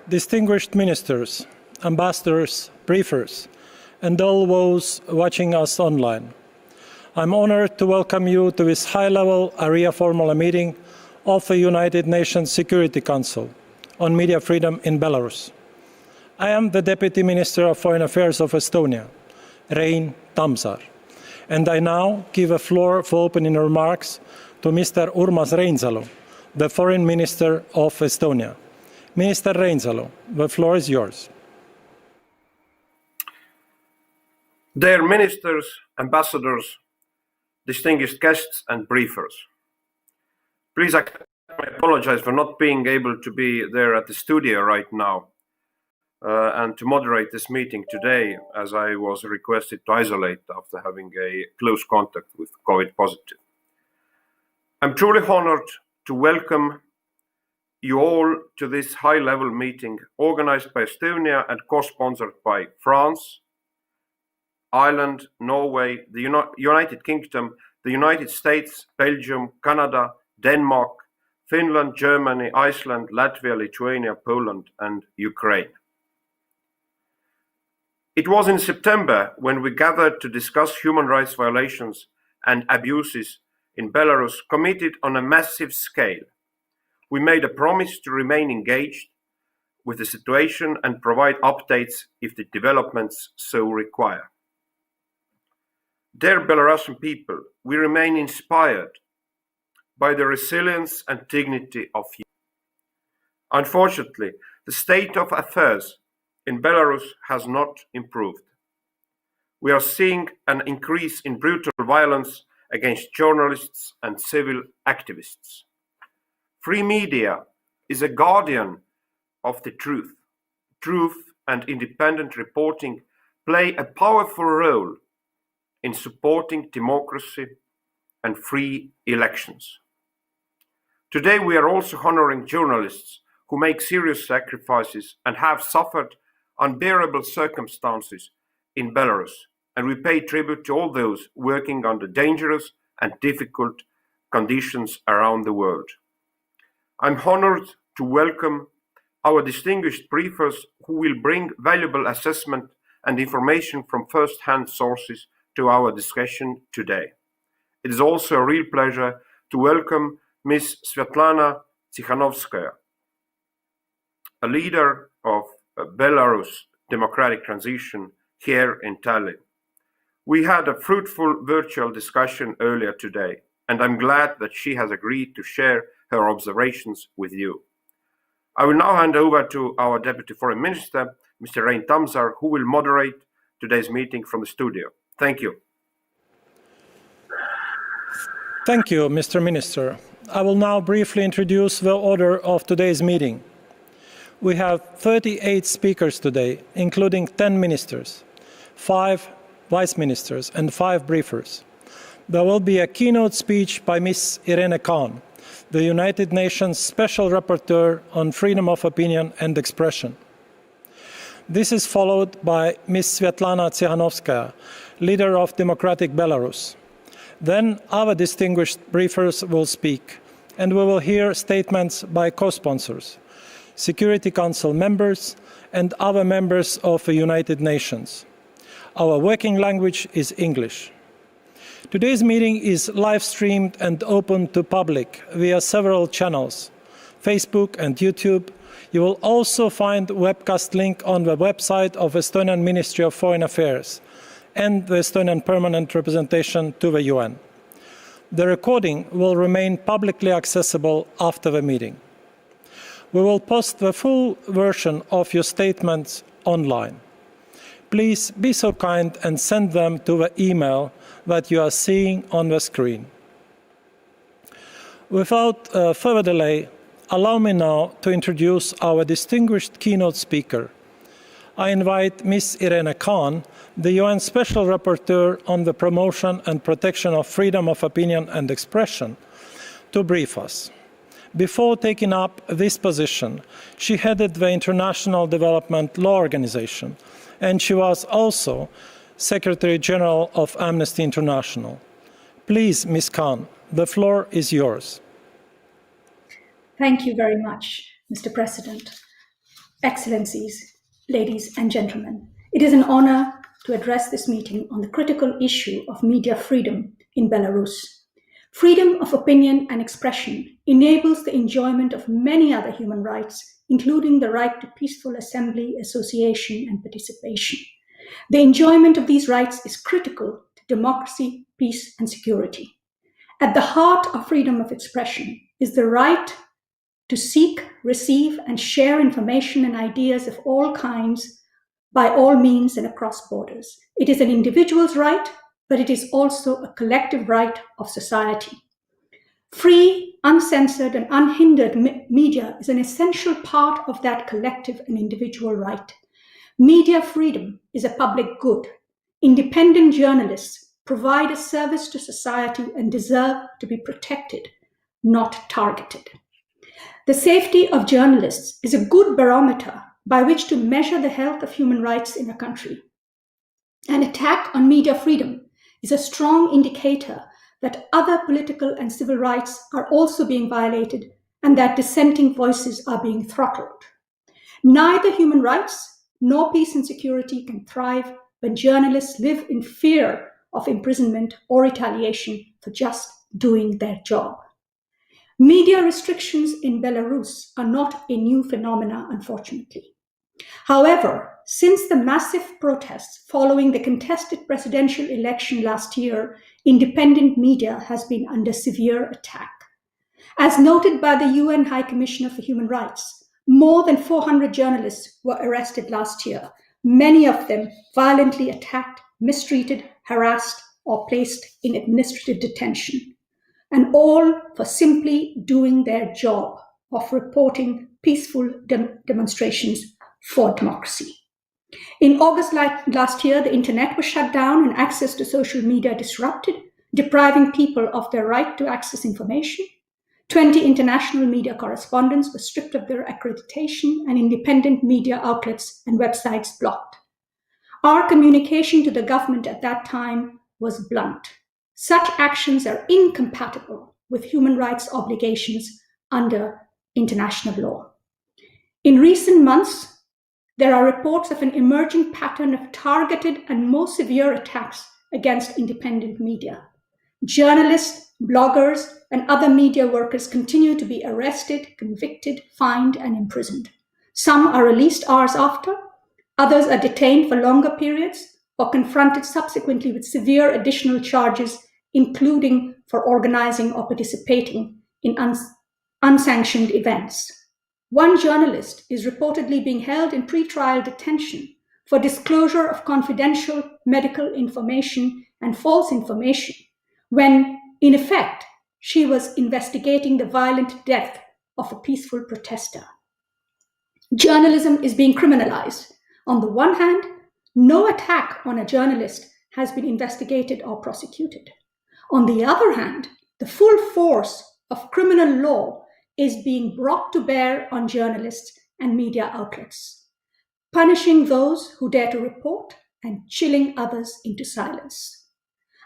distinguished ministers, ambassadors, briefers, and all those watching us online. I'm honored to welcome you to this high-level Arria meeting of the United Nations Security Council on media freedom in Belarus. I am the Deputy Minister of Foreign Affairs of Estonia, Irene Khan, and I now give the floor for opening remarks to Mr. Urmas Reinsalu, the Foreign Minister of Estonia. Minister Reinsalu, the floor is yours. Dear ministers, ambassadors, distinguished guests and briefers, please I apologize for not being able to be there at the studio right now and to moderate this meeting today, as I was requested to isolate after having a close contact with COVID positive. I'm truly honored to welcome you all to this high-level meeting organized by Estonia and co-sponsored by France, Ireland, Norway, the United Kingdom, the United States, Belgium, Canada, Denmark, Finland, Germany, Iceland, Latvia, Lithuania, Poland, and Ukraine. It was in September when we gathered to discuss human rights violations and abuses in Belarus committed on a massive scale. We made a promise to remain engaged with the situation and provide updates if the developments so require. Dear Belarusian people, we remain inspired by the resilience and dignity of you. Unfortunately, the state of affairs in Belarus has not improved. We are seeing an increase in brutal violence against journalists and civil activists. Free media is a guardian of the truth. Truth and independent reporting play a powerful role in supporting democracy and free elections. Today we are also honoring journalists who make serious sacrifices and have suffered unbearable circumstances in Belarus, and we pay tribute to all those working under dangerous and difficult conditions around the world. I'm honored to welcome our distinguished briefers who will bring valuable assessment and information from first-hand sources to our discussion today. It is also a real pleasure to welcome Ms. Sviatlana Tsikhanouskaya, a leader of Belarus democratic transition here in Tallinn. We had a fruitful virtual discussion earlier today, and I'm glad that she has agreed to share her observations with you. I will now hand over to our Deputy Foreign Minister, Mr. Irene Khan, who will moderate today's meeting from the studio. Thank you. Thank you, Mr. Minister. I will now briefly introduce the order of today's meeting. We have 38 speakers today, including 10 ministers, 5 vice ministers, and 5 briefers. There will be a keynote speech by Ms. Irene Khan, the United Nations Special Rapporteur on freedom of opinion and expression. This is followed by Ms. Sviatlana Tsikhanouskaya, leader of Democratic Belarus. Then our distinguished briefers will speak, and we will hear statements by co-sponsors, Security Council members, and other members of the United Nations. Our working language is English. Today's meeting is live-streamed and open to public via several channels, Facebook and YouTube. You will also find a webcast link on the website of Estonian Ministry of Foreign Affairs and the Estonian Permanent Representation to the UN. The recording will remain publicly accessible after the meeting. We will post the full version of your statements online. Please be so kind and send them to the email that you are seeing on the screen. Without further delay, allow me now to introduce our distinguished keynote speaker. I invite Ms. Irene Khan, the UN Special Rapporteur on the promotion and protection of freedom of opinion and expression, to brief us. Before taking up this position, she headed the International Development Law Organization, and she was also Secretary General of Amnesty International. Please, Ms. Khan, the floor is yours. Thank you very much, Mr. President. Excellencies, ladies and gentlemen, it is an honor to address this meeting on the critical issue of media freedom in Belarus. Freedom of opinion and expression enables the enjoyment of many other human rights, including the right to peaceful assembly, association, and participation. The enjoyment of these rights is critical to democracy, peace, and security. At the heart of freedom of expression is the right to seek, receive, and share information and ideas of all kinds, by all means and across borders. It is an individual's right, but it is also a collective right of society. Free, uncensored, and unhindered media is an essential part of that collective and individual right. Media freedom is a public good. Independent journalists provide a service to society and deserve to be protected, not targeted. The safety of journalists is a good barometer by which to measure the health of human rights in a country. An attack on media freedom is a strong indicator that other political and civil rights are also being violated and that dissenting voices are being throttled. Neither human rights nor peace and security can thrive when journalists live in fear of imprisonment or retaliation for just doing their job. Media restrictions in Belarus are not a new phenomenon, unfortunately. However, since the massive protests following the contested presidential election last year, independent media has been under severe attack. As noted by the UN High Commissioner for Human Rights, more than 400 journalists were arrested last year, many of them violently attacked, mistreated, harassed, or placed in administrative detention, and all for simply doing their job of reporting peaceful demonstrations for democracy. In August last year, the internet was shut down and access to social media disrupted, depriving people of their right to access information. 20 international media correspondents were stripped of their accreditation and independent media outlets and websites blocked. Our communication to the government at that time was blunt. Such actions are incompatible with human rights obligations under international law. In recent months, there are reports of an emerging pattern of targeted and more severe attacks against independent media. Journalists, bloggers, and other media workers continue to be arrested, convicted, fined, and imprisoned. Some are released hours after, others are detained for longer periods or confronted subsequently with severe additional charges, including for organizing or participating in unsanctioned events. One journalist is reportedly being held in pretrial detention for disclosure of confidential medical information and false information, when, in effect, she was investigating the violent death of a peaceful protester. Journalism is being criminalized. On the one hand, no attack on a journalist has been investigated or prosecuted. On the other hand, the full force of criminal law is being brought to bear on journalists and media outlets, punishing those who dare to report and chilling others into silence.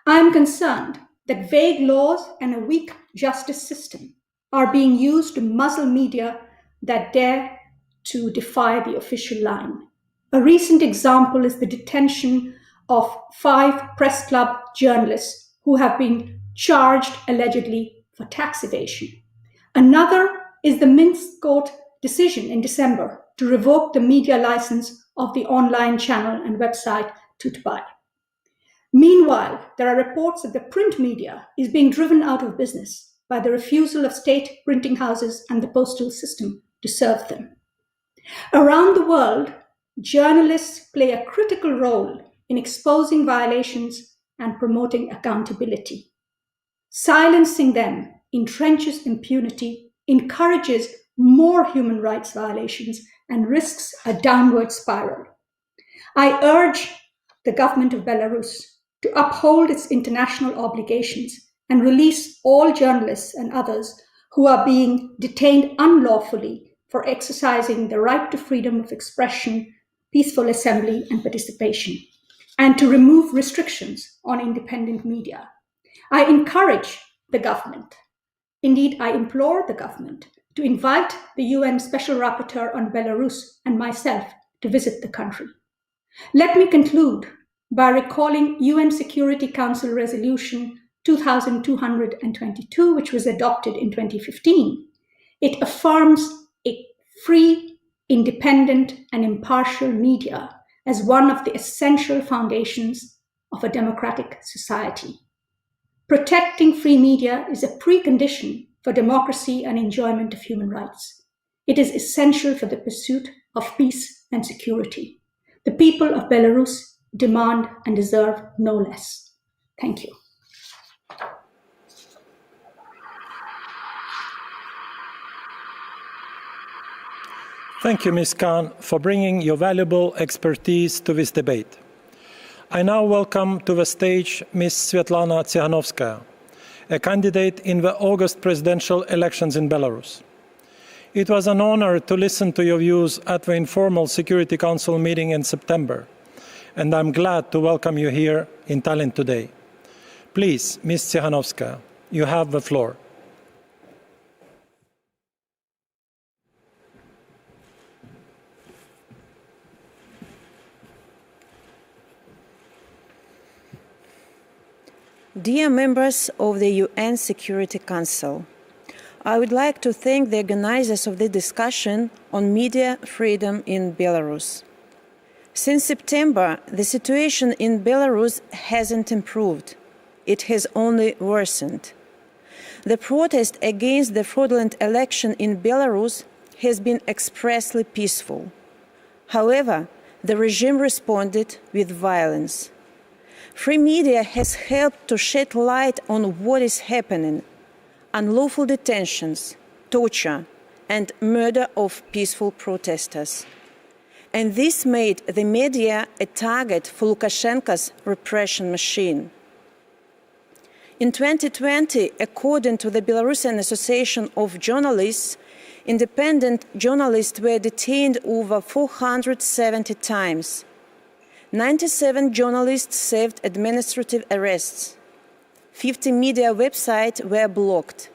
I am concerned that vague laws and a weak justice system are being used to muzzle media that dare to defy the official line. A recent example is the detention of 5 press club journalists who have been charged allegedly for tax evasion. Another is the Minsk court decision in December to revoke the media license of the online channel and website Tutbay. Meanwhile, there are reports that the print media is being driven out of business by the refusal of state printing houses and the postal system to serve them. Around the world, journalists play a critical role in exposing violations and promoting accountability. Silencing them entrenches impunity, encourages more human rights violations, and risks a downward spiral. I urge the government of Belarus to uphold its international obligations and release all journalists and others who are being detained unlawfully for exercising the right to freedom of expression, peaceful assembly, and participation, and to remove restrictions on independent media. I encourage the government, indeed I implore the government, to invite the UN Special Rapporteur on Belarus and myself to visit the country. Let me conclude by recalling UN Security Council Resolution 2222, which was adopted in 2015. It affirms a free, independent, and impartial media as one of the essential foundations of a democratic society. Protecting free media is a precondition for democracy and enjoyment of human rights. It is essential for the pursuit of peace and security. The people of Belarus demand and deserve no less. Thank you. Thank you, Ms. Khan, for bringing your valuable expertise to this debate. I now welcome to the stage Ms. Sviatlana Tsikhanouskaya, a candidate in the August presidential elections in Belarus. It was an honor to listen to your views at the informal Security Council meeting in September, and I'm glad to welcome you here in Tallinn today. Please, Ms. Tsikhanouskaya, you have the floor. Dear members of the UN Security Council, I would like to thank the organizers of the discussion on media freedom in Belarus. Since September, the situation in Belarus hasn't improved. It has only worsened. The protest against the fraudulent election in Belarus has been expressly peaceful. However, the regime responded with violence. Free media has helped to shed light on what is happening: unlawful detentions, torture, and murder of peaceful protesters. And this made the media a target for Lukashenko's repression machine. In 2020, according to the Belarusian Association of Journalists, independent journalists were detained over 470 times. 97 journalists served administrative arrests. 50 media websites were blocked,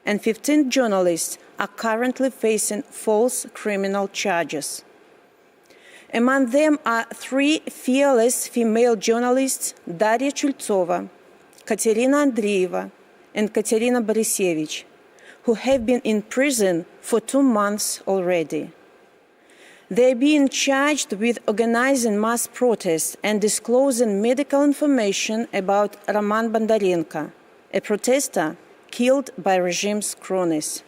and 15 journalists are currently facing false criminal charges. Among them are 3 fearless female journalists, Daria Chultsova, Katerina Andreeva, and Katerina Borisevich, who have been in prison for 2 months already. They are being charged with organizing mass protests and disclosing medical information about Roman Bondarenko, a protester killed by regime's cronies.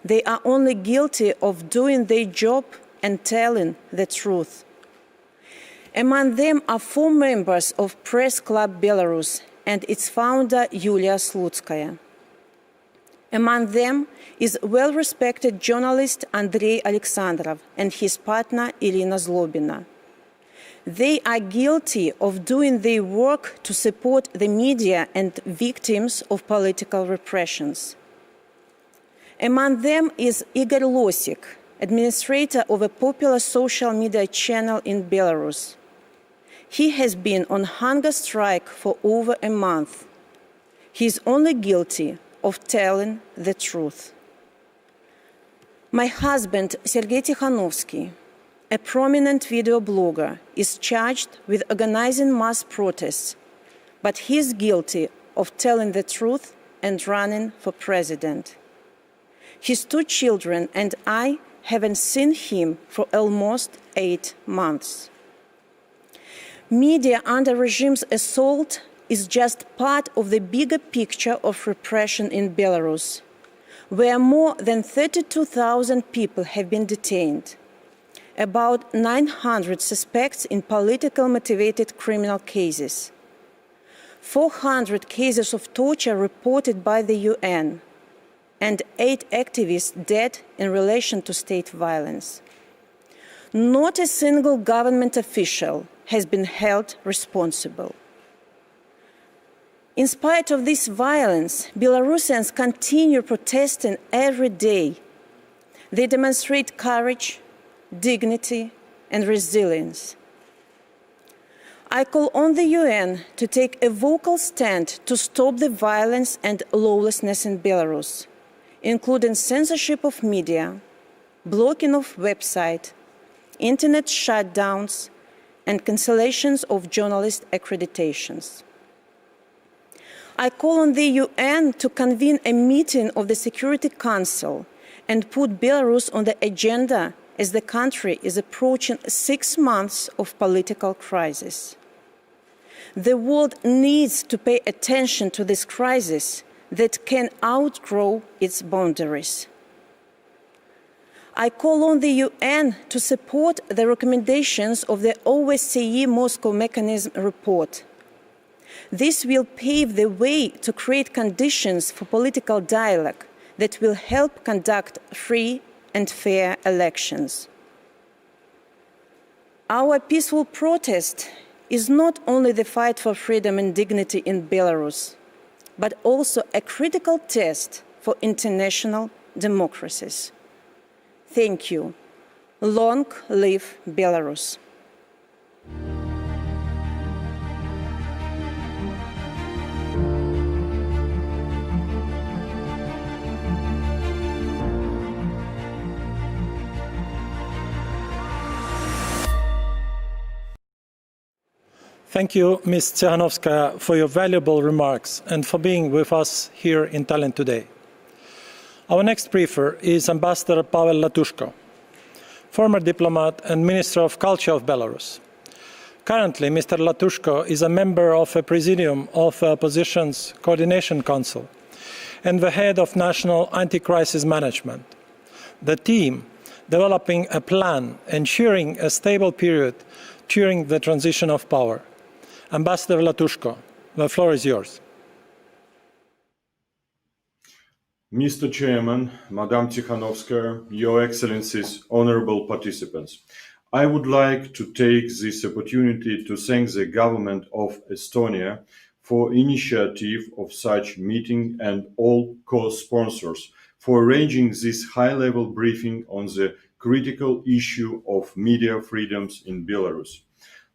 They are only guilty of doing their job and telling the truth. Among them are 4 members of Press Club Belarus and its founder Yulia Slutskaya. Among them is well-respected journalist Andrei Alexandrov and his partner Irina Zlobina. They are guilty of doing their work to support the media and victims of political repressions. Among them is Igor Losik, administrator of a popular social media channel in Belarus. He has been on hunger strike for over a month. He is only guilty of telling the truth. My husband, Sergei Tikhanovsky, a prominent video blogger, is charged with organizing mass protests, but he is guilty of telling the truth and running for president. His 2 children and I haven't seen him for almost 8 months. Media under regime's assault is just part of the bigger picture of repression in Belarus, where more than 32,000 people have been detained, about 900 suspects in politically motivated criminal cases, 400 cases of torture reported by the UN, and 8 activists dead in relation to state violence. Not a single government official has been held responsible. In spite of this violence, Belarusians continue protesting every day. They demonstrate courage, dignity, and resilience. I call on the UN to take a vocal stand to stop the violence and lawlessness in Belarus. including censorship of media, blocking of websites, internet shutdowns, and cancellations of journalist accreditations. I call on the UN to convene a meeting of the Security Council and put Belarus on the agenda as the country is approaching 6 months of political crisis. The world needs to pay attention to this crisis that can outgrow its boundaries. I call on the UN to support the recommendations of the OSCE Moscow Mechanism report. This will pave the way to create conditions for political dialogue that will help conduct free and fair elections. Our peaceful protest is not only the fight for freedom and dignity in Belarus, but also a critical test for international democracies. Thank you. Long live Belarus. Thank you, Ms. Tsikhanouskaya, for your valuable remarks and for being with us here in Tallinn today. Our next briefer is Ambassador Pavel Latushko, former diplomat and Minister of Culture of Belarus. Currently, Mr. Latushko is a member of a Presidium of the Opposition's Coordination Council and the head of National Anti-Crisis Management, the team developing a plan ensuring a stable period during the transition of power. Ambassador Latushko, the floor is yours. Mr. Chairman, Madam Tsikhanouskaya, Your Excellencies, honorable participants, I would like to take this opportunity to thank the government of Estonia for initiative of such meeting and all co-sponsors for arranging this high-level briefing on the critical issue of media freedoms in Belarus.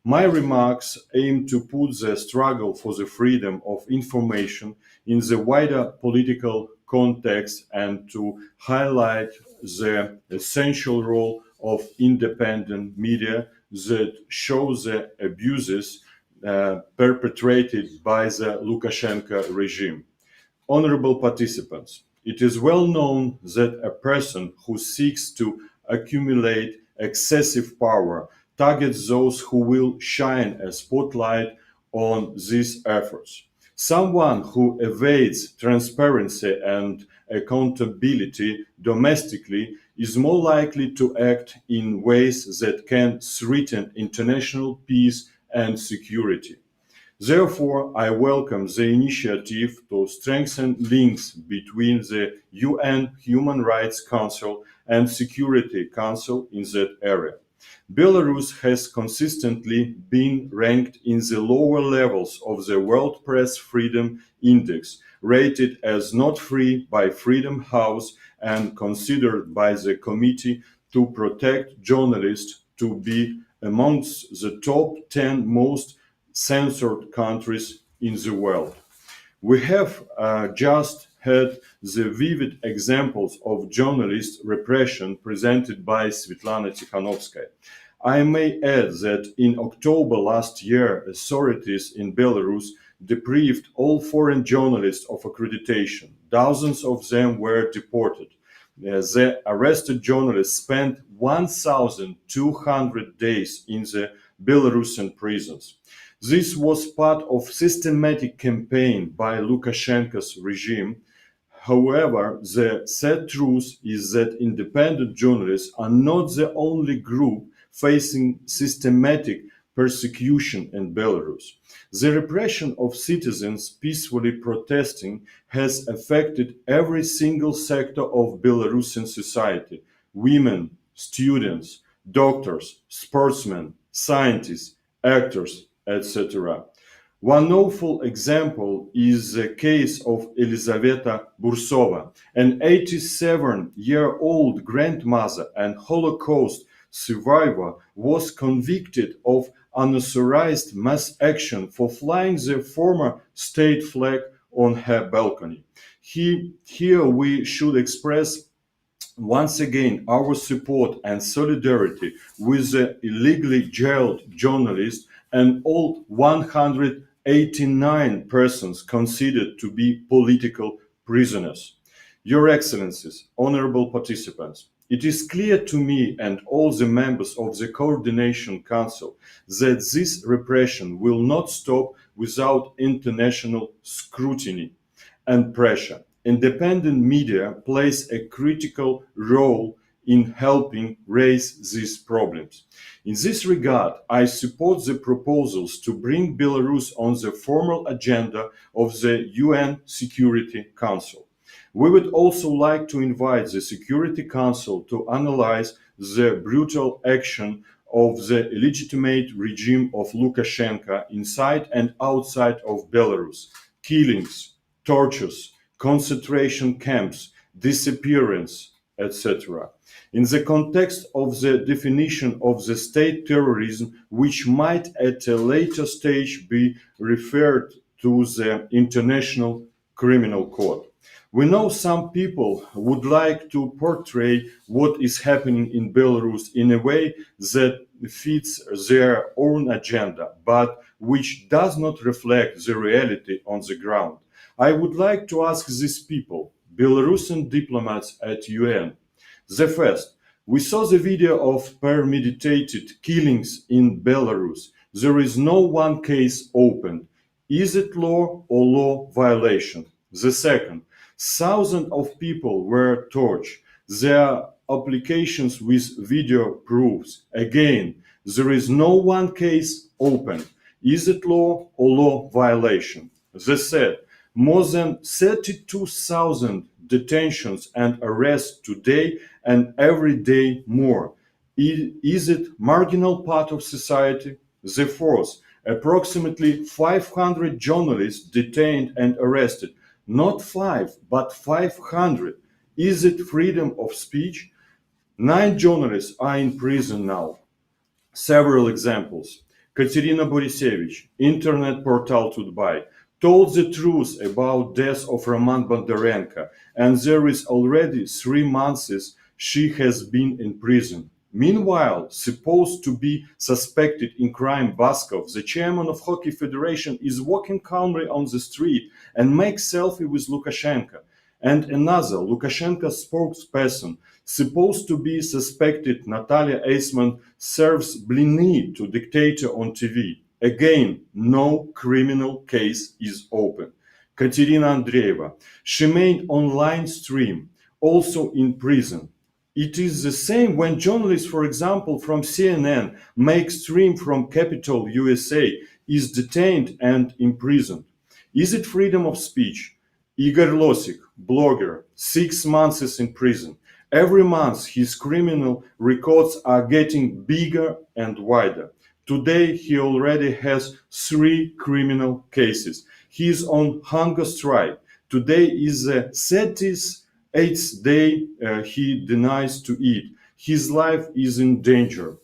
My remarks aim to put the struggle for the freedom of information in the wider political context and to highlight the essential role of independent media that show the abuses perpetrated by the Lukashenko regime. Honorable participants, it is well known that a person who seeks to accumulate excessive power targets those who will shine a spotlight on these efforts. Someone who evades transparency and accountability domestically is more likely to act in ways that can threaten international peace and security. Therefore, I welcome the initiative to strengthen links between the UN Human Rights Council and Security Council in that area. Belarus has consistently been ranked in the lower levels of the World Press Freedom Index, rated as not free by Freedom House and considered by the Committee to Protect Journalists to be amongst the top 10 most censored countries in the world. We have just had the vivid examples of journalist repression presented by Sviatlana Tsikhanouskaya. I may add that in October last year, authorities in Belarus deprived all foreign journalists of accreditation. Dozens of them were deported. The arrested journalists spent 1,200 days in the Belarusian prisons. This was part of systematic campaign by Lukashenko's regime. However, the sad truth is that independent journalists are not the only group facing systematic persecution in Belarus. The repression of citizens peacefully protesting has affected every single sector of Belarusian society: women, students, doctors, sportsmen, scientists, actors, etc. One awful example is the case of Elizaveta Bursova, an 87-year-old grandmother and Holocaust survivor, was convicted of unauthorized mass action for flying the former state flag on her balcony. Here we should express once again our support and solidarity with the illegally jailed journalists and all 189 persons considered to be political prisoners. Your Excellencies, honorable participants, it is clear to me and all the members of the Coordination Council that this repression will not stop without international scrutiny and pressure. Independent media plays a critical role in helping raise these problems. In this regard, I support the proposals to bring Belarus on the formal agenda of the UN Security Council. We would also like to invite the Security Council to analyze the brutal action of the illegitimate regime of Lukashenko inside and outside of Belarus. Killings, tortures, concentration camps, disappearance, etc. In the context of the definition of the state terrorism, which might at a later stage be referred to the International Criminal Court. We know some people would like to portray what is happening in Belarus in a way that fits their own agenda, but which does not reflect the reality on the ground. I would like to ask these people, Belarusian diplomats at UN. The first, we saw the video of premeditated killings in Belarus. There is no one case opened. Is it law or law violation? The second, thousands of people were tortured. Their applications with video proofs. Again, there is no one case opened. Is it law or law violation? The third, more than 32,000 detentions and arrests today and every day more. Is it marginal part of society? The fourth, approximately 500 journalists detained and arrested. Not 5, but 500. Is it freedom of speech? 9 journalists are in prison now. Several examples. Katerina Borisevich, internet portal Tudbay, told the truth about death of Roman Bondarenko, and there is already 3 months she has been in prison. Meanwhile, supposed to be suspected in crime, Baskov, the chairman of Hockey Federation, is walking calmly on the street and makes selfie with Lukashenko. And another, Lukashenko spokesperson, supposed to be suspected, Natalia Eisman, serves blini to dictator on TV. Again, no criminal case is open. Katerina Andreeva, she made online stream, also in prison. It is the same when journalists, for example, from CNN make stream from Capitol, USA, is detained and imprisoned. Is it freedom of speech? Igor Losik, blogger, 6 months in prison. Every month his criminal records are getting bigger and wider. Today he already has 3 criminal cases. He is on hunger strike. Today is the 38th day he denies to eat. His life is in danger.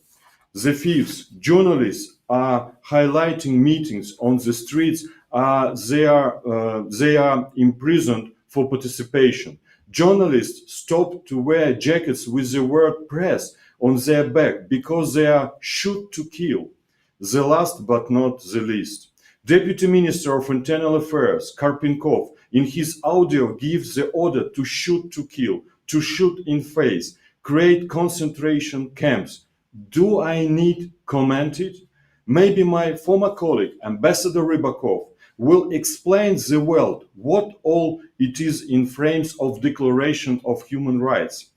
The fifth, journalists are highlighting meetings on the streets. They are imprisoned for participation. Journalists stopped to wear jackets with the word press on their back because they are shoot to kill. The last but not the least, Deputy Minister of Internal Affairs, Karpinkov, in his audio gives the order to shoot to kill, to shoot in face, create concentration camps. Do I need comment it? Maybe my former colleague, Ambassador Rybakov, will explain the world what all it is in frames of Declaration of Human Rights.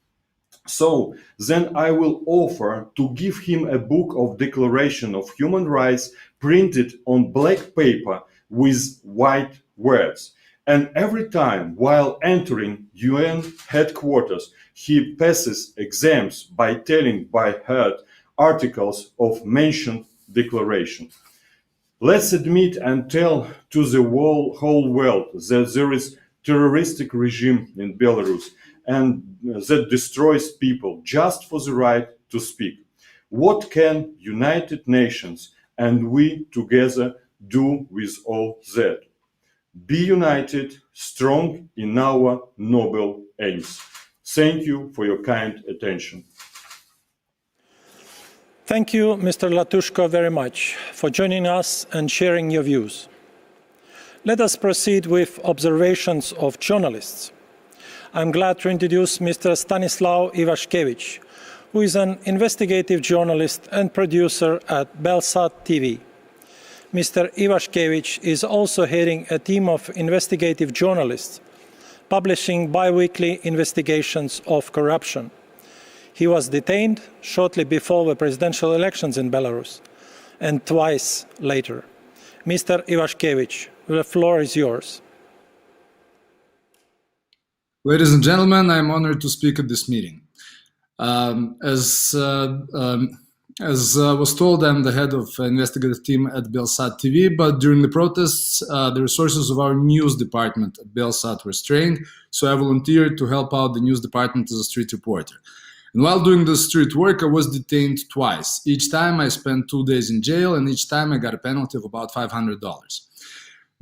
So then I will offer to give him a book of Declaration of Human Rights printed on black paper with white words. And every time while entering UN headquarters, he passes exams by telling by heart articles of mentioned declaration. Let's admit and tell to the whole world that there is terroristic regime in Belarus and that destroys people just for the right to speak. What can United Nations and we together do with all that? Be united, strong in our noble aims. Thank you for your kind attention. Thank you, Mr. Latushko, very much for joining us and sharing your views. Let us proceed with observations of journalists. I'm glad to introduce Mr. Stanislaw Ivashkevich, who is an investigative journalist and producer at Belsat TV. Mr. Ivashkevich is also heading a team of investigative journalists, publishing bi-weekly investigations of corruption. He was detained shortly before the presidential elections in Belarus, and twice later. Mr. Ivashkevich, the floor is yours. Ladies and gentlemen, I am honored to speak at this meeting. As was told, I'm the head of investigative team at Belsat TV, but during the protests, the resources of our news department at Belsat were strained, so I volunteered to help out the news department as a street reporter. And while doing the street work, I was detained twice. Each time I spent 2 days in jail, and each time I got a penalty of about $500.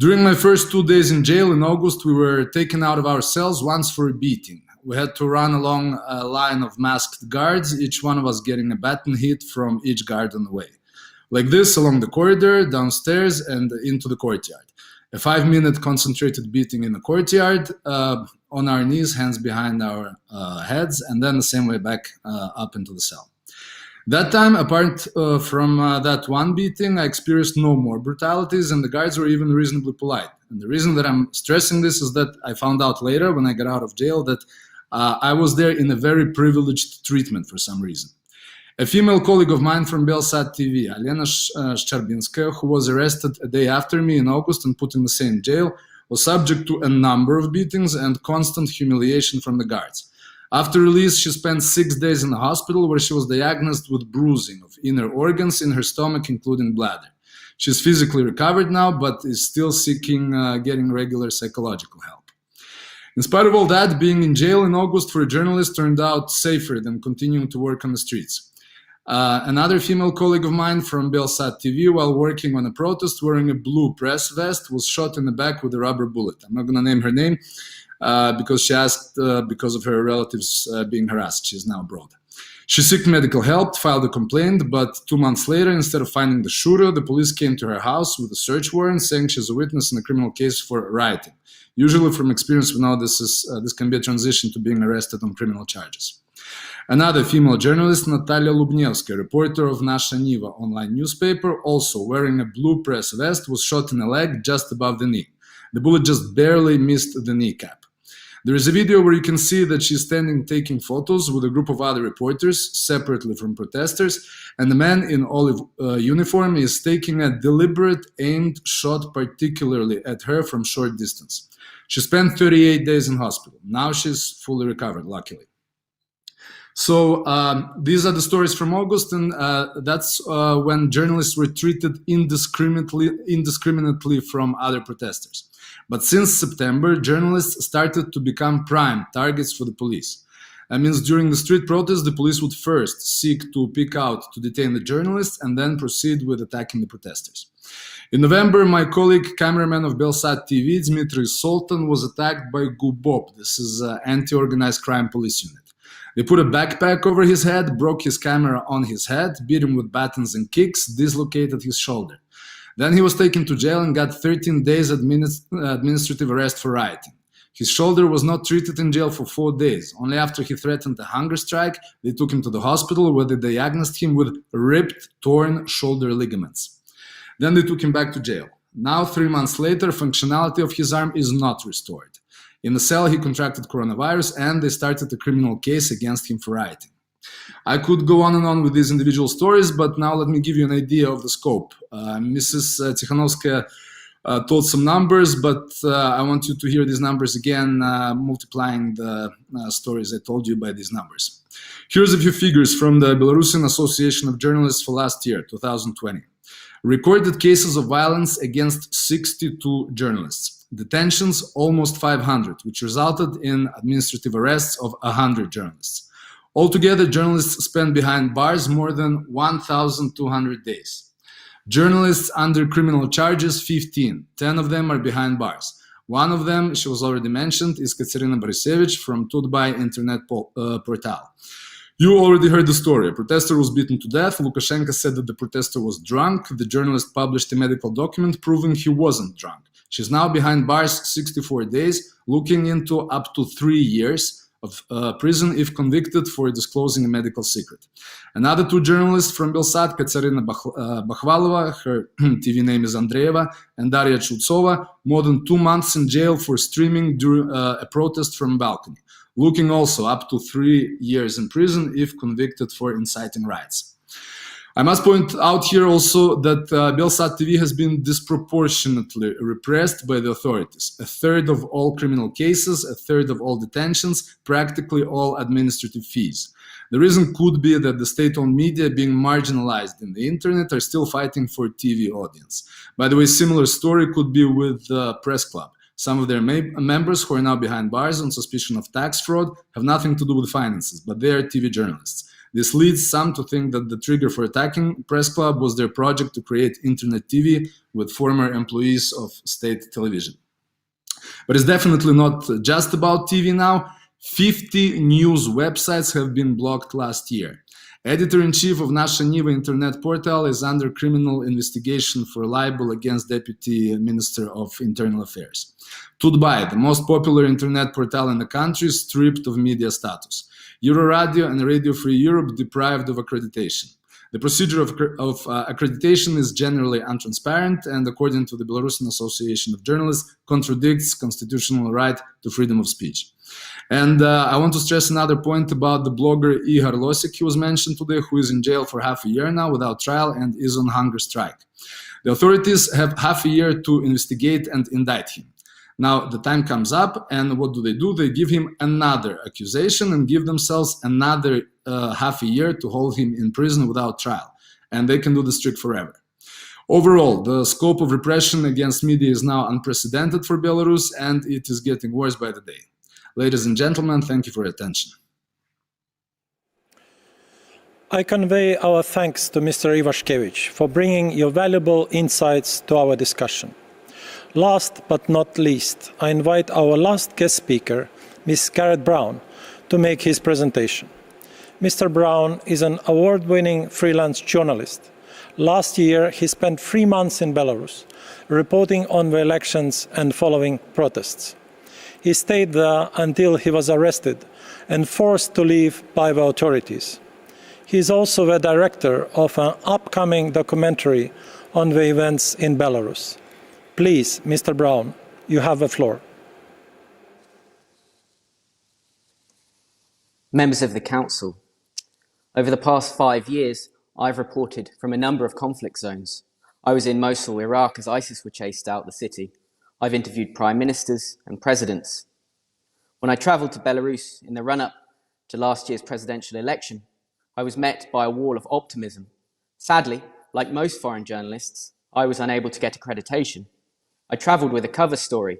During my first 2 days in jail in August, we were taken out of our cells once for a beating. We had to run along a line of masked guards, each one of us getting a baton hit from each guard on the way. Like this, along the corridor, downstairs, and into the courtyard. A 5-minute concentrated beating in the courtyard, on our knees, hands behind our heads, and then the same way back up into the cell. That time, apart from that one beating, I experienced no more brutalities, and the guards were even reasonably polite. And the reason that I'm stressing this is that I found out later, when I got out of jail, that I was there in a very privileged treatment for some reason. A female colleague of mine from Belsat TV, Irena Khan, who was arrested a day after me in August and put in the same jail, was subject to a number of beatings and constant humiliation from the guards. After release, she spent 6 days in the hospital where she was diagnosed with bruising of inner organs in her stomach, including bladder. She's physically recovered now, but is still seeking getting regular psychological help. In spite of all that, being in jail in August for a journalist turned out safer than continuing to work on the streets. Another female colleague of mine from Belsat TV, while working on a protest wearing a blue press vest, was shot in the back with a rubber bullet. I'm not going to name her name because she asked because of her relatives being harassed. She's now abroad. She sought medical help, filed a complaint, but 2 months later, instead of finding the shooter, the police came to her house with a search warrant saying she's a witness in a criminal case for rioting. Usually, from experience, we know this can be a transition to being arrested on criminal charges. Another female journalist, Natalia Lubniewski, reporter of Nasha Niva online newspaper, also wearing a blue press vest, was shot in the leg just above the knee. The bullet just barely missed the kneecap. There is a video where you can see that she's standing taking photos with a group of other reporters, separately from protesters, and the man in olive uniform is taking a deliberate aimed shot particularly at her from short distance. She spent 38 days in hospital. Now she's fully recovered, luckily. So these are the stories from August, and that's when journalists were treated indiscriminately from other protesters. But since September, journalists started to become prime targets for the police. That means during the street protests, the police would first seek to pick out to detain the journalists and then proceed with attacking the protesters. In November, my colleague, cameraman of Belsat TV, Dmitry Soltan, was attacked by GUBOP. This is an anti-organized crime police unit. They put a backpack over his head, broke his camera on his head, beat him with batons and kicks, dislocated his shoulder. Then he was taken to jail and got 13 days administrative arrest for rioting. His shoulder was not treated in jail for 4 days. Only after he threatened a hunger strike, they took him to the hospital where they diagnosed him with ripped, torn shoulder ligaments. Then they took him back to jail. Now, 3 months later, functionality of his arm is not restored. In the cell, he contracted coronavirus and they started a criminal case against him for rioting. I could go on and on with these individual stories, but now let me give you an idea of the scope. Mrs. Tsikhanouskaya told some numbers, but I want you to hear these numbers again, multiplying the stories I told you by these numbers. Here's a few figures from the Belarusian Association of Journalists for last year, 2020. Recorded cases of violence against 62 journalists. Detentions, almost 500, which resulted in administrative arrests of 100 journalists. Altogether, journalists spent behind bars more than 1,200 days. Journalists under criminal charges, 15. 10 of them are behind bars. One of them, she was already mentioned, is Katerina Borisevich from Tutbay internet portal. You already heard the story. A protester was beaten to death. Lukashenko said that the protester was drunk. The journalist published a medical document proving he wasn't drunk. She's now behind bars 64 days, looking into up to 3 years of prison if convicted for disclosing a medical secret. Another 2 journalists from Belsat, Katerina Bakhvalova, her TV name is Andreeva, and Daria Chultsova, more than 2 months in jail for streaming during a protest from a balcony, looking also up to 3 years in prison if convicted for inciting riots. I must point out here also that Belsat TV has been disproportionately repressed by the authorities. 1/3 of all criminal cases, 1/3 of all detentions, practically all administrative fees. The reason could be that the state-owned media, being marginalized in the internet, are still fighting for TV audience. By the way, similar story could be with the Press Club. Some of their members who are now behind bars on suspicion of tax fraud have nothing to do with finances, but they are TV journalists. This leads some to think that the trigger for attacking Press Club was their project to create internet TV with former employees of state television. But it's definitely not just about TV now. 50 news websites have been blocked last year. Editor-in-chief of Nasha Niva internet portal is under criminal investigation for libel against Deputy Minister of Internal Affairs. Tutbay, the most popular internet portal in the country, is stripped of media status. Euroradio and Radio Free Europe deprived of accreditation. The procedure of accreditation is generally untransparent and, according to the Belarusian Association of Journalists, contradicts constitutional right to freedom of speech. And I want to stress another point about the blogger Ihor Losik, who was mentioned today, who is in jail for half a year now without trial and is on hunger strike. The authorities have half a year to investigate and indict him. Now the time comes up, and what do? They give him another accusation and give themselves another half a year to hold him in prison without trial. And they can do this trick forever. Overall, the scope of repression against media is now unprecedented for Belarus, and it is getting worse by the day. Ladies and gentlemen, thank you for your attention. I convey our thanks to Mr. Ivashkevich for bringing your valuable insights to our discussion. Last but not least, I invite our last guest speaker, Ms. Garrett Brown, to make his presentation. Mr. Brown is an award-winning freelance journalist. Last year, he spent 3 months in Belarus, reporting on the elections and following protests. He stayed there until he was arrested and forced to leave by the authorities. He is also the director of an upcoming documentary on the events in Belarus. Please, Mr. Brown, you have the floor. Members of the Council, over the past 5 years, I've reported from a number of conflict zones. I was in Mosul, Iraq, as ISIS were chased out the city. I've interviewed prime ministers and presidents. When I travelled to Belarus in the run-up to last year's presidential election, I was met by a wall of optimism. Sadly, like most foreign journalists, I was unable to get accreditation. I travelled with a cover story,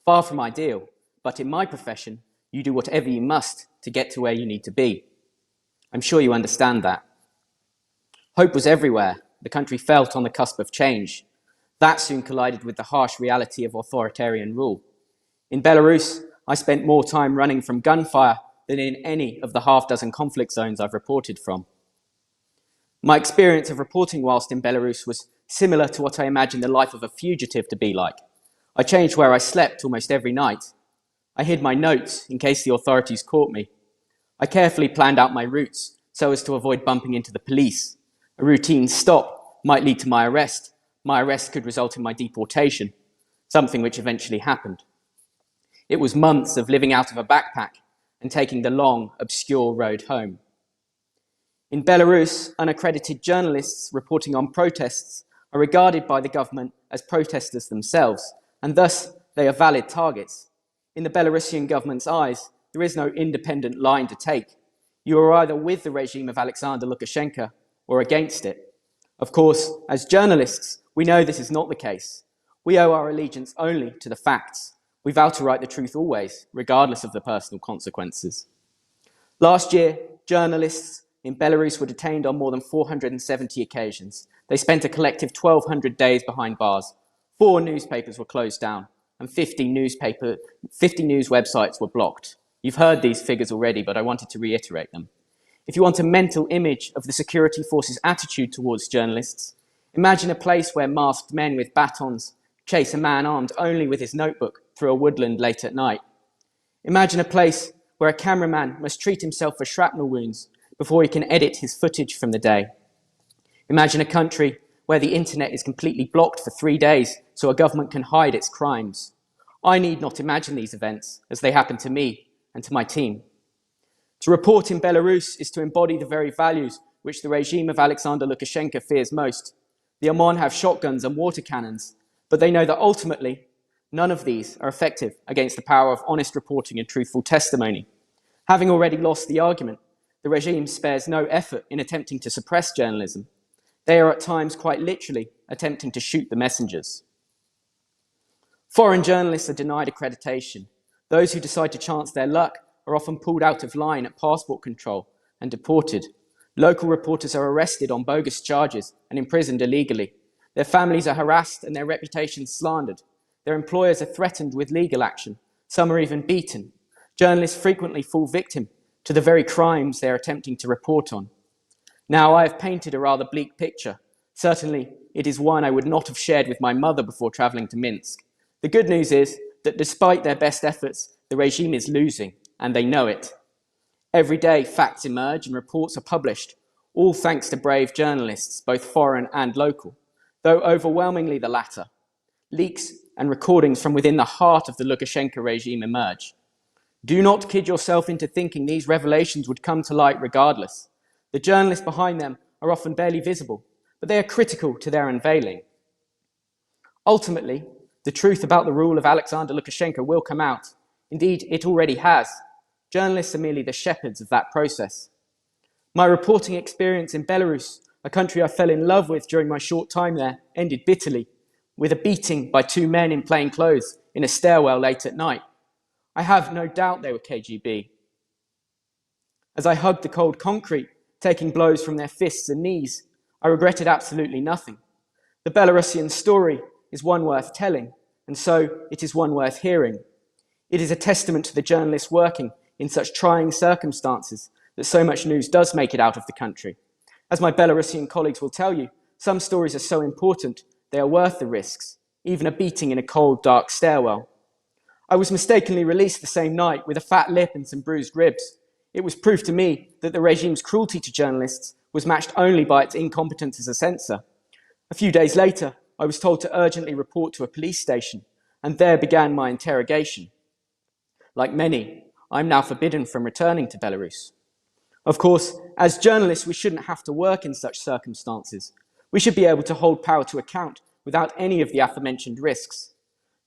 far from ideal, but in my profession, you do whatever you must to get to where you need to be. I'm sure you understand that. Hope was everywhere. The country felt on the cusp of change. That soon collided with the harsh reality of authoritarian rule. In Belarus, I spent more time running from gunfire than in any of the half-dozen conflict zones I've reported from. My experience of reporting whilst in Belarus was similar to what I imagined the life of a fugitive to be like. I changed where I slept almost every night. I hid my notes in case the authorities caught me. I carefully planned out my routes so as to avoid bumping into the police. A routine stop might lead to my arrest. My arrest could result in my deportation, something which eventually happened. It was months of living out of a backpack and taking the long, obscure road home. In Belarus, unaccredited journalists reporting on protests are regarded by the government as protesters themselves, and thus they are valid targets. In the Belarusian government's eyes, there is no independent line to take. You are either with the regime of Alexander Lukashenko or against it. Of course, as journalists, we know this is not the case. We owe our allegiance only to the facts. We vow to write the truth always, regardless of the personal consequences. Last year, journalists in Belarus were detained on more than 470 occasions. They spent a collective 1,200 days behind bars. 4 newspapers were closed down, and 50 news websites were blocked. You've heard these figures already, but I wanted to reiterate them. If you want a mental image of the security forces' attitude towards journalists, imagine a place where masked men with batons chase a man armed only with his notebook through a woodland late at night. Imagine a place where a cameraman must treat himself for shrapnel wounds before he can edit his footage from the day. Imagine a country where the internet is completely blocked for 3 days so a government can hide its crimes. I need not imagine these events as they happen to me and to my team. To report in Belarus is to embody the very values which the regime of Alexander Lukashenko fears most. The Amon have shotguns and water cannons, but they know that ultimately none of these are effective against the power of honest reporting and truthful testimony. Having already lost the argument, the regime spares no effort in attempting to suppress journalism. They are at times quite literally attempting to shoot the messengers. Foreign journalists are denied accreditation. Those who decide to chance their luck are often pulled out of line at passport control and deported. Local reporters are arrested on bogus charges and imprisoned illegally. Their families are harassed and their reputations slandered. Their employers are threatened with legal action. Some are even beaten. Journalists frequently fall victim to the very crimes they are attempting to report on. Now, I have painted a rather bleak picture. Certainly, it is one I would not have shared with my mother before travelling to Minsk. The good news is that despite their best efforts, the regime is losing, and they know it. Every day, facts emerge and reports are published, all thanks to brave journalists, both foreign and local, though overwhelmingly the latter. Leaks and recordings from within the heart of the Lukashenko regime emerge. Do not kid yourself into thinking these revelations would come to light regardless. The journalists behind them are often barely visible, but they are critical to their unveiling. Ultimately, the truth about the rule of Alexander Lukashenko will come out. Indeed, it already has. Journalists are merely the shepherds of that process. My reporting experience in Belarus, a country I fell in love with during my short time there, ended bitterly, with a beating by 2 men in plain clothes in a stairwell late at night. I have no doubt they were KGB. As I hugged the cold concrete, taking blows from their fists and knees, I regretted absolutely nothing. The Belarusian story is one worth telling, and so it is one worth hearing. It is a testament to the journalists working in such trying circumstances that so much news does make it out of the country. As my Belarusian colleagues will tell you, some stories are so important they are worth the risks, even a beating in a cold, dark stairwell. I was mistakenly released the same night with a fat lip and some bruised ribs. It was proof to me that the regime's cruelty to journalists was matched only by its incompetence as a censor. A few days later, I was told to urgently report to a police station, and there began my interrogation. Like many, I'm now forbidden from returning to Belarus. Of course, as journalists, we shouldn't have to work in such circumstances. We should be able to hold power to account without any of the aforementioned risks.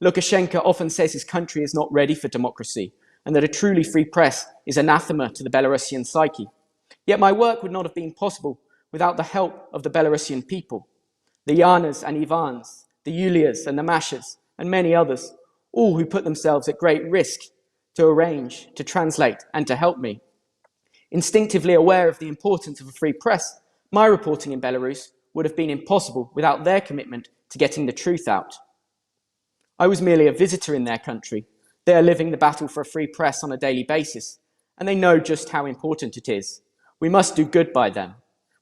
Lukashenko often says his country is not ready for democracy, and that a truly free press is anathema to the Belarusian psyche. Yet my work would not have been possible without the help of the Belarusian people. The Yanas and Ivans, the Yulias and the Mashas, and many others, all who put themselves at great risk to arrange, to translate, and to help me. Instinctively aware of the importance of a free press, my reporting in Belarus would have been impossible without their commitment to getting the truth out. I was merely a visitor in their country. They are living the battle for a free press on a daily basis, and they know just how important it is. We must do good by them.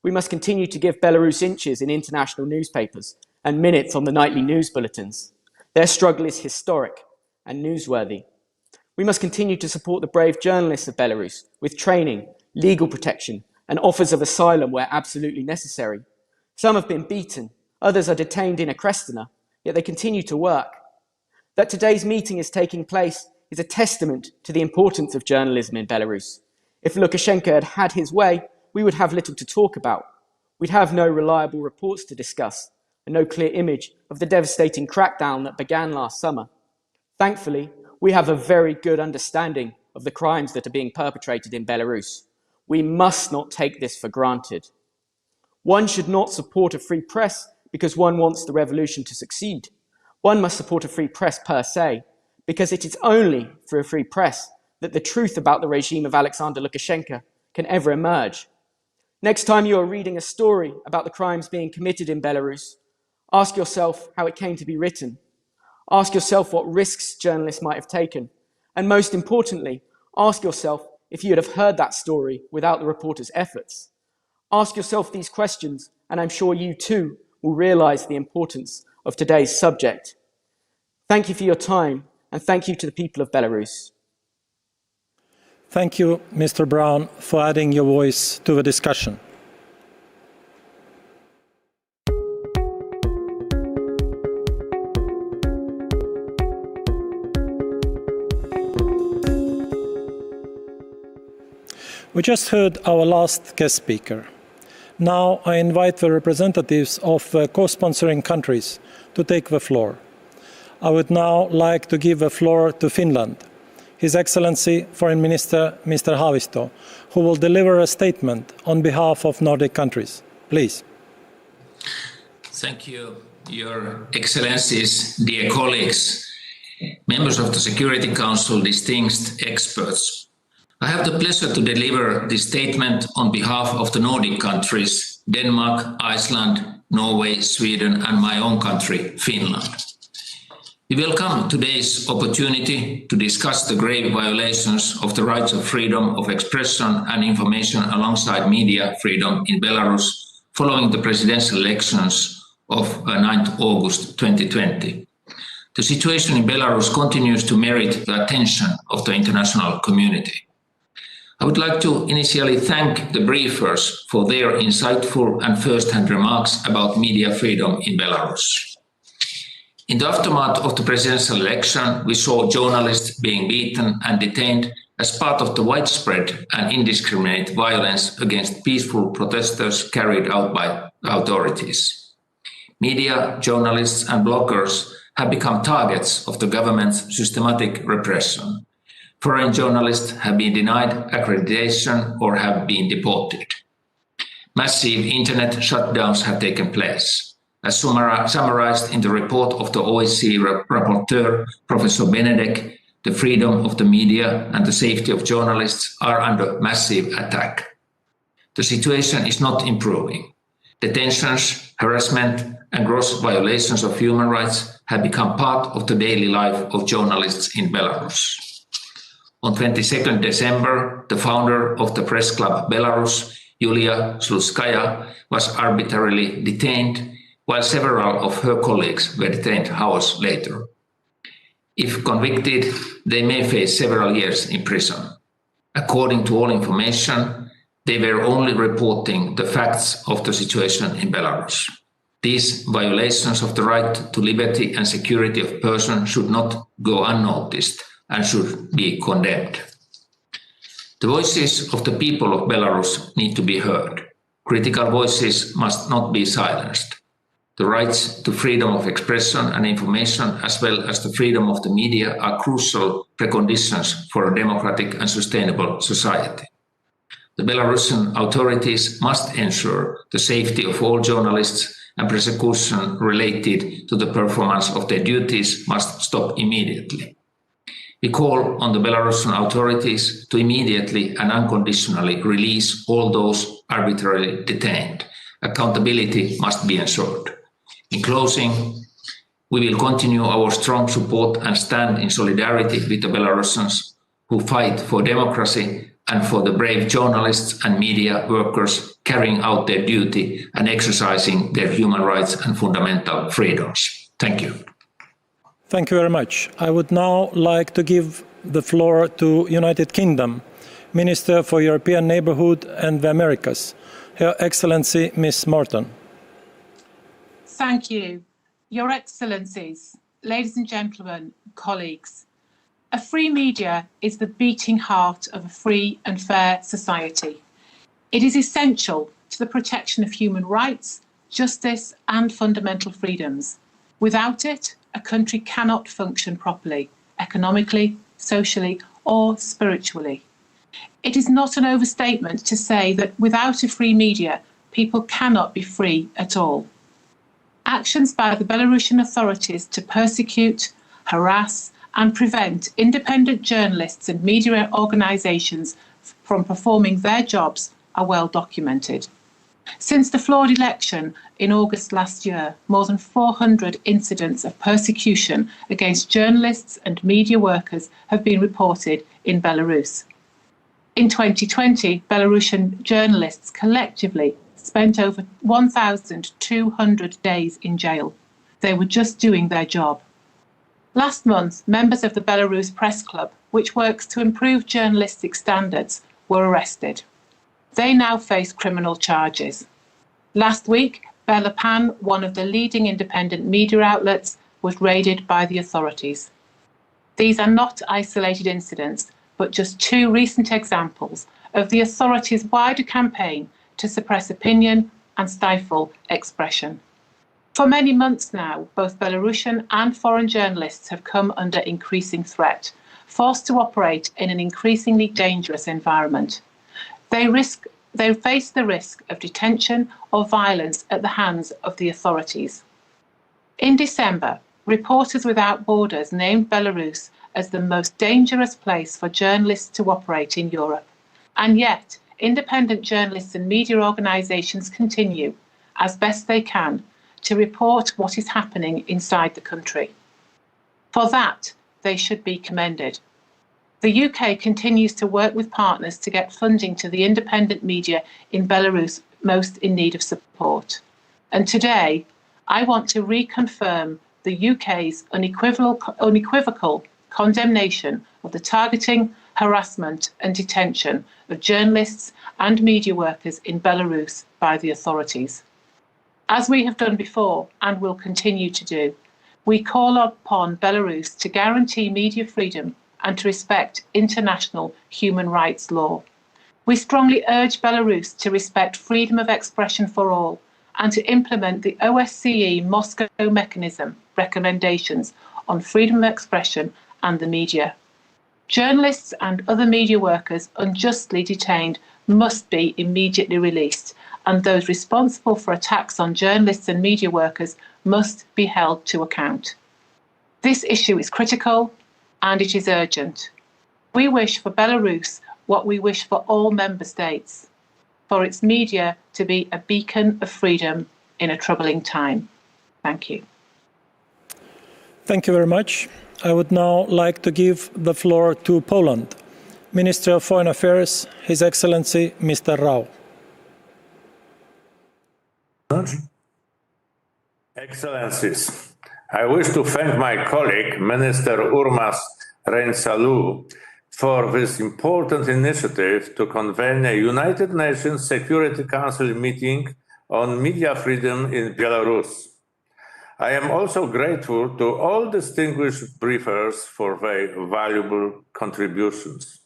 We must continue to give Belarus inches in international newspapers and minutes on the nightly news bulletins. Their struggle is historic and newsworthy. We must continue to support the brave journalists of Belarus with training, legal protection, and offers of asylum where absolutely necessary. Some have been beaten, others are detained in a Krestina, yet they continue to work. That today's meeting is taking place is a testament to the importance of journalism in Belarus. If Lukashenko had had his way, we would have little to talk about. We'd have no reliable reports to discuss, and no clear image of the devastating crackdown that began last summer. Thankfully, we have a very good understanding of the crimes that are being perpetrated in Belarus. We must not take this for granted. One should not support a free press because one wants the revolution to succeed. One must support a free press per se, because it is only through a free press that the truth about the regime of Alexander Lukashenko can ever emerge. Next time you are reading a story about the crimes being committed in Belarus, ask yourself how it came to be written. Ask yourself what risks journalists might have taken. And most importantly, ask yourself if you would have heard that story without the reporter's efforts. Ask yourself these questions, and I'm sure you too will realize the importance of today's subject. Thank you for your time, and thank you to the people of Belarus. Thank you, Mr. Brown, for adding your voice to the discussion. We just heard our last guest speaker. Now I invite the representatives of co-sponsoring countries to take the floor. I would now like to give the floor to Finland. His Excellency Foreign Minister Mr. Haavisto, who will deliver a statement on behalf of Nordic countries. Please. Thank you, Your Excellencies, dear colleagues, members of the Security Council, distinguished experts. I have the pleasure to deliver this statement on behalf of the Nordic countries, Denmark, Iceland, Norway, Sweden, and my own country, Finland. We welcome today's opportunity to discuss the grave violations of the rights of freedom of expression and information alongside media freedom in Belarus following the presidential elections of 9th August 2020. The situation in Belarus continues to merit the attention of the international community. I would like to initially thank the briefers for their insightful and first-hand remarks about media freedom in Belarus. In the aftermath of the presidential election, we saw journalists being beaten and detained as part of the widespread and indiscriminate violence against peaceful protesters carried out by authorities. Media, journalists and bloggers have become targets of the government's systematic repression. Foreign journalists have been denied accreditation or have been deported. Massive internet shutdowns have taken place. As summarized in the report of the OSCE Rapporteur, Professor Benedek, the freedom of the media and the safety of journalists are under massive attack. The situation is not improving. Detentions, harassment, and gross violations of human rights have become part of the daily life of journalists in Belarus. On 22nd December, the founder of the press club Belarus, Yulia Slutskaya, was arbitrarily detained, while several of her colleagues were detained hours later. If convicted, they may face several years in prison. According to all information, they were only reporting the facts of the situation in Belarus. These violations of the right to liberty and security of persons should not go unnoticed and should be condemned. The voices of the people of Belarus need to be heard. Critical voices must not be silenced. The rights to freedom of expression and information, as well as the freedom of the media, are crucial preconditions for a democratic and sustainable society. The Belarusian authorities must ensure the safety of all journalists, and persecution related to the performance of their duties must stop immediately. We call on the Belarusian authorities to immediately and unconditionally release all those arbitrarily detained. Accountability must be ensured. In closing, we will continue our strong support and stand in solidarity with the Belarusians who fight for democracy and for the brave journalists and media workers carrying out their duty and exercising their human rights and fundamental freedoms. Thank you. Thank you very much. I would now like to give the floor to United Kingdom, Minister for European Neighbourhood and the Americas, Her Excellency Ms. Morton. Thank you. Your Excellencies, ladies and gentlemen, colleagues, a free media is the beating heart of a free and fair society. It is essential to the protection of human rights, justice and fundamental freedoms. Without it, a country cannot function properly, economically, socially or spiritually. It is not an overstatement to say that without a free media, people cannot be free at all. Actions by the Belarusian authorities to persecute, harass and prevent independent journalists and media organisations from performing their jobs are well documented. Since the flawed election in August last year, more than 400 incidents of persecution against journalists and media workers have been reported in Belarus. In 2020, Belarusian journalists collectively spent over 1,200 days in jail. They were just doing their job. Last month, members of the Belarus Press Club, which works to improve journalistic standards, were arrested. They now face criminal charges. Last week, Belapan, one of the leading independent media outlets, was raided by the authorities. These are not isolated incidents, but just two recent examples of the authorities' wider campaign to suppress opinion and stifle expression. For many months now, both Belarusian and foreign journalists have come under increasing threat, forced to operate in an increasingly dangerous environment. They face the risk of detention or violence at the hands of the authorities. In December, Reporters Without Borders named Belarus as the most dangerous place for journalists to operate in Europe. And yet, independent journalists and media organisations continue, as best they can, to report what is happening inside the country. For that, they should be commended. The UK continues to work with partners to get funding to the independent media in Belarus most in need of support. And today, I want to reconfirm the UK's unequivocal condemnation of the targeting, harassment and detention of journalists and media workers in Belarus by the authorities. As we have done before and will continue to do, we call upon Belarus to guarantee media freedom and to respect international human rights law. We strongly urge Belarus to respect freedom of expression for all and to implement the OSCE Moscow mechanism recommendations on freedom of expression and the media. Journalists and other media workers unjustly detained must be immediately released, and those responsible for attacks on journalists and media workers must be held to account. This issue is critical and it is urgent. We wish for Belarus what we wish for all member states, for its media to be a beacon of freedom in a troubling time. Thank you. Thank you very much. I would now like to give the floor to Poland. Minister of Foreign Affairs, His Excellency Mr. Rau. Excellencies, I wish to thank my colleague, Minister Urmas Reinsalu, for this important initiative to convene a United Nations Security Council meeting on media freedom in Belarus. I am also grateful to all distinguished briefers for their valuable contributions.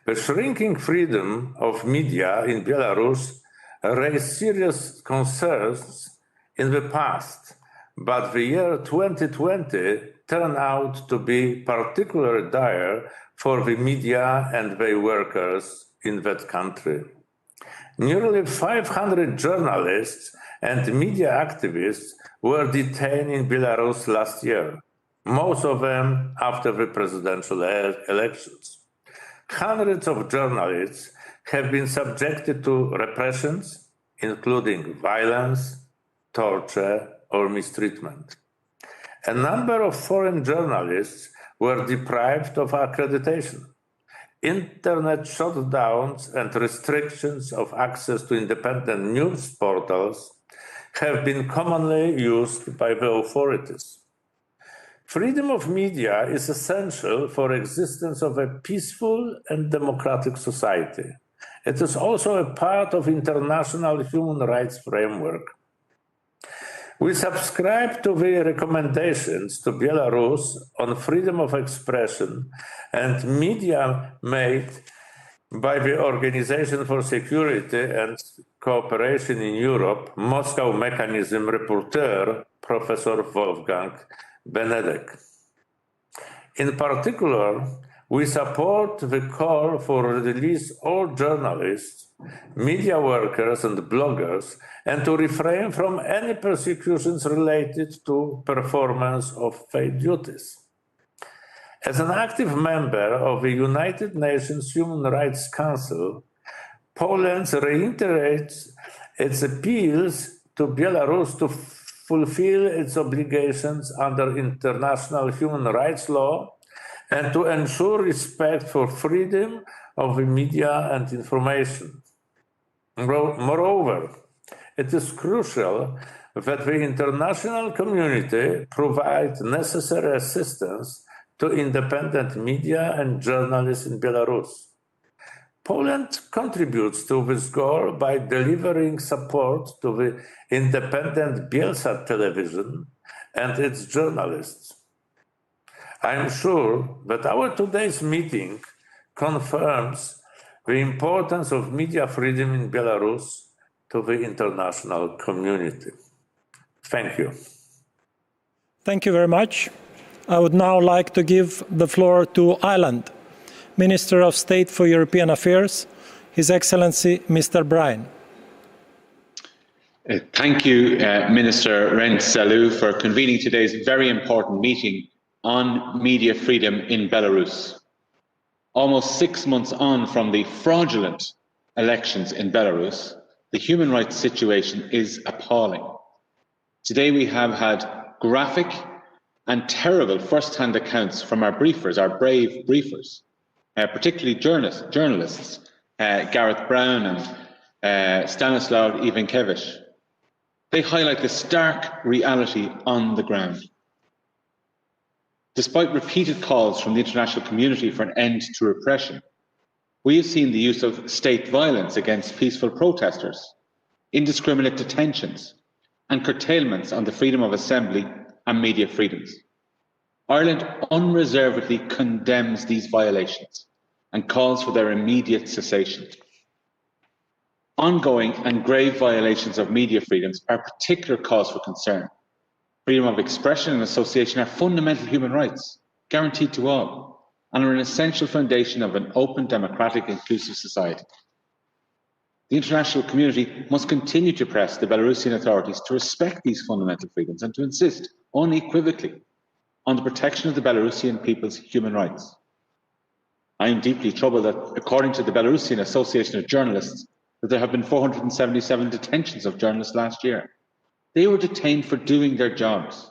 The shrinking freedom of media in Belarus raised serious concerns in the past, but the year 2020 turned out to be particularly dire for the media and their workers in that country. Nearly 500 journalists and media activists were detained in Belarus last year, most of them after the presidential elections. Hundreds of journalists have been subjected to repressions, including violence, torture, or mistreatment. A number of foreign journalists were deprived of accreditation. Internet shutdowns and restrictions of access to independent news portals have been commonly used by the authorities. Freedom of media is essential for existence of a peaceful and democratic society. It is also a part of international human rights framework. We subscribe to the recommendations to Belarus on freedom of expression and media made by the Organization for Security and Cooperation in Europe, Moscow Mechanism Rapporteur, Professor Wolfgang Benedek. In particular, we support the call for release all journalists, media workers and bloggers, and to refrain from any persecutions related to performance of their duties. As an active member of the United Nations Human Rights Council, Poland reiterates its appeals to Belarus to fulfill its obligations under international human rights law and to ensure respect for freedom of the media and information. Moreover, it is crucial that the international community provide necessary assistance to independent media and journalists in Belarus. Poland contributes to this goal by delivering support to the independent Bielsat television and its journalists. I am sure that our today's meeting confirms the importance of media freedom in Belarus to the international community. Thank you. Thank you very much. I would now like to give the floor to Ireland, Minister of State for European Affairs, His Excellency Mr. Bryan. Thank you, Minister Rentselu, for convening today's very important meeting on media freedom in Belarus. Almost 6 months on from the fraudulent elections in Belarus, the human rights situation is appalling. Today we have had graphic and terrible first-hand accounts from our briefers, our brave briefers, particularly journalists, Gareth Brown and Stanislaw Ivankevich. They highlight the stark reality on the ground. Despite repeated calls from the international community for an end to repression, we have seen the use of state violence against peaceful protesters, indiscriminate detentions, and curtailments on the freedom of assembly and media freedoms. Ireland unreservedly condemns these violations and calls for their immediate cessation. Ongoing and grave violations of media freedoms are particular cause for concern. Freedom of expression and association are fundamental human rights, guaranteed to all, and are an essential foundation of an open, democratic, inclusive society. The international community must continue to press the Belarusian authorities to respect these fundamental freedoms and to insist unequivocally on the protection of the Belarusian people's human rights. I am deeply troubled that, according to the Belarusian Association of Journalists, that there have been 477 detentions of journalists last year. They were detained for doing their jobs.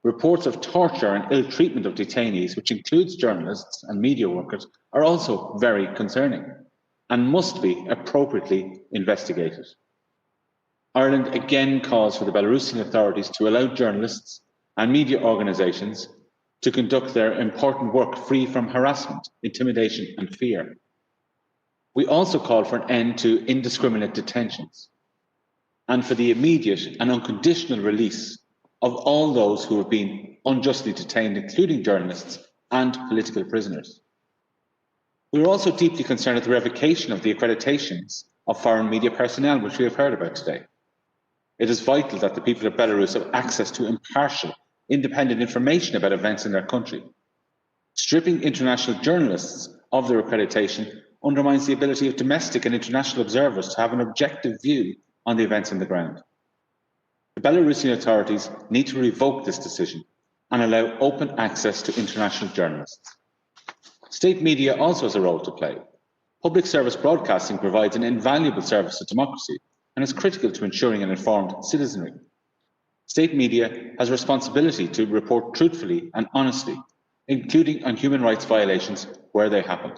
Reports of torture and ill treatment of detainees, which includes journalists and media workers, are also very concerning and must be appropriately investigated. Ireland again calls for the Belarusian authorities to allow journalists and media organisations to conduct their important work free from harassment, intimidation and fear. We also call for an end to indiscriminate detentions and for the immediate and unconditional release of all those who have been unjustly detained, including journalists and political prisoners. We are also deeply concerned at the revocation of the accreditations of foreign media personnel, which we have heard about today. It is vital that the people of Belarus have access to impartial, independent information about events in their country. Stripping international journalists of their accreditation undermines the ability of domestic and international observers to have an objective view on the events on the ground. The Belarusian authorities need to revoke this decision and allow open access to international journalists. State media also has a role to play. Public service broadcasting provides an invaluable service to democracy and is critical to ensuring an informed citizenry. State media has a responsibility to report truthfully and honestly, including on human rights violations where they happen.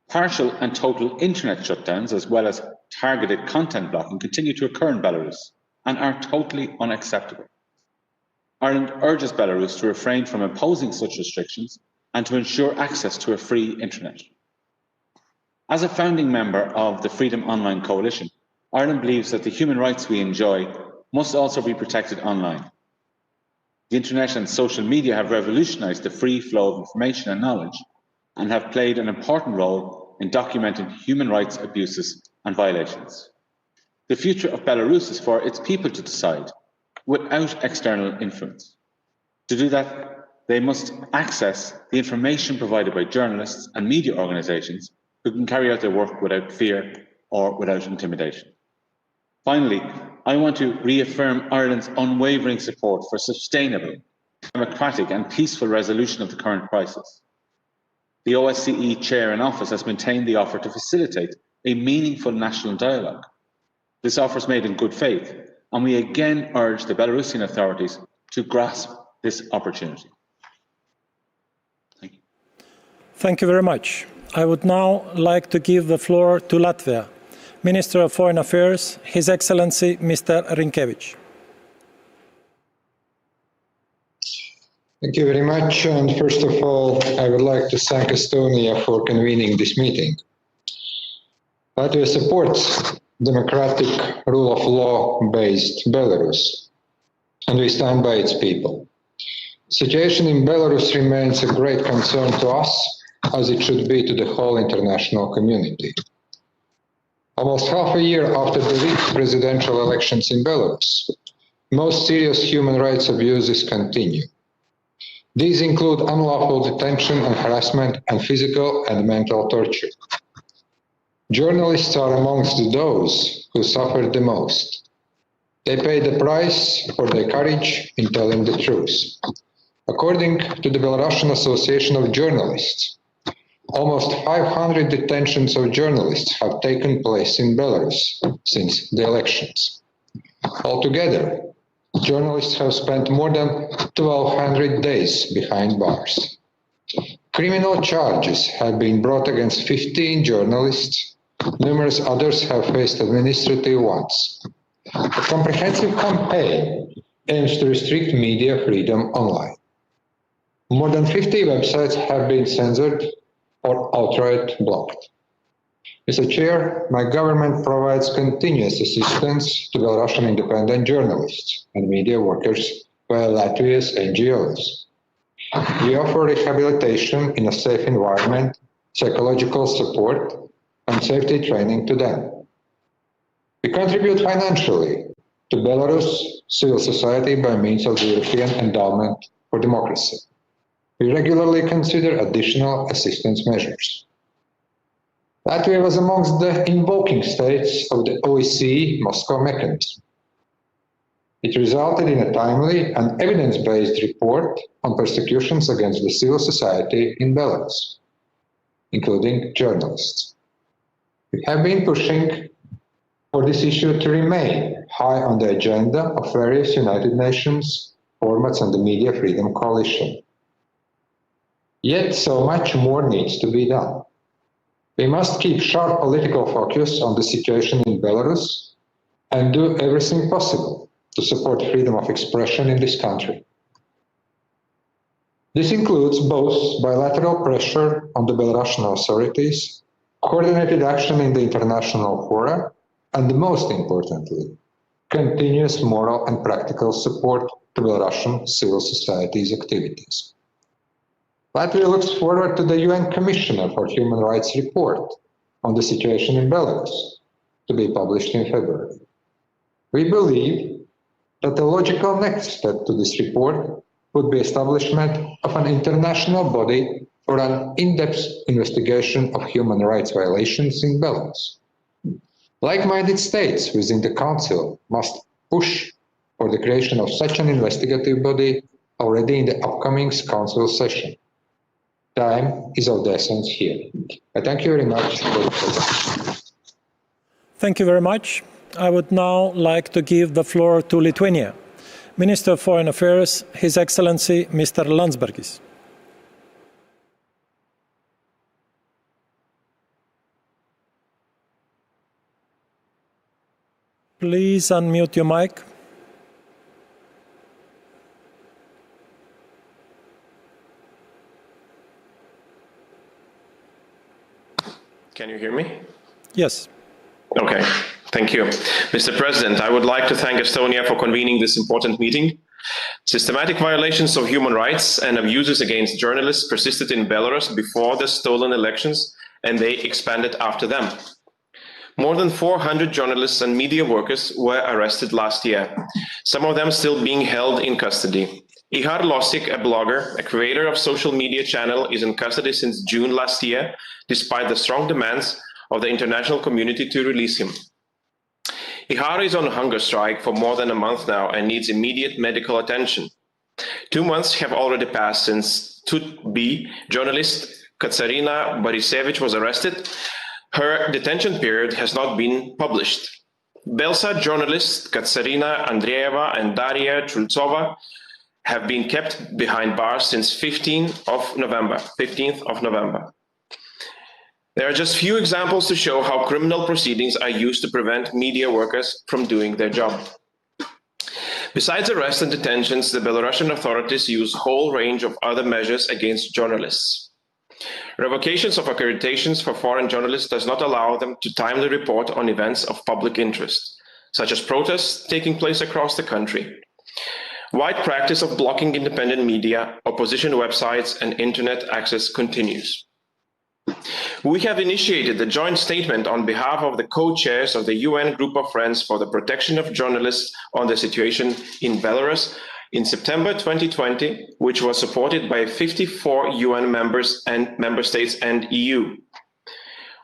Partial and total internet shutdowns, as well as targeted content blocking, continue to occur in Belarus and are totally unacceptable. Ireland urges Belarus to refrain from imposing such restrictions and to ensure access to a free internet. As a founding member of the Freedom Online Coalition, Ireland believes that the human rights we enjoy must also be protected online. The internet and social media have revolutionised the free flow of information and knowledge and have played an important role in documenting human rights abuses and violations. The future of Belarus is for its people to decide, without external influence. To do that, they must access the information provided by journalists and media organisations who can carry out their work without fear or without intimidation. Finally, I want to reaffirm Ireland's unwavering support for sustainable, democratic and peaceful resolution of the current crisis. The OSCE Chair in Office has maintained the offer to facilitate a meaningful national dialogue. This offer is made in good faith, and we again urge the Belarusian authorities to grasp this opportunity. Thank you. Thank you very much. I would now like to give the floor to Latvia. Minister of Foreign Affairs, His Excellency Mr. Rinkevich. Thank you very much. And first of all, I would like to thank Estonia for convening this meeting. Latvia supports democratic rule of law-based Belarus, and we stand by its people. The situation in Belarus remains a great concern to us, as it should be to the whole international community. Almost half a year after the rigged presidential elections in Belarus, most serious human rights abuses continue. These include unlawful detention and harassment and physical and mental torture. Journalists are amongst those who suffered the most. They pay the price for their courage in telling the truth. According to the Belarusian Association of Journalists, almost 500 detentions of journalists have taken place in Belarus since the elections. Altogether, journalists have spent more than 1,200 days behind bars. Criminal charges have been brought against 15 journalists. Numerous others have faced administrative ones. A comprehensive campaign aims to restrict media freedom online. More than 50 websites have been censored or outright blocked. Mr. Chair, my government provides continuous assistance to Belarusian independent journalists and media workers via Latvia's NGOs. We offer rehabilitation in a safe environment, psychological support, and safety training to them. We contribute financially to Belarus civil society by means of the European Endowment for Democracy. We regularly consider additional assistance measures. Latvia was amongst the invoking states of the OSCE Moscow mechanism. It resulted in a timely and evidence-based report on persecutions against the civil society in Belarus, including journalists. We have been pushing for this issue to remain high on the agenda of various United Nations formats and the Media Freedom Coalition. Yet so much more needs to be done. We must keep sharp political focus on the situation in Belarus and do everything possible to support freedom of expression in this country. This includes both bilateral pressure on the Belarusian authorities, coordinated action in the international fora, and most importantly, continuous moral and practical support to Belarusian civil society's activities. Latvia looks forward to the UN Commissioner for Human Rights report on the situation in Belarus, to be published in February. We believe that the logical next step to this report would be establishment of an international body for an in-depth investigation of human rights violations in Belarus. Like-minded states within the Council must push for the creation of such an investigative body already in the upcoming Council session. Time is of the essence here. I thank you very much for the presentation. Thank you very much. I would now like to give the floor to Lithuania. Minister of Foreign Affairs, His Excellency Mr. Landsbergis. Please unmute your mic. Can you hear me? Yes. Okay, thank you. Mr. President, I would like to thank Estonia for convening this important meeting. Systematic violations of human rights and abuses against journalists persisted in Belarus before the stolen elections, and they expanded after them. More than 400 journalists and media workers were arrested last year, some of them still being held in custody. Ihar Losik, a blogger, a creator of social media channel, is in custody since June last year, despite the strong demands of the international community to release him. Ihar is on hunger strike for more than a month now and needs immediate medical attention. 2 months have already passed since Tut B, journalist Katarina Borisevich was arrested, her detention period has not been published. Belsat journalists Katarina Andreeva and Daria Chultsova have been kept behind bars since 15th of November. There are just few examples to show how criminal proceedings are used to prevent media workers from doing their job. Besides arrests and detentions, the Belarusian authorities use a whole range of other measures against journalists. Revocations of accreditations for foreign journalists does not allow them to timely report on events of public interest, such as protests taking place across the country. Wide practice of blocking independent media, opposition websites, and internet access continues. We have initiated the joint statement on behalf of the co-chairs of the UN Group of Friends for the Protection of Journalists on the situation in Belarus in September 2020, which was supported by 54 UN members and member states and EU.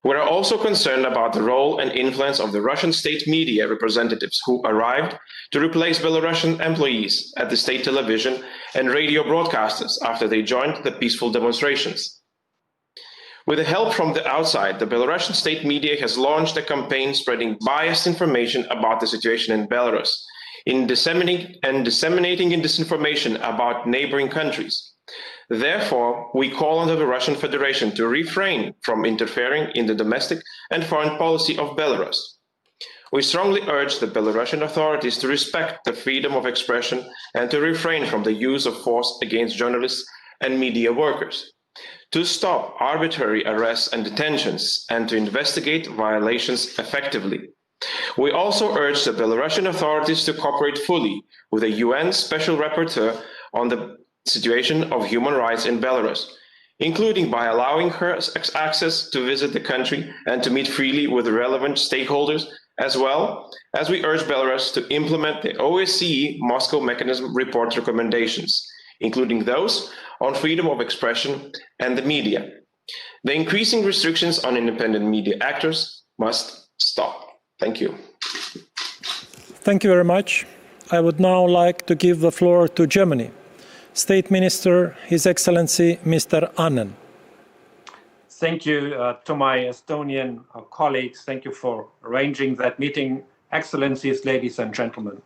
We are also concerned about the role and influence of the Russian state media representatives who arrived to replace Belarusian employees at the state television and radio broadcasters after they joined the peaceful demonstrations. With the help from the outside, the Belarusian state media has launched a campaign spreading biased information about the situation in Belarus, in disseminating disinformation about neighboring countries. Therefore, we call on the Russian Federation to refrain from interfering in the domestic and foreign policy of Belarus. We strongly urge the Belarusian authorities to respect the freedom of expression and to refrain from the use of force against journalists and media workers, to stop arbitrary arrests and detentions, and to investigate violations effectively. We also urge the Belarusian authorities to cooperate fully with the UN Special Rapporteur on the situation of human rights in Belarus, including by allowing her access to visit the country and to meet freely with relevant stakeholders, as well as we urge Belarus to implement the OSCE Moscow Mechanism report recommendations, including those on freedom of expression and the media. The increasing restrictions on independent media actors must stop. Thank you. Thank you very much. I would now like to give the floor to Germany. State Minister, His Excellency, Mr. Annen. Thank you to my Estonian colleagues. Thank you for arranging that meeting. Excellencies, ladies and gentlemen.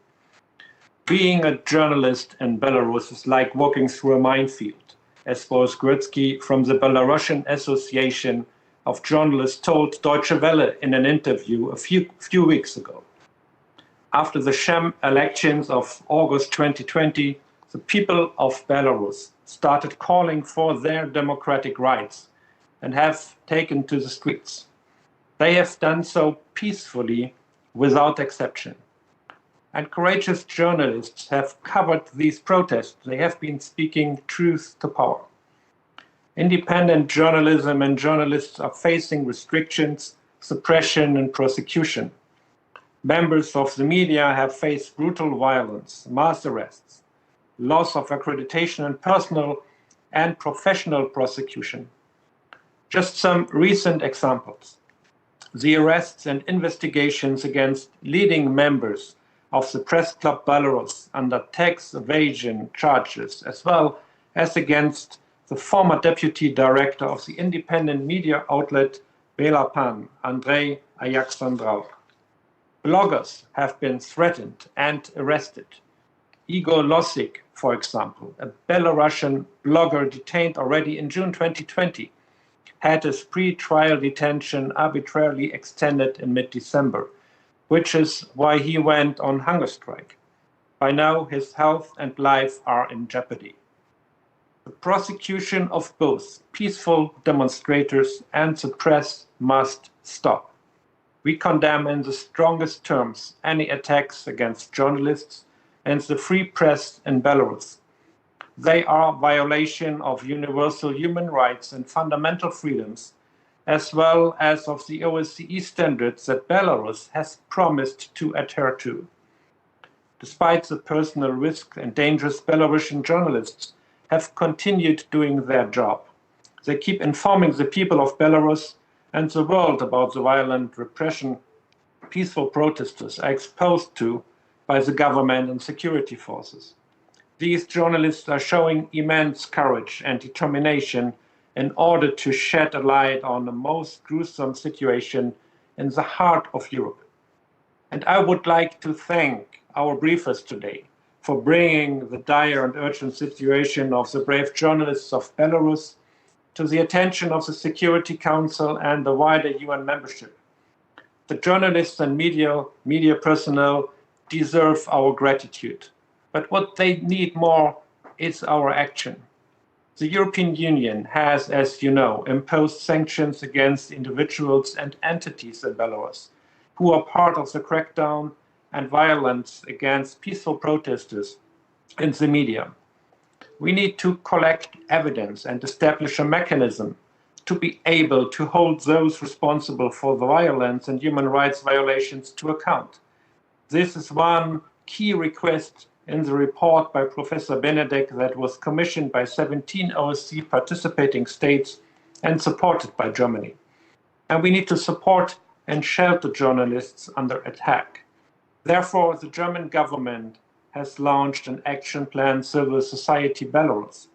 Being a journalist in Belarus is like walking through a minefield, as Boris Grutsky from the Belarusian Association of Journalists told Deutsche Welle in an interview a few weeks ago. After the sham elections of August 2020, the people of Belarus started calling for their democratic rights and have taken to the streets. They have done so peacefully, without exception. And courageous journalists have covered these protests. They have been speaking truth to power. Independent journalism and journalists are facing restrictions, suppression, and prosecution. Members of the media have faced brutal violence, mass arrests, loss of accreditation, and personal and professional prosecution. Just some recent examples. The arrests and investigations against leading members of the Press Club Belarus under tax evasion charges, as well as against the former deputy director of the independent media outlet Belapan, Andrei Alexandrov. Bloggers have been threatened and arrested. Igor Losik, for example, a Belarusian blogger detained already in June 2020, had his pre-trial detention arbitrarily extended in mid-December, which is why he went on hunger strike. By now, his health and life are in jeopardy. The prosecution of both peaceful demonstrators and the press must stop. We condemn in the strongest terms any attacks against journalists and the free press in Belarus. They are a violation of universal human rights and fundamental freedoms, as well as of the OSCE standards that Belarus has promised to adhere to. Despite the personal risk and dangers, Belarusian journalists have continued doing their job. They keep informing the people of Belarus and the world about the violent repression peaceful protesters are exposed to by the government and security forces. These journalists are showing immense courage and determination in order to shed a light on the most gruesome situation in the heart of Europe. And I would like to thank our briefers today for bringing the dire and urgent situation of the brave journalists of Belarus to the attention of the Security Council and the wider UN membership. The journalists and media personnel deserve our gratitude. But what they need more is our action. The European Union has, as you know, imposed sanctions against individuals and entities in Belarus who are part of the crackdown and violence against peaceful protesters in the media. We need to collect evidence and establish a mechanism to be able to hold those responsible for the violence and human rights violations to account. This is one key request in the report by Professor Benedek that was commissioned by 17 OSCE participating states and supported by Germany. And we need to support and shelter journalists under attack. Therefore, the German government has launched an action plan, Civil Society Belarus,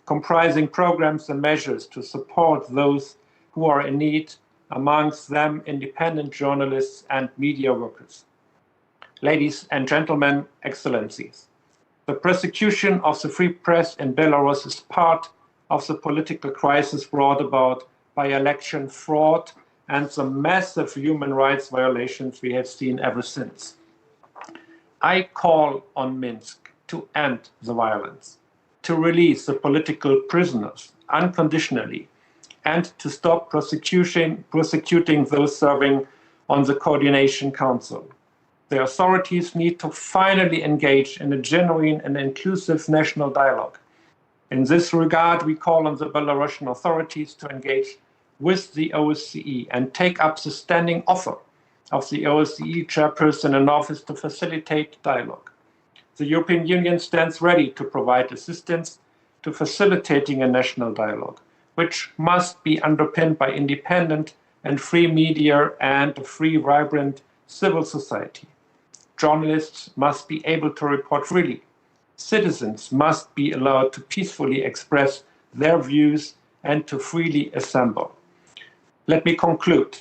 comprising programs and measures to support those who are in need, amongst them independent journalists and media workers. Ladies and gentlemen, excellencies, the persecution of the free press in Belarus is part of the political crisis brought about by election fraud and the massive human rights violations we have seen ever since. I call on Minsk to end the violence, to release the political prisoners unconditionally, and to stop prosecuting those serving on the Coordination Council. The authorities need to finally engage in a genuine and inclusive national dialogue. In this regard, we call on the Belarusian authorities to engage with the OSCE and take up the standing offer of the OSCE chairperson in office to facilitate dialogue. The European Union stands ready to provide assistance to facilitating a national dialogue, which must be underpinned by independent and free media and a free, vibrant civil society. Journalists must be able to report freely. Citizens must be allowed to peacefully express their views and to freely assemble. Let me conclude.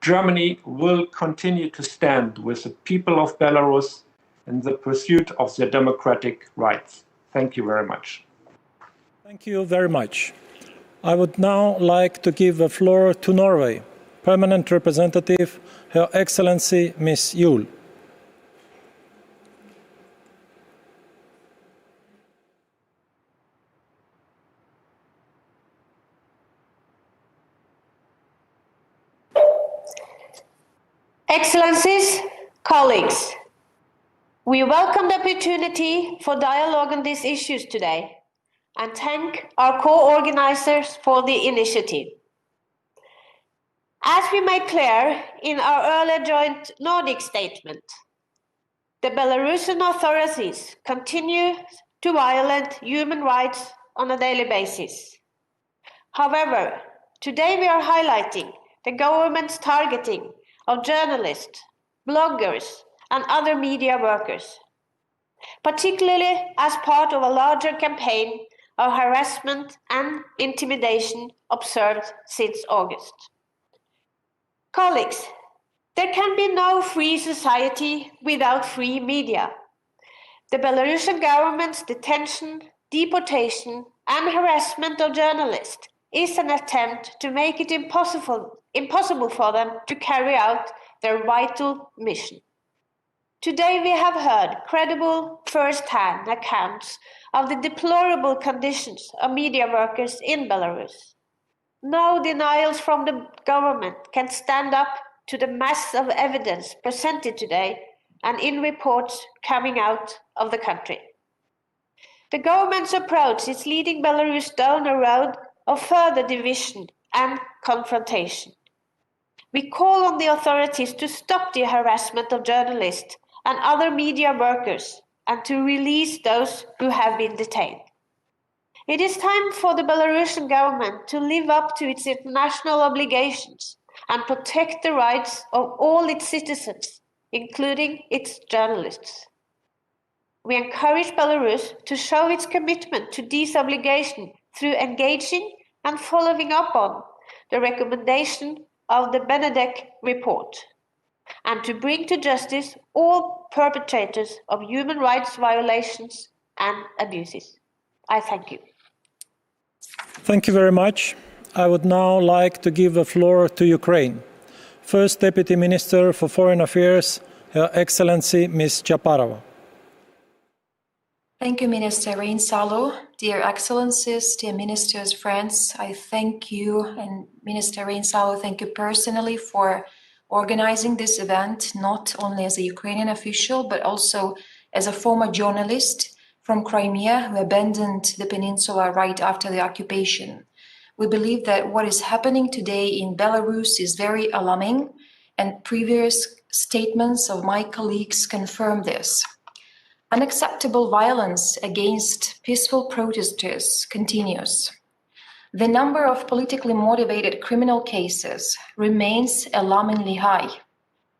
Germany will continue to stand with the people of Belarus in the pursuit of their democratic rights. Thank you very much. Thank you very much. I would now like to give the floor to Norway, Permanent Representative, Her Excellency Ms. Juul. Excellencies, colleagues, we welcome the opportunity for dialogue on these issues today and thank our co-organizers for the initiative. As we made clear in our earlier joint Nordic statement, the Belarusian authorities continue to violate human rights on a daily basis. However, today we are highlighting the government's targeting of journalists, bloggers, and other media workers, particularly as part of a larger campaign of harassment and intimidation observed since August. Colleagues, there can be no free society without free media. The Belarusian government's detention, deportation, and harassment of journalists is an attempt to make it impossible for them to carry out their vital mission. Today we have heard credible first-hand accounts of the deplorable conditions of media workers in Belarus. No denials from the government can stand up to the mass of evidence presented today and in reports coming out of the country. The government's approach is leading Belarus down a road of further division and confrontation. We call on the authorities to stop the harassment of journalists and other media workers and to release those who have been detained. It is time for the Belarusian government to live up to its international obligations and protect the rights of all its citizens, including its journalists. We encourage Belarus to show its commitment to these obligations through engaging and following up on the recommendation of the Benedek report, and to bring to justice all perpetrators of human rights violations and abuses. I thank you. Thank you very much. I would now like to give the floor to Ukraine. First Deputy Minister for Foreign Affairs, Her Excellency Ms. Chaparova. Thank you, Minister Reinsalu. Dear Excellencies, dear Ministers, friends, I thank you, and Minister Reinsalu, thank you personally for organizing this event, not only as a Ukrainian official, but also as a former journalist from Crimea who abandoned the peninsula right after the occupation. We believe that what is happening today in Belarus is very alarming, and previous statements of my colleagues confirm this. Unacceptable violence against peaceful protesters continues. The number of politically motivated criminal cases remains alarmingly high.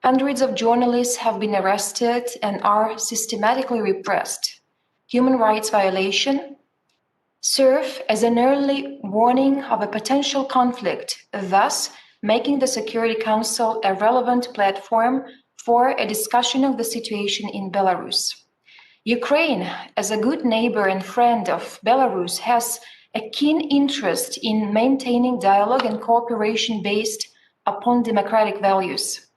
Hundreds of journalists have been arrested and are systematically repressed. Human rights violations serve as an early warning of a potential conflict, thus making the Security Council a relevant platform for a discussion of the situation in Belarus. Ukraine, as a good neighbor and friend of Belarus, has a keen interest in maintaining dialogue and cooperation based upon democratic values.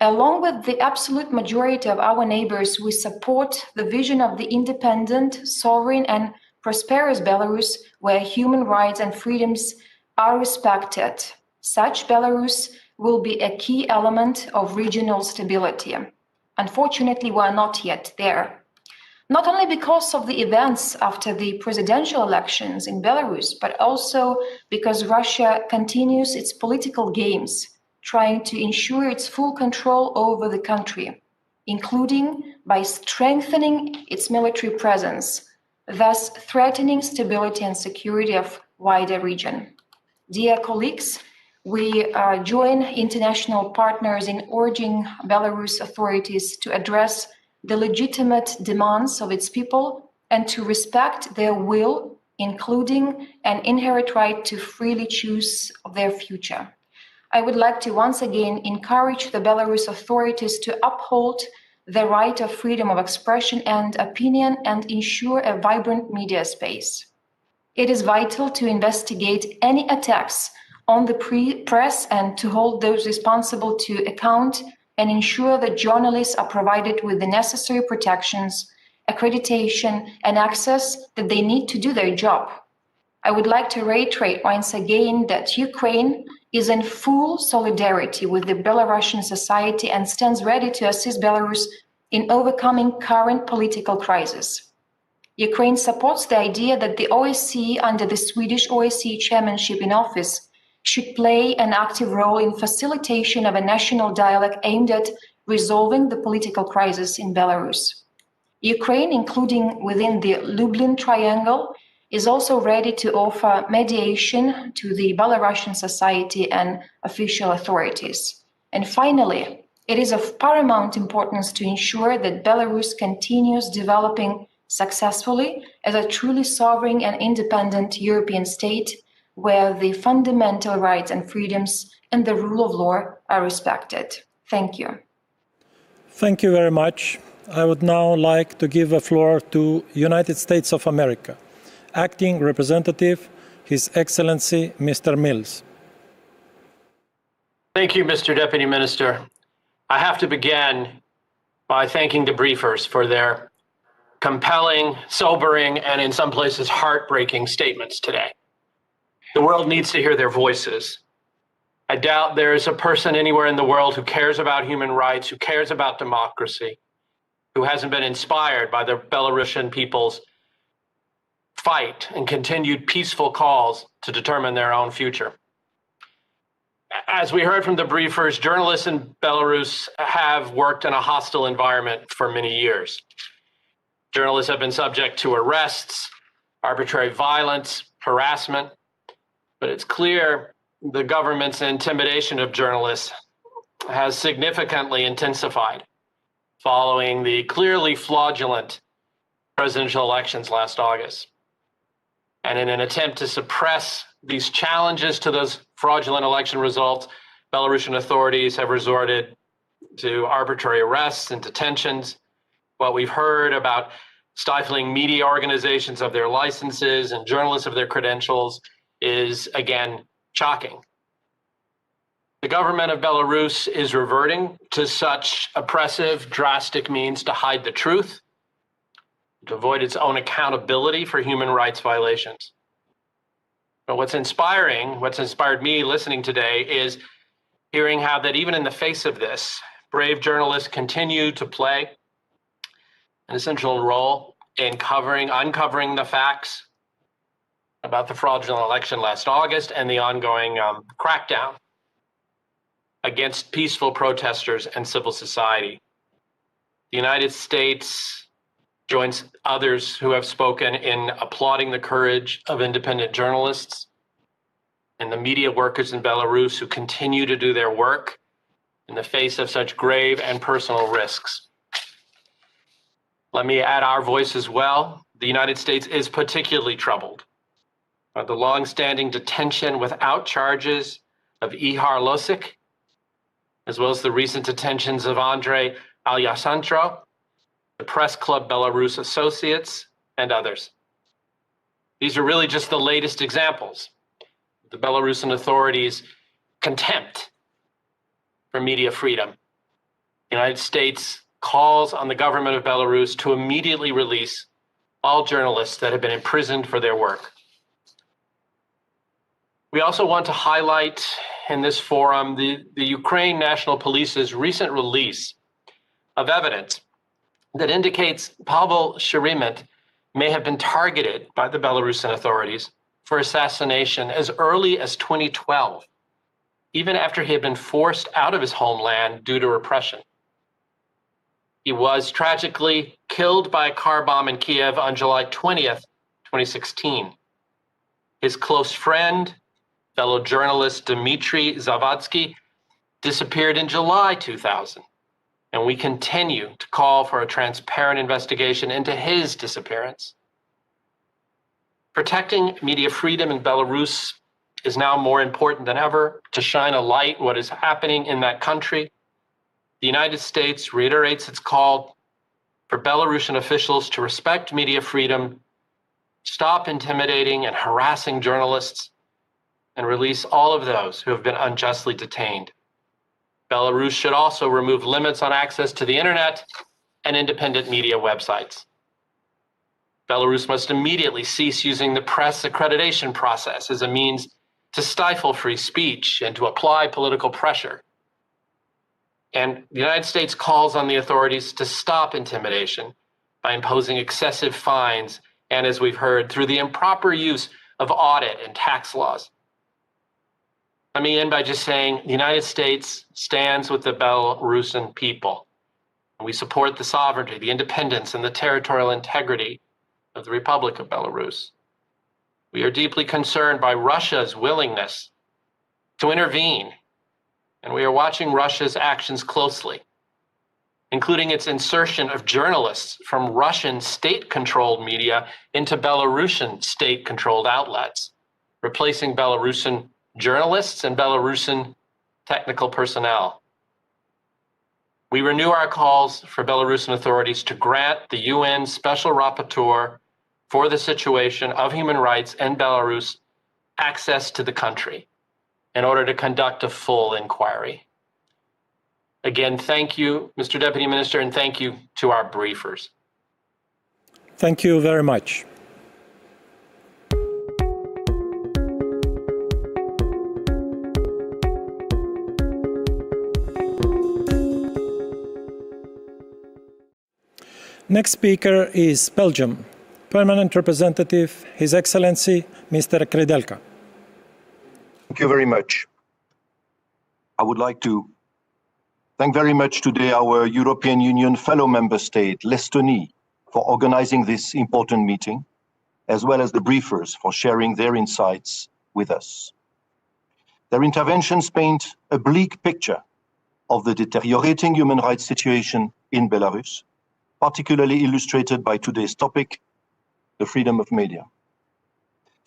Along with the absolute majority of our neighbors, we support the vision of the independent, sovereign, and prosperous Belarus, where human rights and freedoms are respected. Such Belarus will be a key element of regional stability. Unfortunately, we are not yet there. Not only because of the events after the presidential elections in Belarus, but also because Russia continues its political games, trying to ensure its full control over the country, including by strengthening its military presence, thus threatening stability and security of wider region. Dear colleagues, we join international partners in urging Belarus authorities to address the legitimate demands of its people and to respect their will, including an inherent right to freely choose their future. I would like to once again encourage the Belarus authorities to uphold the right of freedom of expression and opinion and ensure a vibrant media space. It is vital to investigate any attacks on the press and to hold those responsible to account and ensure that journalists are provided with the necessary protections, accreditation, and access that they need to do their job. I would like to reiterate once again that Ukraine is in full solidarity with the Belarusian society and stands ready to assist Belarus in overcoming current political crisis. Ukraine supports the idea that the OSCE, under the Swedish OSCE chairmanship in office, should play an active role in facilitation of a national dialogue aimed at resolving the political crisis in Belarus. Ukraine, including within the Lublin Triangle, is also ready to offer mediation to the Belarusian society and official authorities. And finally, it is of paramount importance to ensure that Belarus continues developing successfully as a truly sovereign and independent European state where the fundamental rights and freedoms and the rule of law are respected. Thank you. Thank you very much. I would now like to give the floor to United States of America. Acting Representative, His Excellency Mr. Mills. Thank you, Mr. Deputy Minister. I have to begin by thanking the briefers for their compelling, sobering, and in some places heartbreaking statements today. The world needs to hear their voices. I doubt there is a person anywhere in the world who cares about human rights, who cares about democracy, who hasn't been inspired by the Belarusian people's fight and continued peaceful calls to determine their own future. As we heard from the briefers, journalists in Belarus have worked in a hostile environment for many years. Journalists have been subject to arrests, arbitrary violence, harassment, but it's clear the government's intimidation of journalists has significantly intensified following the clearly fraudulent presidential elections last August. And in an attempt to suppress these challenges to those fraudulent election results, Belarusian authorities have resorted to arbitrary arrests and detentions. What we've heard about stifling media organizations of their licenses and journalists of their credentials is, again, shocking. The government of Belarus is reverting to such oppressive, drastic means to hide the truth, to avoid its own accountability for human rights violations. But what's inspired me listening today is hearing how that even in the face of this, brave journalists continue to play an essential role in uncovering the facts about the fraudulent election last August and the ongoing crackdown against peaceful protesters and civil society. The United States joins others who have spoken in applauding the courage of independent journalists and the media workers in Belarus who continue to do their work in the face of such grave and personal risks. Let me add our voice as well. The United States is particularly troubled by the long-standing detention without charges of Ihar Losik, as well as the recent detentions of Andrei Alyasantro, the Press Club Belarus associates, and others. These are really just the latest examples of the Belarusian authorities' contempt for media freedom. The United States calls on the government of Belarus to immediately release all journalists that have been imprisoned for their work. We also want to highlight in this forum the Ukraine National Police's recent release of evidence that indicates Pavel Shirimet may have been targeted by the Belarusian authorities for assassination as early as 2012, even after he had been forced out of his homeland due to repression. He was tragically killed by a car bomb in Kiev on July 20th, 2016. His close friend, fellow journalist Dmitry Zavadsky, disappeared in July 2000, and we continue to call for a transparent investigation into his disappearance. Protecting media freedom in Belarus is now more important than ever to shine a light on what is happening in that country. The United States reiterates its call for Belarusian officials to respect media freedom, stop intimidating and harassing journalists, and release all of those who have been unjustly detained. Belarus should also remove limits on access to the internet and independent media websites. Belarus must immediately cease using the press accreditation process as a means to stifle free speech and to apply political pressure. And the United States calls on the authorities to stop intimidation by imposing excessive fines and, as we've heard, through the improper use of audit and tax laws. Let me end by just saying the United States stands with the Belarusian people. We support the sovereignty, the independence, and the territorial integrity of the Republic of Belarus. We are deeply concerned by Russia's willingness to intervene, and we are watching Russia's actions closely, including its insertion of journalists from Russian state-controlled media into Belarusian state-controlled outlets, replacing Belarusian journalists and Belarusian technical personnel. We renew our calls for Belarusian authorities to grant the UN Special Rapporteur for the situation of human rights in Belarus access to the country in order to conduct a full inquiry. Again, thank you, Mr. Deputy Minister, and thank you to our briefers. Thank you very much. Next speaker is Belgium. Permanent Representative, His Excellency, Mr. Kredelka. Thank you very much. I would like to thank very much today our European Union fellow member state, l'Estonie, for organizing this important meeting, as well as the briefers for sharing their insights with us. Their interventions paint a bleak picture of the deteriorating human rights situation in Belarus, particularly illustrated by today's topic, the freedom of media.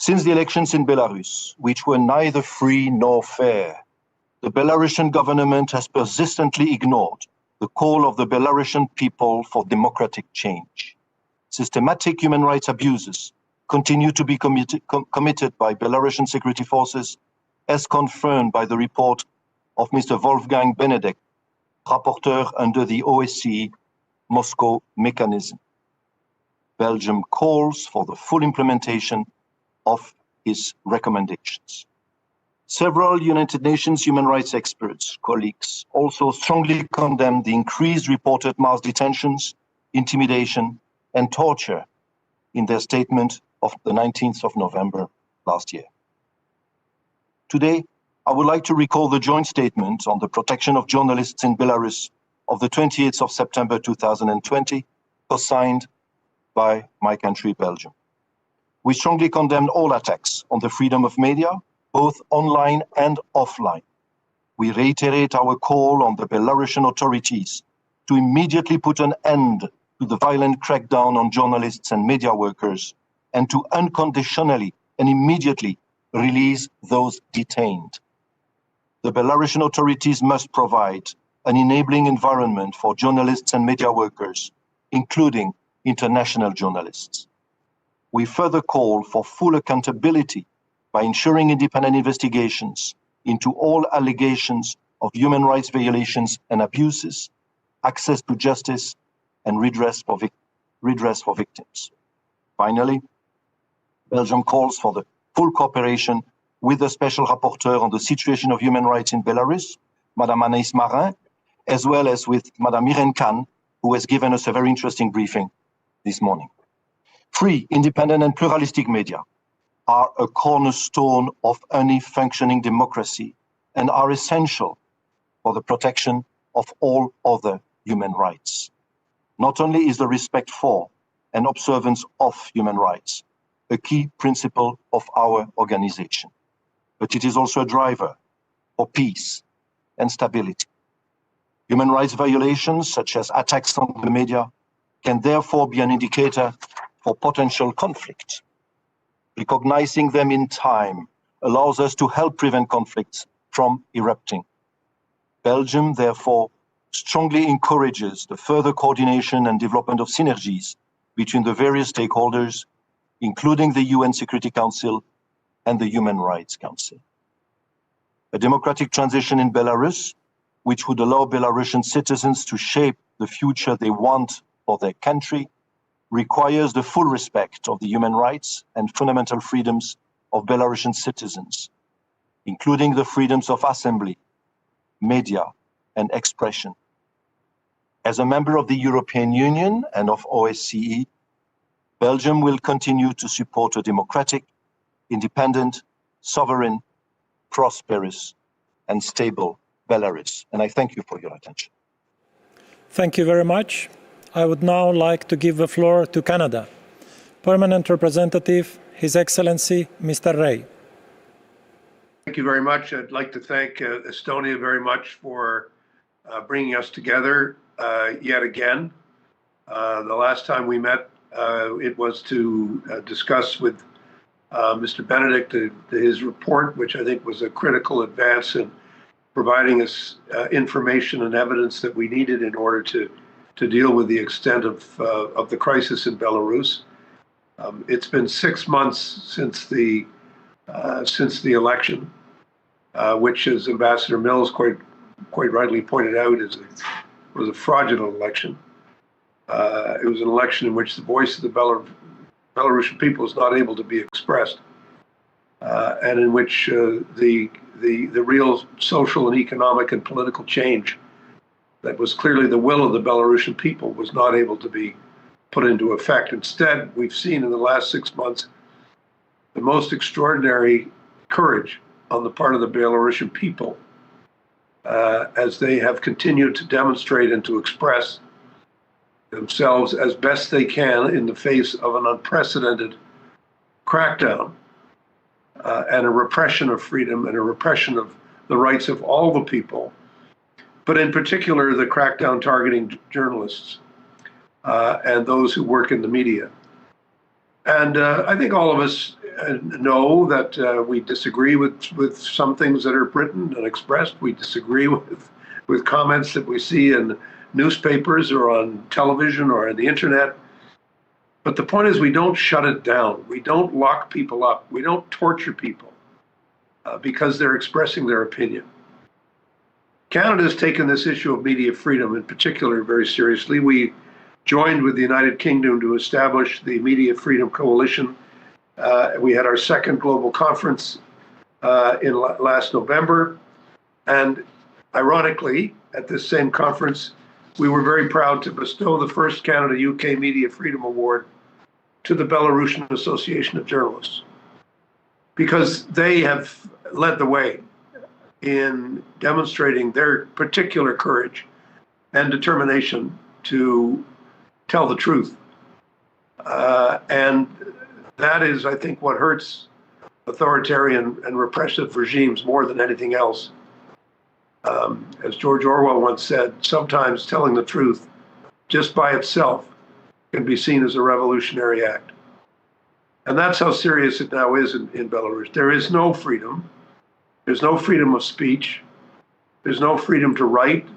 Since the elections in Belarus, which were neither free nor fair, the Belarusian government has persistently ignored the call of the Belarusian people for democratic change. Systematic human rights abuses continue to be committed by Belarusian security forces, as confirmed by the report of Mr. Wolfgang Benedek, rapporteur under the OSCE Moscow mechanism. Belgium calls for the full implementation of his recommendations. Several United Nations human rights experts, colleagues, also strongly condemned the increased reported mass detentions, intimidation, and torture in their statement of the 19th of November last year. Today, I would like to recall the joint statement on the protection of journalists in Belarus of the 28th of September 2020, co-signed by my country, Belgium. We strongly condemn all attacks on the freedom of media, both online and offline. We reiterate our call on the Belarusian authorities to immediately put an end to the violent crackdown on journalists and media workers, and to unconditionally and immediately release those detained. The Belarusian authorities must provide an enabling environment for journalists and media workers, including international journalists. We further call for full accountability by ensuring independent investigations into all allegations of human rights violations and abuses, access to justice, and redress for victims. Finally, Belgium calls for the full cooperation with the Special Rapporteur on the situation of human rights in Belarus, Madame Anaïs Marin, as well as with Madame Irene Khan, who has given us a very interesting briefing this morning. Free, independent, and pluralistic media are a cornerstone of any functioning democracy and are essential for the protection of all other human rights. Not only is the respect for and observance of human rights a key principle of our organization, but it is also a driver for peace and stability. Human rights violations, such as attacks on the media, can therefore be an indicator for potential conflict. Recognizing them in time allows us to help prevent conflicts from erupting. Belgium, therefore, strongly encourages the further coordination and development of synergies between the various stakeholders, including the UN Security Council and the Human Rights Council. A democratic transition in Belarus, which would allow Belarusian citizens to shape the future they want for their country, requires the full respect of the human rights and fundamental freedoms of Belarusian citizens, including the freedoms of assembly, media, and expression. As a member of the European Union and of OSCE, Belgium will continue to support a democratic, independent, sovereign, prosperous, and stable Belarus. And I thank you for your attention. Thank you very much. I would now like to give the floor to Canada. Permanent Representative, His Excellency, Mr. Ray. Thank you very much. I'd like to thank Estonia very much for bringing us together yet again. The last time we met, it was to discuss with Mr. Benedict his report, which I think was a critical advance in providing us information and evidence that we needed in order to deal with the extent of the crisis in Belarus. It's been 6 months since the election, which, as Ambassador Mills quite rightly pointed out, was a fraudulent election. It was an election in which the voice of the Belarusian people was not able to be expressed, and in which the real social and economic and political change that was clearly the will of the Belarusian people was not able to be put into effect. Instead, we've seen in the last 6 months the most extraordinary courage on the part of the Belarusian people as they have continued to demonstrate and to express themselves as best they can in the face of an unprecedented crackdown and a repression of freedom and a repression of the rights of all the people, but in particular the crackdown targeting journalists and those who work in the media. And I think all of us know that we disagree with some things that are written and expressed. We disagree with comments that we see in newspapers or on television or on the internet. But the point is, we don't shut it down. We don't lock people up. We don't torture people because they're expressing their opinion. Canada has taken this issue of media freedom in particular very seriously. We joined with the United Kingdom to establish the Media Freedom Coalition. We had our second global conference in last November. And ironically, at this same conference, we were very proud to bestow the first Canada-UK Media Freedom Award to the Belarusian Association of Journalists, because they have led the way in demonstrating their particular courage and determination to tell the truth. And that is, I think, what hurts authoritarian and repressive regimes more than anything else. As George Orwell once said, sometimes telling the truth just by itself can be seen as a revolutionary act. And that's how serious it now is in Belarus. There is no freedom. There's no freedom of speech. There's no freedom to write.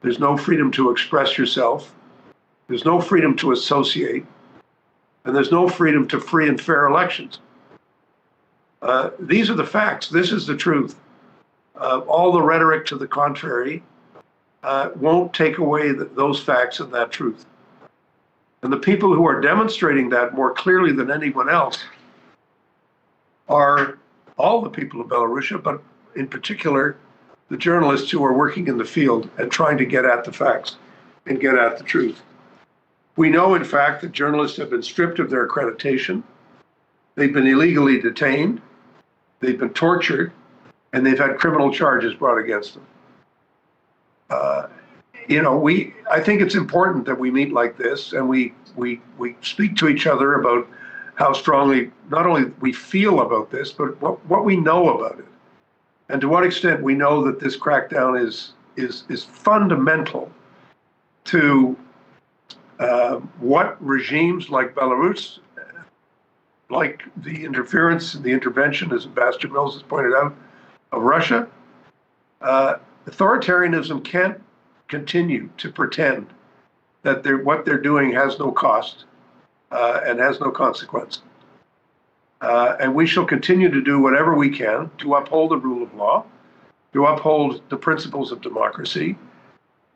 There's no freedom to express yourself. There's no freedom to associate. And there's no freedom to free and fair elections. These are the facts. This is the truth. All the rhetoric to the contrary won't take away those facts and that truth. And the people who are demonstrating that more clearly than anyone else are all the people of Belarus, but in particular, the journalists who are working in the field and trying to get at the facts and get at the truth. We know, in fact, that journalists have been stripped of their accreditation. They've been illegally detained. They've been tortured. And they've had criminal charges brought against them. I think it's important that we meet like this and we speak to each other about how strongly not only we feel about this, but what we know about it, and to what extent we know that this crackdown is fundamental to what regimes like Belarus, like the interference and the intervention, as Ambassador Mills has pointed out, of Russia. Authoritarianism can't continue to pretend that what they're doing has no cost and has no consequence. And we shall continue to do whatever we can to uphold the rule of law, to uphold the principles of democracy,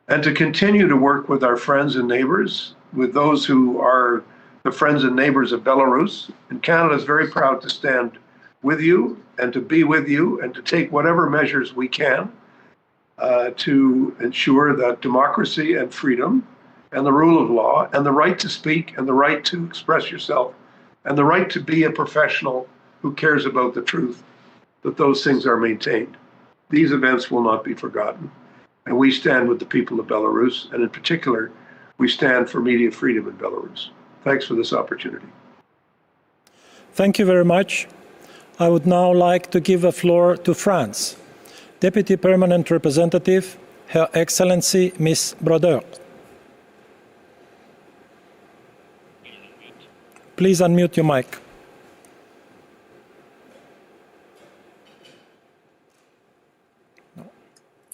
and to continue to work with our friends and neighbors, with those who are the friends and neighbors of Belarus. And Canada is very proud to stand with you and to be with you and to take whatever measures we can to ensure that democracy and freedom and the rule of law and the right to speak and the right to express yourself and the right to be a professional who cares about the truth, that those things are maintained. These events will not be forgotten. And we stand with the people of Belarus, and in particular, we stand for media freedom in Belarus. Thanks for this opportunity. Thank you very much. I would now like to give the floor to France. Deputy Permanent Representative, Her Excellency Ms. Brodeur. Please unmute your mic.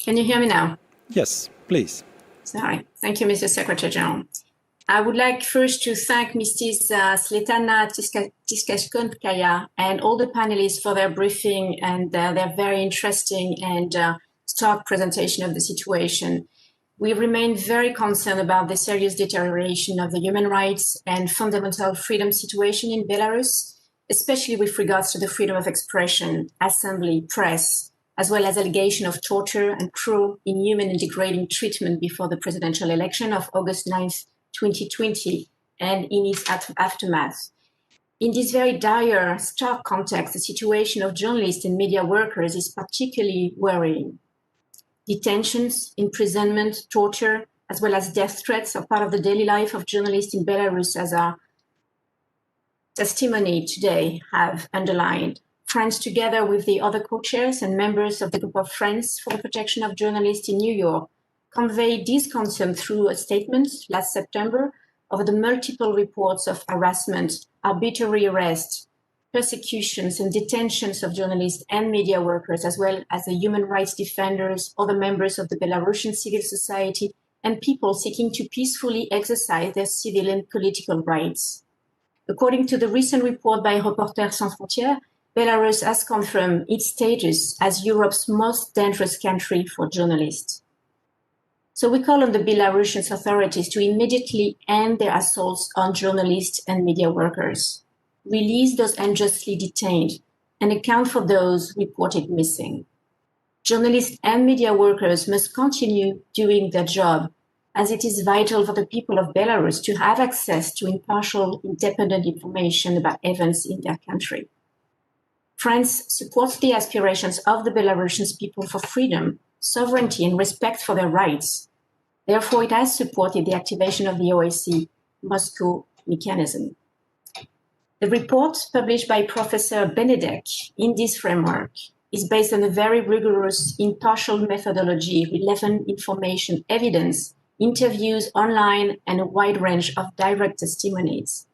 Can you hear me now? Yes, please. Sorry. Thank you, Mr. Secretary General. I would like first to thank Mrs. Sviatlana Tsikhanouskaya and all the panelists for their briefing and their very interesting and stark presentation of the situation. We remain very concerned about the serious deterioration of the human rights and fundamental freedom situation in Belarus, especially with regards to the freedom of expression, assembly, press, as well as allegation of torture and cruel, inhuman and degrading treatment before the presidential election of August 9th, 2020, and in its aftermath. In this very dire, stark context, the situation of journalists and media workers is particularly worrying. Detentions, imprisonment, torture, as well as death threats are part of the daily life of journalists in Belarus, as our testimony today have underlined. France, together with the other co-chairs and members of the Group of Friends for the Protection of Journalists in New York, conveyed this concern through a statement last September over the multiple reports of harassment, arbitrary arrest, persecutions and detentions of journalists and media workers, as well as the human rights defenders, other members of the Belarusian civil society, and people seeking to peacefully exercise their civil and political rights. According to the recent report by Reporters Sans Frontières, Belarus has confirmed its status as Europe's most dangerous country for journalists. So we call on the Belarusian authorities to immediately end their assaults on journalists and media workers, release those unjustly detained, and account for those reported missing. Journalists and media workers must continue doing their job, as it is vital for the people of Belarus to have access to impartial, independent information about events in their country. France supports the aspirations of the Belarusian people for freedom, sovereignty, and respect for their rights. Therefore, it has supported the activation of the OSCE Moscow mechanism. The report published by Professor Benedek in this framework is based on a very rigorous, impartial methodology, relevant information, evidence, interviews online, and a wide range of direct testimonies.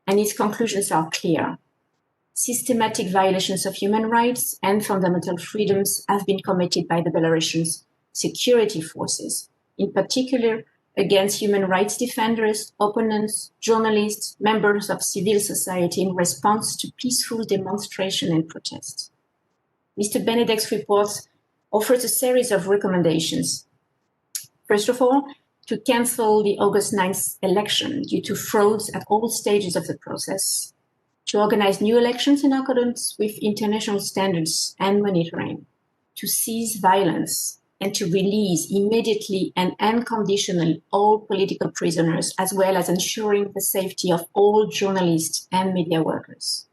And its conclusions are clear. Systematic violations of human rights and fundamental freedoms have been committed by the Belarusian security forces, in particular against human rights defenders, opponents, journalists, members of civil society in response to peaceful demonstration and protest. Mr. Benedek's report offers a series of recommendations. First of all, to cancel the August 9th election due to frauds at all stages of the process, to organize new elections in accordance with international standards and monitoring, to cease violence, and to release immediately and unconditionally all political prisoners, as well as ensuring the safety of all journalists and media workers.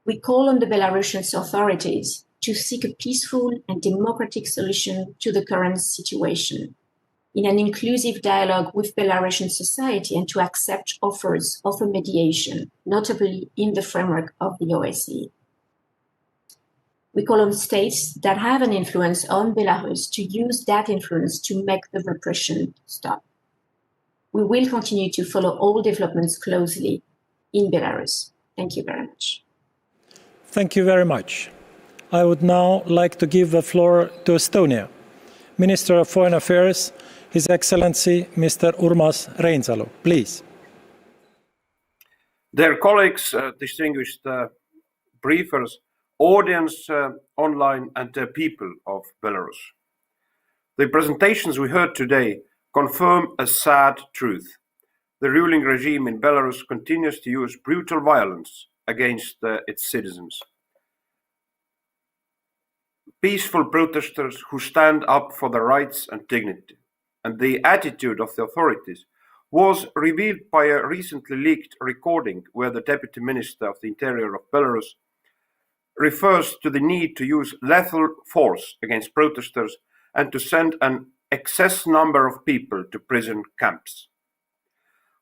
We call on the Belarusian authorities to seek a peaceful and democratic solution to the current situation in an inclusive dialogue with Belarusian society and to accept offers of a mediation, notably in the framework of the OSCE. We call on states that have an influence on Belarus to use that influence to make the repression stop. We will continue to follow all developments closely in Belarus. Thank you very much. Thank you very much. I would now like to give the floor to Estonia. Minister of Foreign Affairs, His Excellency Mr. Urmas Reinsalu, please. Dear colleagues, distinguished briefers, audience online, and people of Belarus. The presentations we heard today confirm a sad truth. The ruling regime in Belarus continues to use brutal violence against its citizens. Peaceful protesters who stand up for their rights and dignity, and the attitude of the authorities was revealed by a recently leaked recording where the Deputy Minister of the Interior of Belarus refers to the need to use lethal force against protesters and to send an excess number of people to prison camps.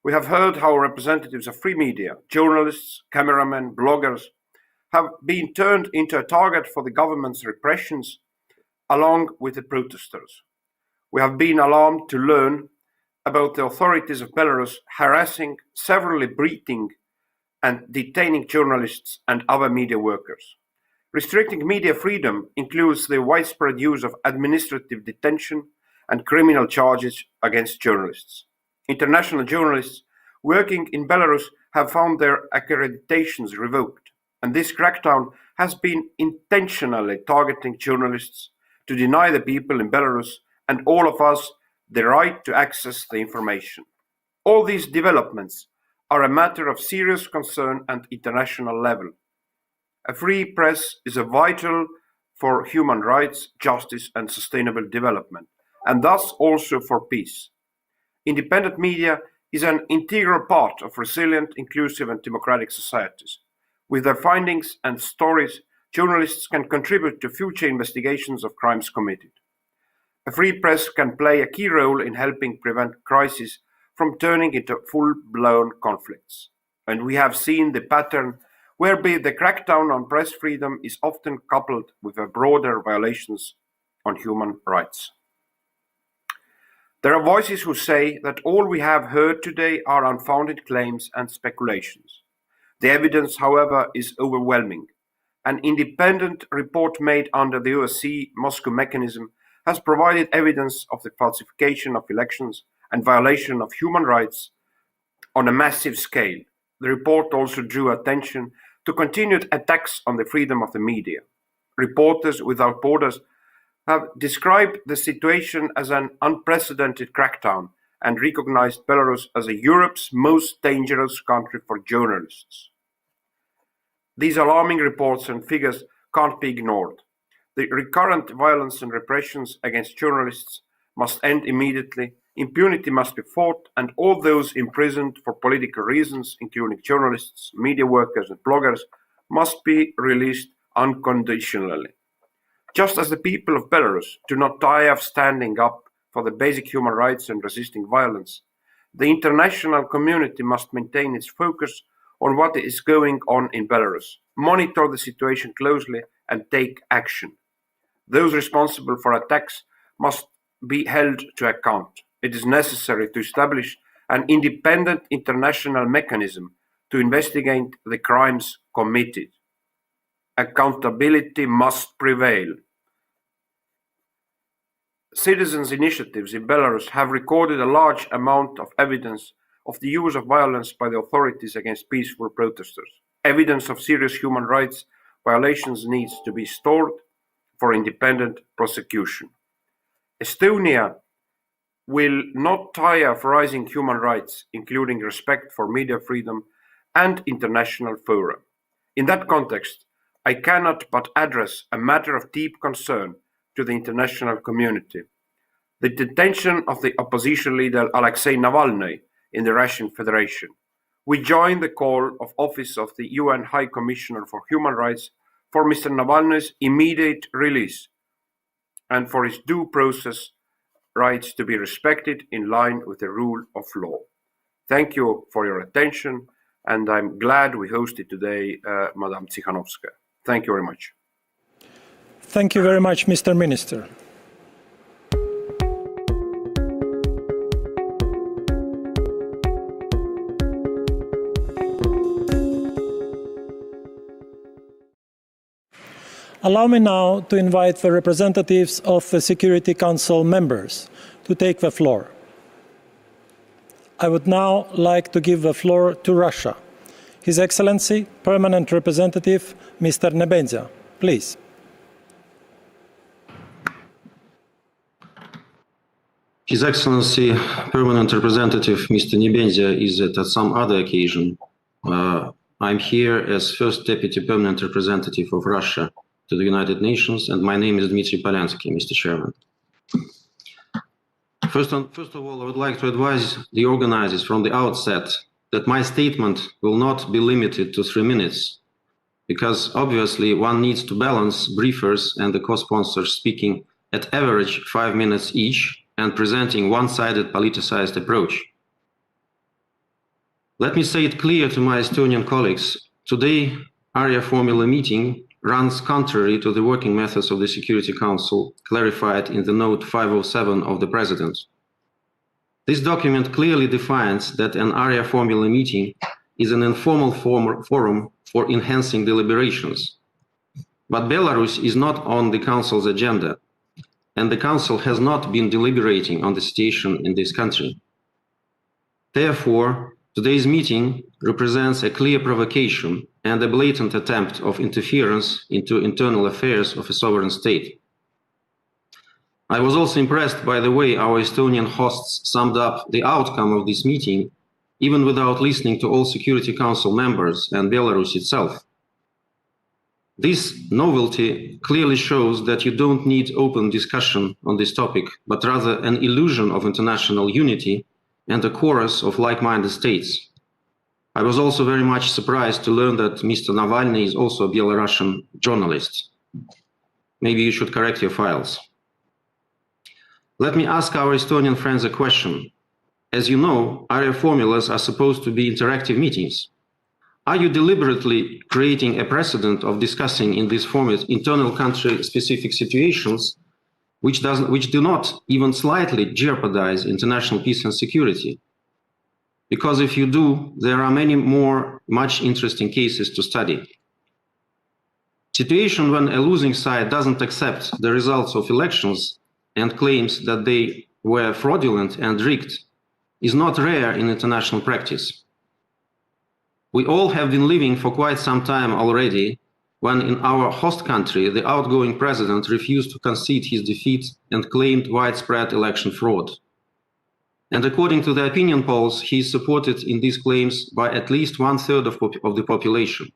We have heard how representatives of free media, journalists, cameramen, bloggers have been turned into a target for the government's repressions along with the protesters. We have been alarmed to learn about the authorities of Belarus harassing, severely beating and detaining journalists and other media workers. Restricting media freedom includes the widespread use of administrative detention and criminal charges against journalists. International journalists working in Belarus have found their accreditations revoked, and this crackdown has been intentionally targeting journalists to deny the people in Belarus and all of us the right to access the information. All these developments are a matter of serious concern at international level. A free press is vital for human rights, justice, and sustainable development, and thus also for peace. Independent media is an integral part of resilient, inclusive, and democratic societies. With their findings and stories, journalists can contribute to future investigations of crimes committed. A free press can play a key role in helping prevent crises from turning into full-blown conflicts. And we have seen the pattern whereby the crackdown on press freedom is often coupled with broader violations on human rights. There are voices who say that all we have heard today are unfounded claims and speculations. The evidence, however, is overwhelming. An independent report made under the OSCE Moscow mechanism has provided evidence of the falsification of elections and violation of human rights on a massive scale. The report also drew attention to continued attacks on the freedom of the media. Reporters Without Borders have described the situation as an unprecedented crackdown and recognized Belarus as Europe's most dangerous country for journalists. These alarming reports and figures can't be ignored. The recurrent violence and repressions against journalists must end immediately. Impunity must be fought, and all those imprisoned for political reasons, including journalists, media workers, and bloggers, must be released unconditionally. Just as the people of Belarus do not tire of standing up for the basic human rights and resisting violence, the international community must maintain its focus on what is going on in Belarus, monitor the situation closely, and take action. Those responsible for attacks must be held to account. It is necessary to establish an independent international mechanism to investigate the crimes committed. Accountability must prevail. Citizens' initiatives in Belarus have recorded a large amount of evidence of the use of violence by the authorities against peaceful protesters. Evidence of serious human rights violations needs to be stored for independent prosecution. Estonia will not tire of raising human rights, including respect for media freedom and international fora. In that context, I cannot but address a matter of deep concern to the international community: the detention of the opposition leader Alexei Navalny in the Russian Federation. We join the call of Office of the UN High Commissioner for Human Rights for Mr. Navalny's immediate release and for his due process rights to be respected in line with the rule of law. Thank you for your attention, and I'm glad we hosted today Madam Tsikhanouskaya. Thank you very much. Thank you very much, Mr. Minister. Allow me now to invite the representatives of the Security Council members to take the floor. I would now like to give the floor to Russia. His Excellency, Permanent Representative, Mr. Nebenzia, please. His Excellency, Permanent Representative, Mr. Nebenzia, is at some other occasion. I'm here as First Deputy Permanent Representative of Russia to the United Nations, and my name is Dmitry Polyansky, Mr. Chairman. First of all, I would like to advise the organizers from the outset that my statement will not be limited to 3 minutes, because obviously one needs to balance briefers and the co-sponsors speaking at average 5 minutes each and presenting one-sided politicized approach. Let me say it clear to my Estonian colleagues: today, Arria-meeting runs contrary to the working methods of the Security Council clarified in the note 507 of the President. This document clearly defines that an Arria-meeting is an informal forum for enhancing deliberations. But Belarus is not on the Council's agenda, and the Council has not been deliberating on the situation in this country. Therefore, today's meeting represents a clear provocation and a blatant attempt of interference into internal affairs of a sovereign state. I was also impressed by the way our Estonian hosts summed up the outcome of this meeting, even without listening to all Security Council members and Belarus itself. This novelty clearly shows that you don't need open discussion on this topic, but rather an illusion of international unity and a chorus of like-minded states. I was also very much surprised to learn that Mr. Navalny is also a Belarusian journalist. Maybe you should correct your files. Let me ask our Estonian friends a question. As you know, Arria formulas are supposed to be interactive meetings. Are you deliberately creating a precedent of discussing in this format internal country-specific situations which do not even slightly jeopardize international peace and security? because if you do, there are many more much interesting cases to study. Situation when a losing side doesn't accept the results of elections and claims that they were fraudulent and rigged is not rare in international practice. We all have been living for quite some time already when in our host country the outgoing president refused to concede his defeat and claimed widespread election fraud. And according to the opinion polls, he is supported in these claims by at least 1/3 of the population.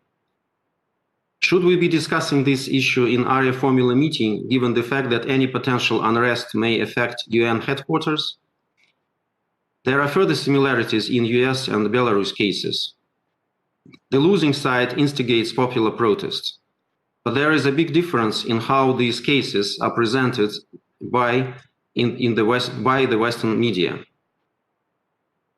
Should we be discussing this issue in Arria Formula meeting, given the fact that any potential unrest may affect UN headquarters? There are further similarities in US and Belarus cases. The losing side instigates popular protests, but there is a big difference in how these cases are presented by the Western media.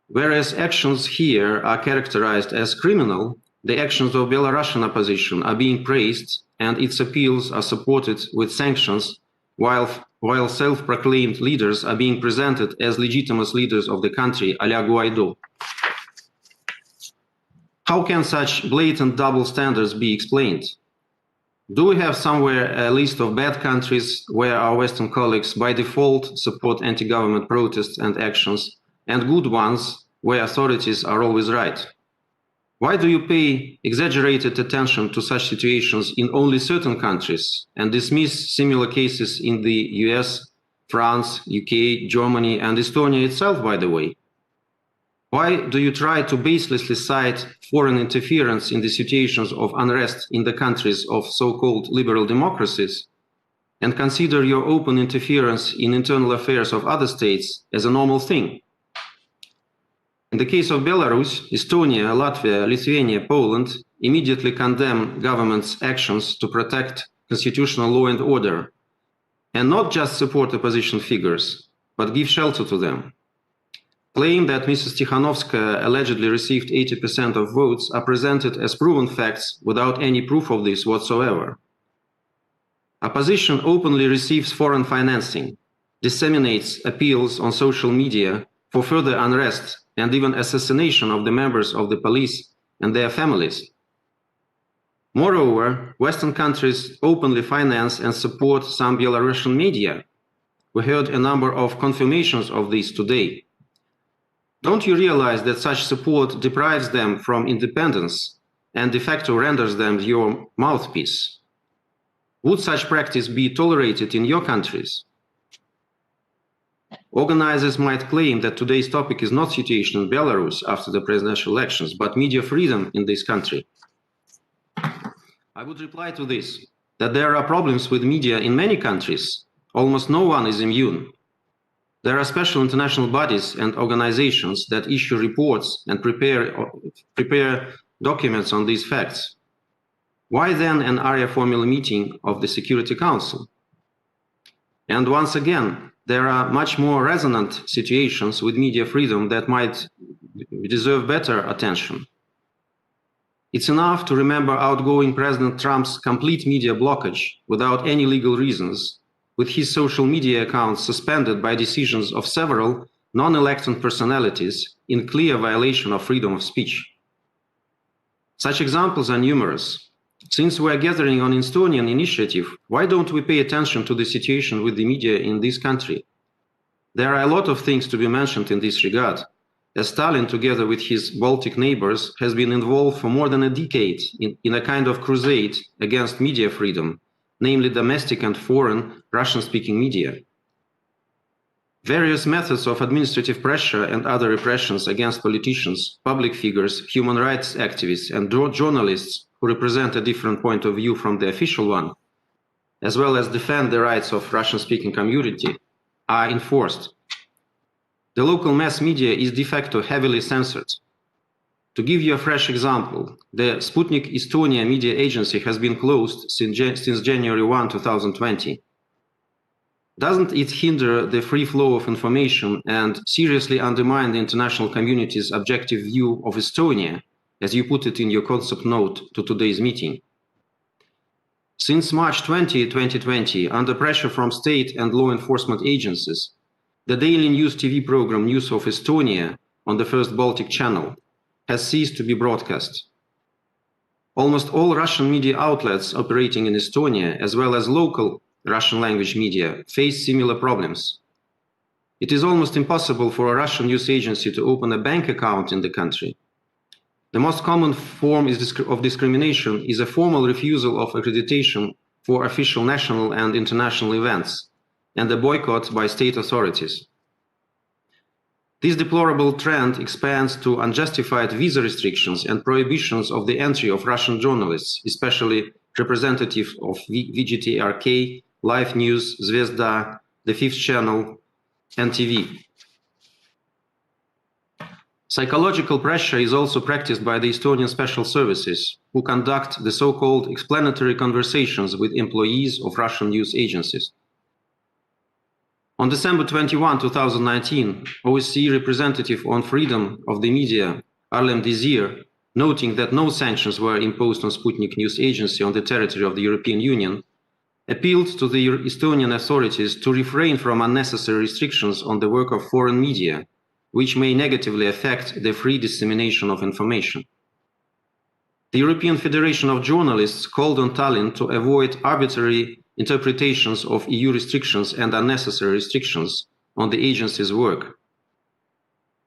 Whereas actions here are characterized as criminal, the actions of Belarusian opposition are being praised and its appeals are supported with sanctions, while self-proclaimed leaders are being presented as legitimate leaders of the country, a la Guaido. How can such blatant double standards be explained? Do we have somewhere a list of bad countries where our Western colleagues by default support anti-government protests and actions, and good ones where authorities are always right? Why do you pay exaggerated attention to such situations in only certain countries and dismiss similar cases in the US, France, UK, Germany, and Estonia itself, by the way? Why do you try to baselessly cite foreign interference in the situations of unrest in the countries of so-called liberal democracies and consider your open interference in internal affairs of other states as a normal thing? In the case of Belarus, Estonia, Latvia, Lithuania, Poland immediately condemn government's actions to protect constitutional law and order, and not just support opposition figures, but give shelter to them. Claim that Mrs. Tsikhanouskaya allegedly received 80% of votes are presented as proven facts without any proof of this whatsoever. Opposition openly receives foreign financing, disseminates appeals on social media for further unrest and even assassination of the members of the police and their families. Moreover, Western countries openly finance and support some Belarusian media. We heard a number of confirmations of this today. Don't you realize that such support deprives them from independence and de facto renders them your mouthpiece? Would such practice be tolerated in your countries? Organizers might claim that today's topic is not situation in Belarus after the presidential elections, but media freedom in this country. I would reply to this, that there are problems with media in many countries. Almost no one is immune. There are special international bodies and organizations that issue reports and prepare documents on these facts. Why then an Arria Formula meeting of the Security Council? And once again, there are much more resonant situations with media freedom that might deserve better attention. It's enough to remember outgoing President Trump's complete media blockage without any legal reasons, with his social media accounts suspended by decisions of several non-elected personalities in clear violation of freedom of speech. Such examples are numerous. Since we are gathering on Estonian initiative, why don't we pay attention to the situation with the media in this country? There are a lot of things to be mentioned in this regard, as Stalin, together with his Baltic neighbors, has been involved for more than a decade in a kind of crusade against media freedom, namely domestic and foreign Russian-speaking media. Various methods of administrative pressure and other repressions against politicians, public figures, human rights activists, and journalists who represent a different point of view from the official one, as well as defend the rights of Russian-speaking community, are enforced. The local mass media is de facto heavily censored. To give you a fresh example, the Sputnik Estonia media agency has been closed since January 1, 2020. Doesn't it hinder the free flow of information and seriously undermine the international community's objective view of Estonia, as you put it in your concept note to today's meeting? Since March 20, 2020, under pressure from state and law enforcement agencies, the daily news TV program News of Estonia on the first Baltic channel has ceased to be broadcast. Almost all Russian media outlets operating in Estonia, as well as local Russian language media, face similar problems. It is almost impossible for a Russian news agency to open a bank account in the country. The most common form of discrimination is a formal refusal of accreditation for official national and international events, and a boycott by state authorities. This deplorable trend expands to unjustified visa restrictions and prohibitions of the entry of Russian journalists, especially representatives of VGTRK, Live News, Zvezda, the Fifth Channel, and TV. Psychological pressure is also practiced by the Estonian special services, who conduct the so-called explanatory conversations with employees of Russian news agencies. On December 21, 2019, OSCE representative on freedom of the media, Arlem Desir, noting that no sanctions were imposed on Sputnik News Agency on the territory of the European Union, appealed to the Estonian authorities to refrain from unnecessary restrictions on the work of foreign media, which may negatively affect the free dissemination of information. The European Federation of Journalists called on Tallinn to avoid arbitrary interpretations of EU restrictions and unnecessary restrictions on the agency's work.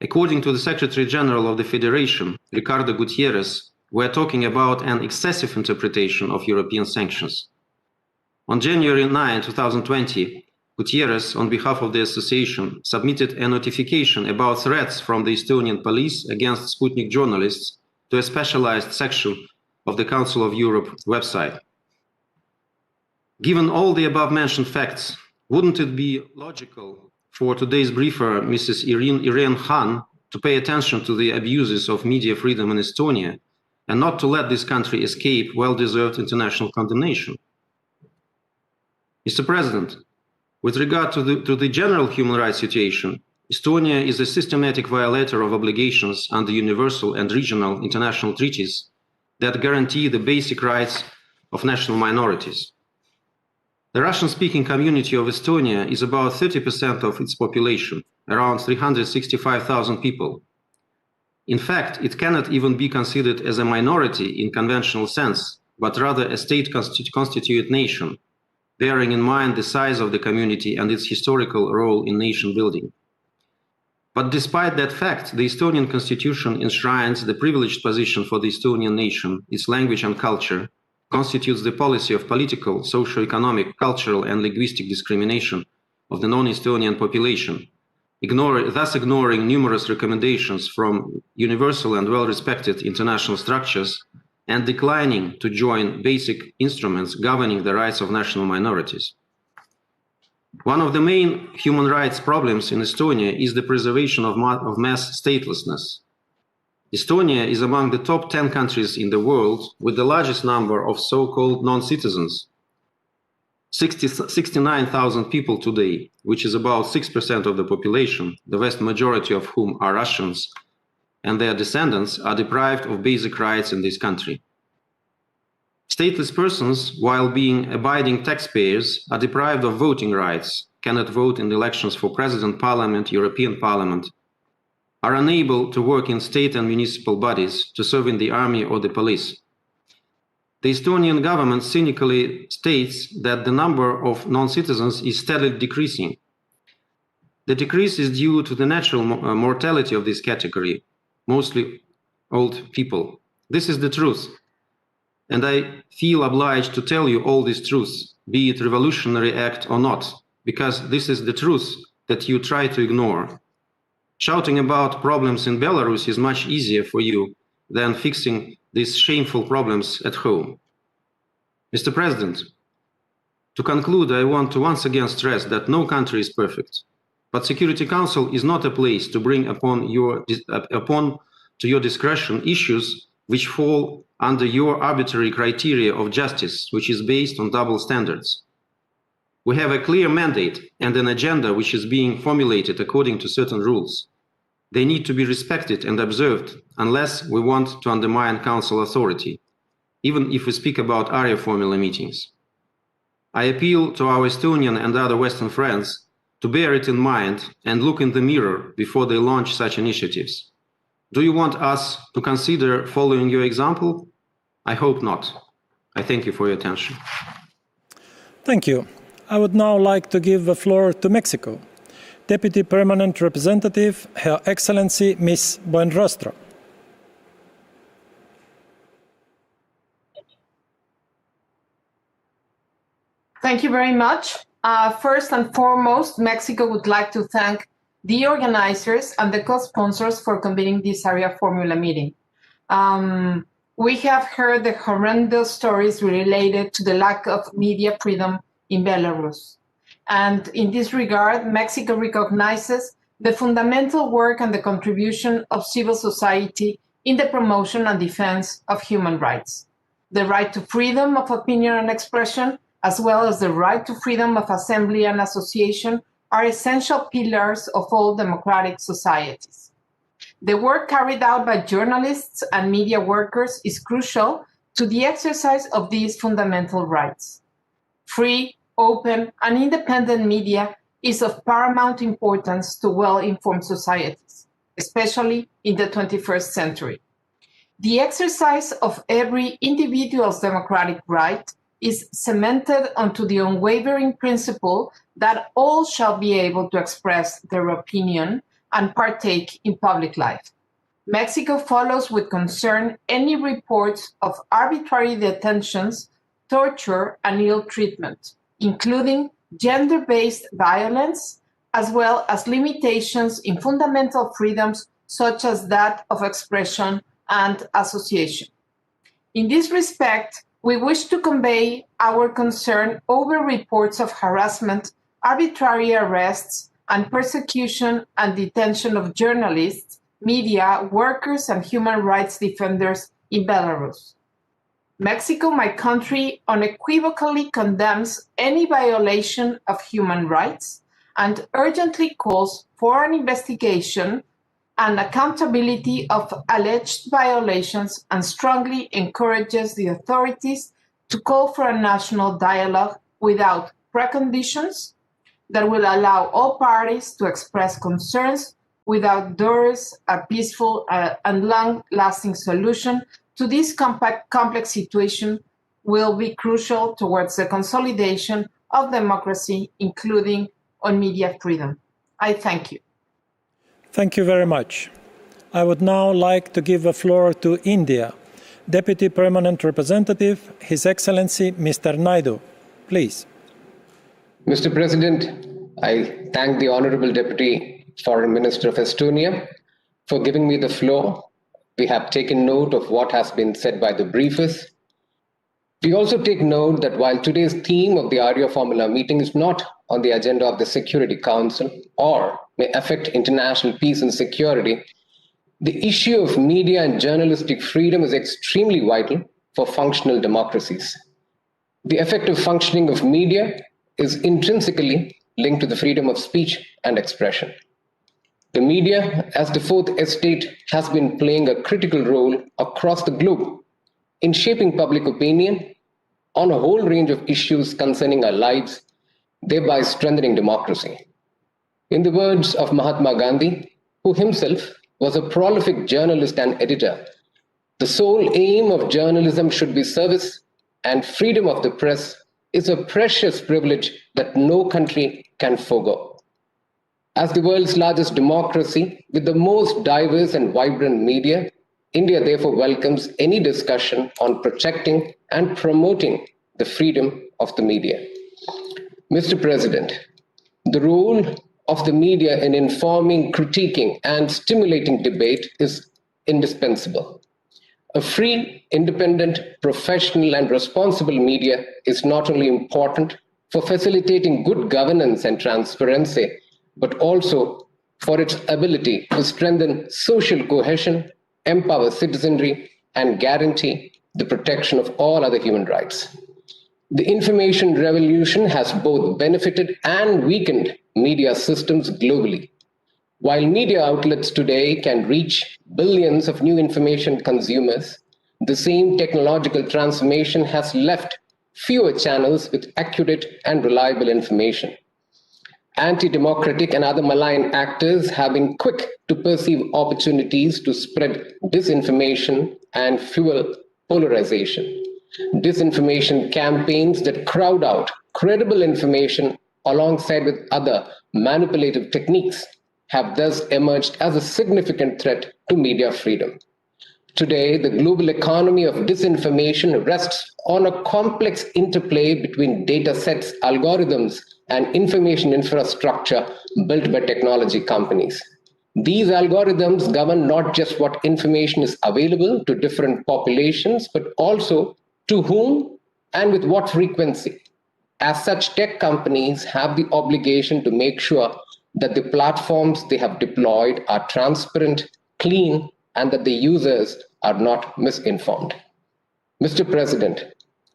According to the Secretary General of the Federation, Ricardo Gutierrez, we are talking about an excessive interpretation of European sanctions. On January 9, 2020, Gutierrez, on behalf of the association, submitted a notification about threats from the Estonian police against Sputnik journalists to a specialized section of the Council of Europe website. Given all the above-mentioned facts, wouldn't it be logical for today's briefer, Mrs. Irene Khan, to pay attention to the abuses of media freedom in Estonia and not to let this country escape well-deserved international condemnation? Mr. President, with regard to the general human rights situation, Estonia is a systematic violator of obligations under universal and regional international treaties that guarantee the basic rights of national minorities. The Russian-speaking community of Estonia is about 30% of its population, around 365,000 people. In fact, it cannot even be considered as a minority in conventional sense, but rather a state-constituted nation, bearing in mind the size of the community and its historical role in nation building. But despite that fact, the Estonian constitution enshrines the privileged position for the Estonian nation, its language and culture, constitutes the policy of political, socio-economic, cultural, and linguistic discrimination of the non-Estonian population, thus ignoring numerous recommendations from universal and well-respected international structures and declining to join basic instruments governing the rights of national minorities. One of the main human rights problems in Estonia is the preservation of mass statelessness. Estonia is among the top 10 countries in the world with the largest number of so-called non-citizens, 69,000 people today, which is about 6% of the population, the vast majority of whom are Russians, and their descendants are deprived of basic rights in this country. Stateless persons, while being abiding taxpayers, are deprived of voting rights, cannot vote in elections for President, Parliament, European Parliament, are unable to work in state and municipal bodies, to serve in the army or the police. The Estonian government cynically states that the number of non-citizens is steadily decreasing. The decrease is due to the natural mortality of this category, mostly old people. This is the truth, and I feel obliged to tell you all these truths, be it revolutionary act or not, because this is the truth that you try to ignore. Shouting about problems in Belarus is much easier for you than fixing these shameful problems at home. Mr. President, to conclude, I want to once again stress that no country is perfect, but Security Council is not a place to bring upon to your discretion issues which fall under your arbitrary criteria of justice, which is based on double standards. We have a clear mandate and an agenda which is being formulated according to certain rules. They need to be respected and observed unless we want to undermine Council authority, even if we speak about Arria formula meetings. I appeal to our Estonian and other Western friends to bear it in mind and look in the mirror before they launch such initiatives. Do you want us to consider following your example? I hope not. I thank you for your attention. Thank you. I would now like to give the floor to Mexico. Deputy Permanent Representative, Her Excellency Ms. Buenrostro. Thank you very much. First and foremost, Mexico would like to thank the organizers and the co-sponsors for convening this Arria Formula meeting. We have heard the horrendous stories related to the lack of media freedom in Belarus. And in this regard, Mexico recognizes the fundamental work and the contribution of civil society in the promotion and defense of human rights. The right to freedom of opinion and expression, as well as the right to freedom of assembly and association, are essential pillars of all democratic societies. The work carried out by journalists and media workers is crucial to the exercise of these fundamental rights. Free, open, and independent media is of paramount importance to well-informed societies, especially in the 21st century. The exercise of every individual's democratic right is cemented onto the unwavering principle that all shall be able to express their opinion and partake in public life. Mexico follows with concern any reports of arbitrary detentions, torture, and ill treatment, including gender-based violence, as well as limitations in fundamental freedoms such as that of expression and association. In this respect, we wish to convey our concern over reports of harassment, arbitrary arrests, and persecution and detention of journalists, media, workers, and human rights defenders in Belarus. Mexico, my country, unequivocally condemns any violation of human rights and urgently calls for an investigation and accountability of alleged violations, and strongly encourages the authorities to call for a national dialogue without preconditions that will allow all parties to express concerns without doors. A peaceful and long-lasting solution to this complex situation will be crucial towards the consolidation of democracy, including on media freedom. I thank you. Thank you very much. I would now like to give the floor to India. Deputy Permanent Representative, His Excellency Mr. Naidu. Please. Mr. President, I thank the Honorable Deputy Foreign Minister of Estonia for giving me the floor. We have taken note of what has been said by the briefers. We also take note that while today's theme of the Arria Formula meeting is not on the agenda of the Security Council or may affect international peace and security, the issue of media and journalistic freedom is extremely vital for functional democracies. The effective functioning of media is intrinsically linked to the freedom of speech and expression. The media, as the fourth estate, has been playing a critical role across the globe in shaping public opinion on a whole range of issues concerning our lives, thereby strengthening democracy. In the words of Mahatma Gandhi, who himself was a prolific journalist and editor, the sole aim of journalism should be service, and freedom of the press is a precious privilege that no country can forego. As the world's largest democracy with the most diverse and vibrant media, India therefore welcomes any discussion on protecting and promoting the freedom of the media. Mr. President, the role of the media in informing, critiquing, and stimulating debate is indispensable. A free, independent, professional, and responsible media is not only important for facilitating good governance and transparency, but also for its ability to strengthen social cohesion, empower citizenry, and guarantee the protection of all other human rights. The information revolution has both benefited and weakened media systems globally. While media outlets today can reach billions of new information consumers, the same technological transformation has left fewer channels with accurate and reliable information. Anti-democratic and other malign actors have been quick to perceive opportunities to spread disinformation and fuel polarization. Disinformation campaigns that crowd out credible information alongside with other manipulative techniques have thus emerged as a significant threat to media freedom. Today, the global economy of disinformation rests on a complex interplay between data sets, algorithms, and information infrastructure built by technology companies. These algorithms govern not just what information is available to different populations, but also to whom and with what frequency. As such, tech companies have the obligation to make sure that the platforms they have deployed are transparent, clean, and that the users are not misinformed. Mr. President,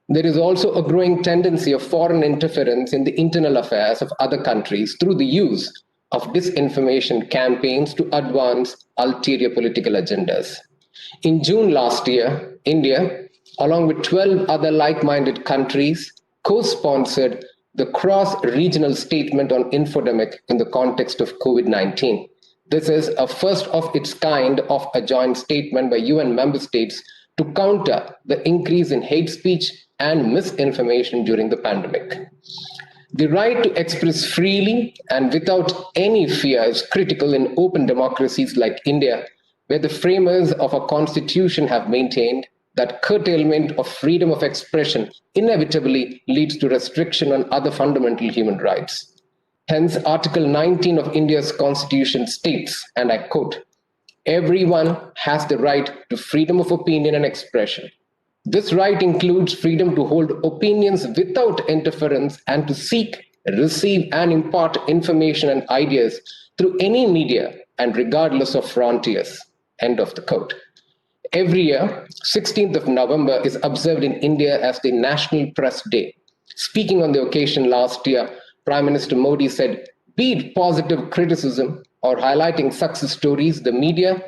there is also a growing tendency of foreign interference in the internal affairs of other countries through the use of disinformation campaigns to advance ulterior political agendas. In June last year, India, along with 12 other like-minded countries, co-sponsored the cross-regional statement on infodemic in the context of COVID-19. This is a first of its kind of a joint statement by UN member states to counter the increase in hate speech and misinformation during the pandemic. The right to express freely and without any fear is critical in open democracies like India, where the framers of a constitution have maintained that curtailment of freedom of expression inevitably leads to restriction on other fundamental human rights. Hence, Article 19 of India's constitution states, and I quote, "Everyone has the right to freedom of opinion and expression. This right includes freedom to hold opinions without interference and to seek, receive, and impart information and ideas through any media and regardless of frontiers." End of the quote. Every year, 16th of November is observed in India as the National Press Day. Speaking on the occasion last year, Prime Minister Modi said, "Be it positive criticism or highlighting success stories, the media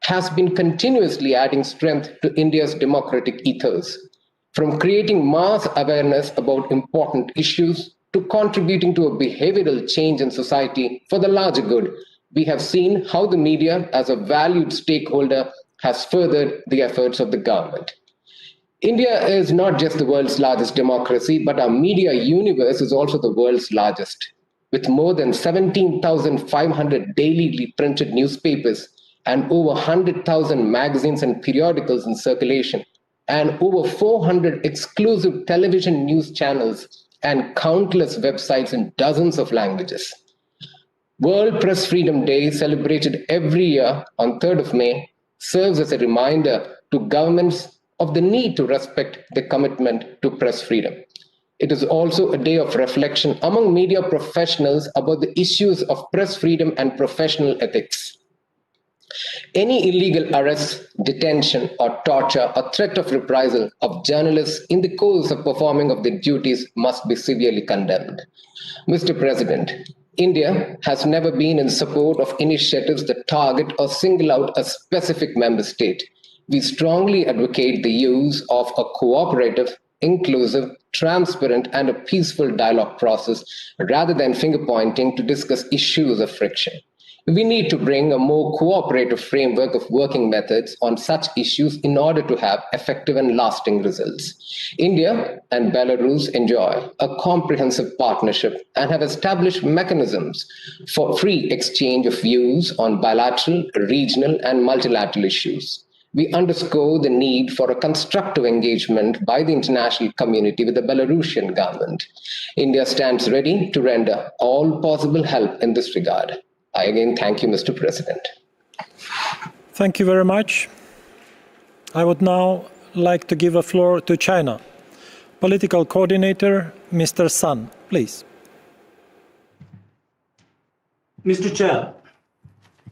has been continuously adding strength to India's democratic ethos. From creating mass awareness about important issues to contributing to a behavioral change in society for the larger good, we have seen how the media, as a valued stakeholder, has furthered the efforts of the government." India is not just the world's largest democracy, but our media universe is also the world's largest. With more than 17,500 daily printed newspapers and over 100,000 magazines and periodicals in circulation, and over 400 exclusive television news channels and countless websites in dozens of languages. World Press Freedom Day, celebrated every year on 3rd of May, serves as a reminder to governments of the need to respect the commitment to press freedom. It is also a day of reflection among media professionals about the issues of press freedom and professional ethics. Any illegal arrest, detention, or torture or threat of reprisal of journalists in the course of performing of their duties must be severely condemned. Mr. President, India has never been in support of initiatives that target or single out a specific member state. We strongly advocate the use of a cooperative, inclusive, transparent, and a peaceful dialogue process rather than finger-pointing to discuss issues of friction. We need to bring a more cooperative framework of working methods on such issues in order to have effective and lasting results. India and Belarus enjoy a comprehensive partnership and have established mechanisms for free exchange of views on bilateral, regional, and multilateral issues. We underscore the need for a constructive engagement by the international community with the Belarusian government. India stands ready to render all possible help in this regard. I again thank you, Mr. President. Thank you very much. I would now like to give the floor to China. Political Coordinator, Mr. Sun, please. Mr. Chair,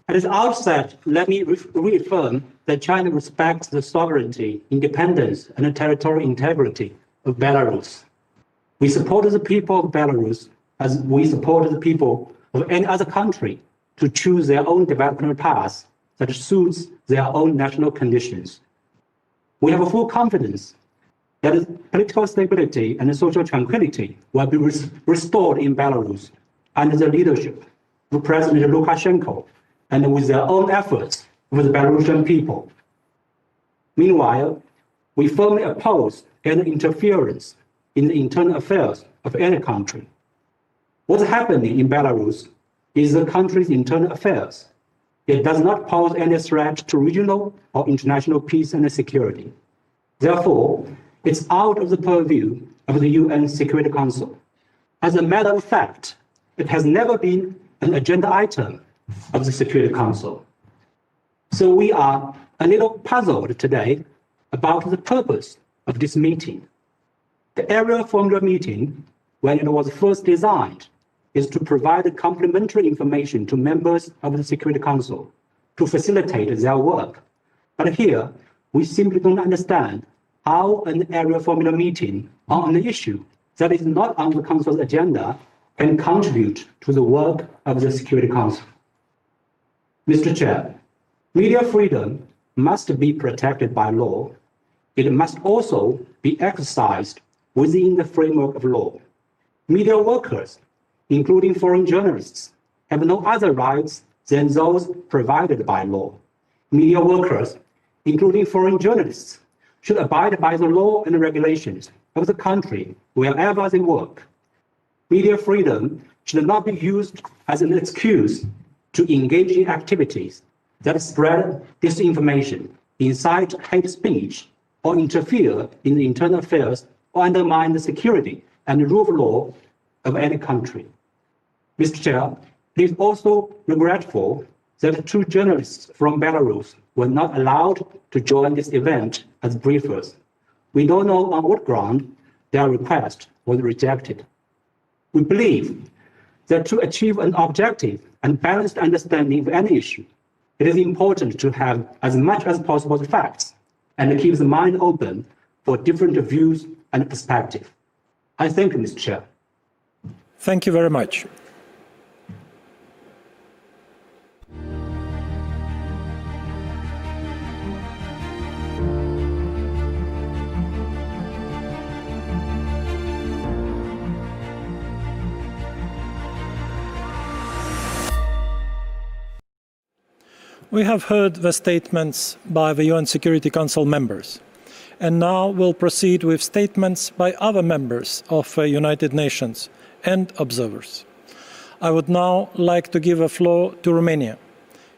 at the outset, let me reaffirm that China respects the sovereignty, independence, and territorial integrity of Belarus. We support the people of Belarus as we support the people of any other country to choose their own development path that suits their own national conditions. We have full confidence that political stability and social tranquility will be restored in Belarus under the leadership of President Lukashenko and with their own efforts with the Belarusian people. Meanwhile, we firmly oppose any interference in the internal affairs of any country. What's happening in Belarus is the country's internal affairs. It does not pose any threat to regional or international peace and security. Therefore, it's out of the purview of the UN Security Council. As a matter of fact, it has never been an agenda item of the Security Council. So we are a little puzzled today about the purpose of this meeting. The Area Formula meeting, when it was first designed, is to provide complementary information to members of the Security Council to facilitate their work. But here, we simply don't understand how an Area Formula meeting on an issue that is not on the Council's agenda can contribute to the work of the Security Council. Mr. Chair, media freedom must be protected by law. It must also be exercised within the framework of law. Media workers, including foreign journalists, have no other rights than those provided by law. Media workers, including foreign journalists, should abide by the law and regulations of the country wherever they work. Media freedom should not be used as an excuse to engage in activities that spread disinformation, incite hate speech, or interfere in the internal affairs or undermine the security and rule of law of any country. Mr. Chair, it is also regretful that 2 journalists from Belarus were not allowed to join this event as briefers. We don't know on what ground their request was rejected. We believe that to achieve an objective and balanced understanding of any issue, it is important to have as much as possible the facts and keep the mind open for different views and perspectives. I thank you, Mr. Chair. Thank you very much. We have heard the statements by the UN Security Council members, and now we'll proceed with statements by other members of the United Nations and observers. I would now like to give the floor to Romania.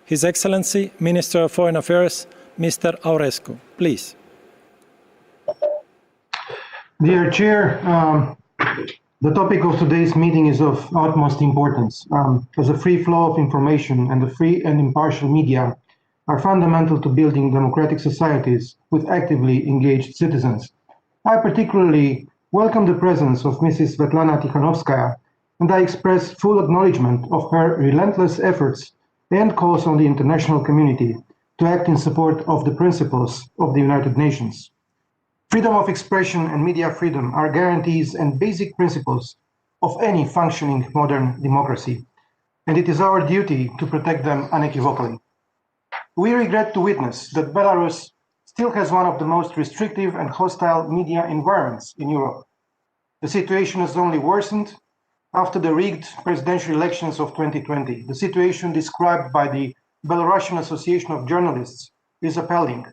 His Excellency, Minister of Foreign Affairs, Mr. Aurescu, please. Dear Chair, the topic of today's meeting is of utmost importance, as a free flow of information and a free and impartial media are fundamental to building democratic societies with actively engaged citizens. I particularly welcome the presence of Mrs. Sviatlana Tsikhanouskaya, and I express full acknowledgement of her relentless efforts and calls on the international community to act in support of the principles of the United Nations. Freedom of expression and media freedom are guarantees and basic principles of any functioning modern democracy, and it is our duty to protect them unequivocally. We regret to witness that Belarus still has one of the most restrictive and hostile media environments in Europe. The situation has only worsened after the rigged presidential elections of 2020. The situation described by the Belarusian Association of Journalists is appalling.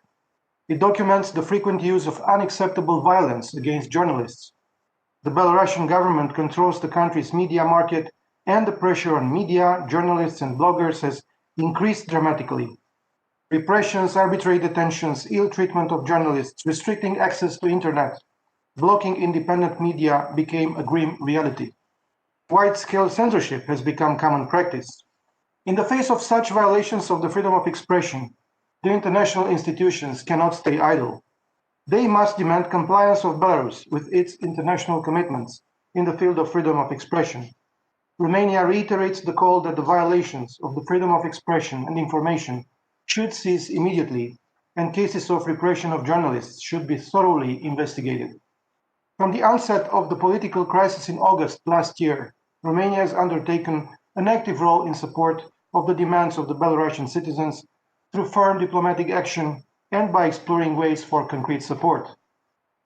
It documents the frequent use of unacceptable violence against journalists. The Belarusian government controls the country's media market, and the pressure on media, journalists, and bloggers has increased dramatically. Repressions, arbitrary detentions, ill treatment of journalists, restricting access to internet, blocking independent media became a grim reality. Wide-scale censorship has become common practice. In the face of such violations of the freedom of expression, the international institutions cannot stay idle. They must demand compliance of Belarus with its international commitments in the field of freedom of expression. Romania reiterates the call that the violations of the freedom of expression and information should cease immediately, and cases of repression of journalists should be thoroughly investigated. From the onset of the political crisis in August last year, Romania has undertaken an active role in support of the demands of the Belarusian citizens through firm diplomatic action and by exploring ways for concrete support.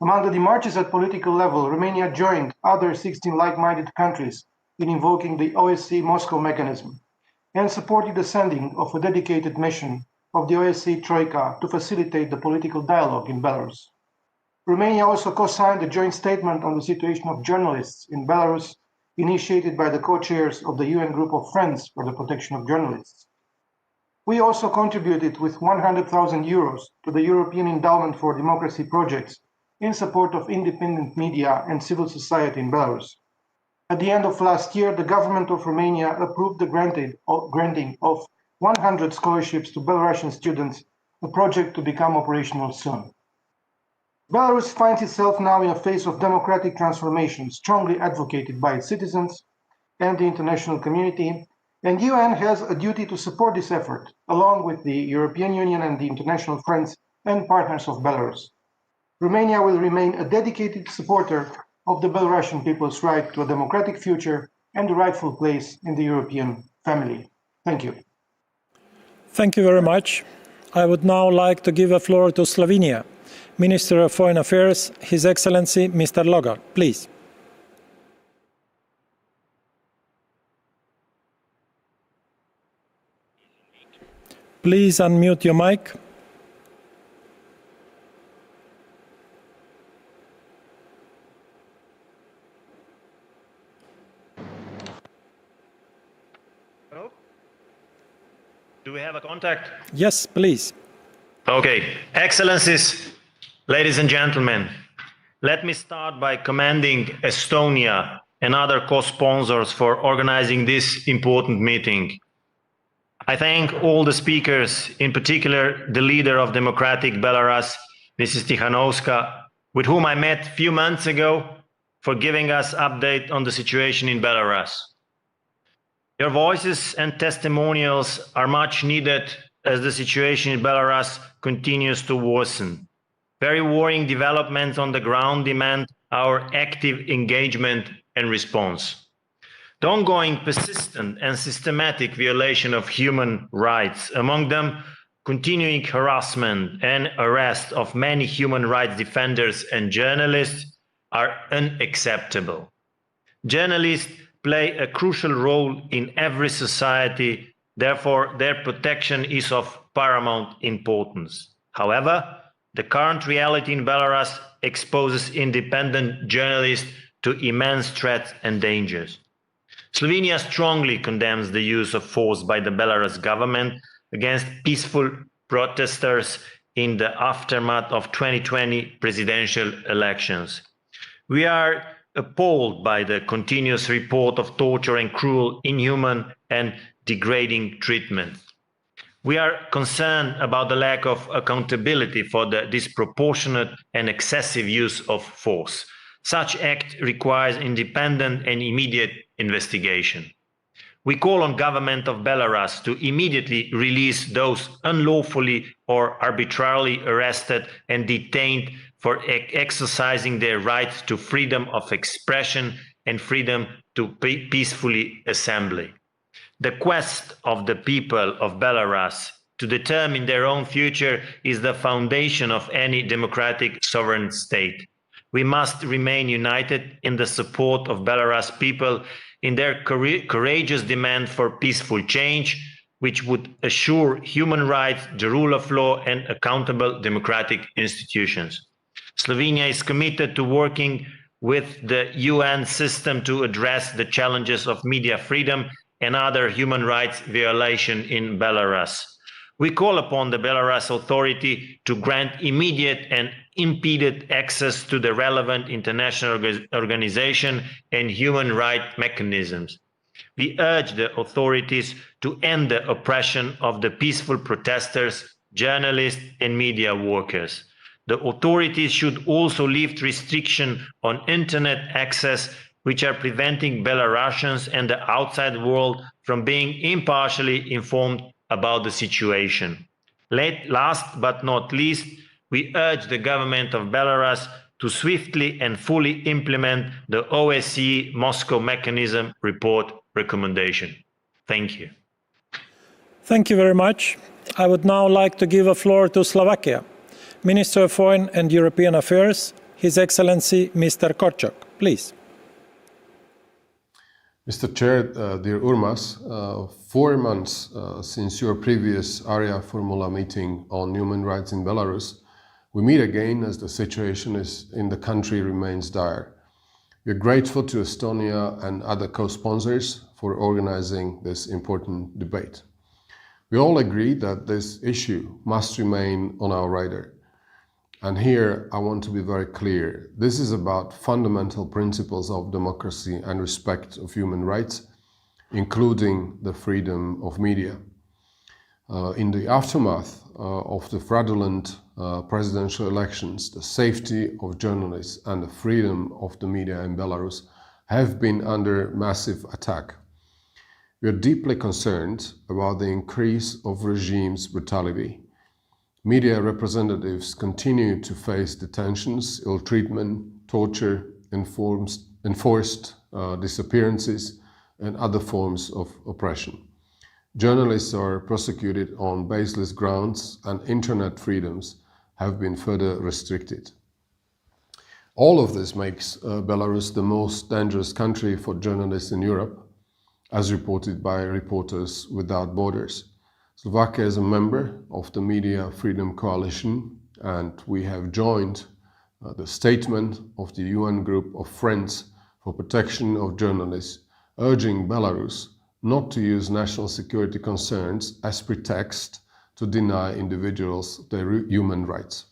Among the demarches at political level, Romania joined other 16 like-minded countries in invoking the OSCE Moscow mechanism and supported the sending of a dedicated mission of the OSCE Troika to facilitate the political dialogue in Belarus. Romania also co-signed a joint statement on the situation of journalists in Belarus, initiated by the co-chairs of the UN Group of Friends for the Protection of Journalists. We also contributed with 100,000 euros to the European Endowment for Democracy projects in support of independent media and civil society in Belarus. At the end of last year, the government of Romania approved the granting of 100 scholarships to Belarusian students, a project to become operational soon. Belarus finds itself now in a phase of democratic transformation, strongly advocated by its citizens and the international community, and the UN has a duty to support this effort, along with the European Union and the international friends and partners of Belarus. Romania will remain a dedicated supporter of the Belarusian people's right to a democratic future and a rightful place in the European family. Thank you. Thank you very much. I would now like to give the floor to Slovenia. Minister of Foreign Affairs, His Excellency Mr. Logar, please. Please unmute your mic. Hello? Do we have a contact? Yes, please. Okay. Excellencies, ladies and gentlemen, let me start by commending Estonia and other co-sponsors for organizing this important meeting. I thank all the speakers, in particular the leader of Democratic Belarus, Mrs. Tsikhanouskaya, with whom I met a few months ago, for giving us update on the situation in Belarus. Your voices and testimonials are much needed as the situation in Belarus continues to worsen. Very worrying developments on the ground demand our active engagement and response. The ongoing persistent and systematic violation of human rights, among them continuing harassment and arrest of many human rights defenders and journalists, are unacceptable. Journalists play a crucial role in every society, therefore their protection is of paramount importance. However, the current reality in Belarus exposes independent journalists to immense threats and dangers. Slovenia strongly condemns the use of force by the Belarus government against peaceful protesters in the aftermath of 2020 presidential elections. We are appalled by the continuous report of torture and cruel, inhuman and degrading treatment. We are concerned about the lack of accountability for the disproportionate and excessive use of force. Such act requires independent and immediate investigation. We call on the government of Belarus to immediately release those unlawfully or arbitrarily arrested and detained for exercising their right to freedom of expression and freedom to peacefully assembly. The quest of the people of Belarus to determine their own future is the foundation of any democratic sovereign state. We must remain united in the support of Belarus people in their courageous demand for peaceful change, which would assure human rights, the rule of law, and accountable democratic institutions. Slovenia is committed to working with the UN system to address the challenges of media freedom and other human rights violations in Belarus. We call upon the Belarus authority to grant immediate and impeded access to the relevant international organization and human rights mechanisms. We urge the authorities to end the oppression of the peaceful protesters, journalists, and media workers. The authorities should also lift restrictions on internet access, which are preventing Belarusians and the outside world from being impartially informed about the situation. Last but not least, we urge the government of Belarus to swiftly and fully implement the OSCE Moscow Mechanism report recommendation. Thank you. Thank you very much. I would now like to give the floor to Slovakia. Minister of Foreign and European Affairs, His Excellency Mr. Korczok, please. Mr. Chair, dear Urmas, 4 months since your previous Arria Formula meeting on human rights in Belarus, we meet again as the situation in the country remains dire. We are grateful to Estonia and other co-sponsors for organizing this important debate. We all agree that this issue must remain on our radar. And here I want to be very clear. This is about fundamental principles of democracy and respect of human rights, including the freedom of media. In the aftermath of the fraudulent presidential elections, the safety of journalists and the freedom of the media in Belarus have been under massive attack. We are deeply concerned about the increase of regime's brutality. Media representatives continue to face detentions, ill treatment, torture, enforced disappearances, and other forms of oppression. Journalists are prosecuted on baseless grounds, and internet freedoms have been further restricted. All of this makes Belarus the most dangerous country for journalists in Europe, as reported by Reporters Without Borders. Slovakia is a member of the Media Freedom Coalition, and we have joined the statement of the UN Group of Friends for Protection of Journalists, urging Belarus not to use national security concerns as pretext to deny individuals their human rights.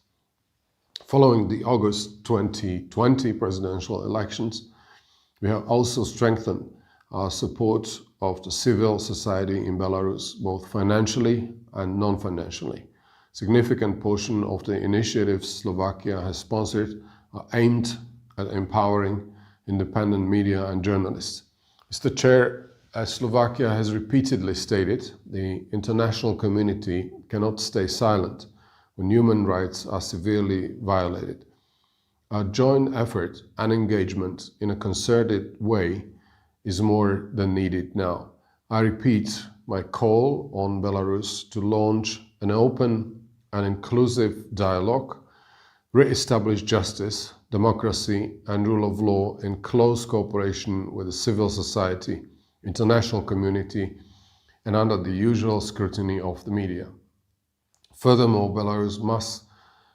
Following the August 2020 presidential elections, we have also strengthened our support of the civil society in Belarus, both financially and non-financially. Significant portion of the initiatives Slovakia has sponsored are aimed at empowering independent media and journalists. Mr. Chair, as Slovakia has repeatedly stated, the international community cannot stay silent when human rights are severely violated. Our joint effort and engagement in a concerted way is more than needed now. I repeat my call on Belarus to launch an open and inclusive dialogue, re-establish justice, democracy and rule of law in close cooperation with the civil society, international community and under the usual scrutiny of the media. Furthermore, Belarus must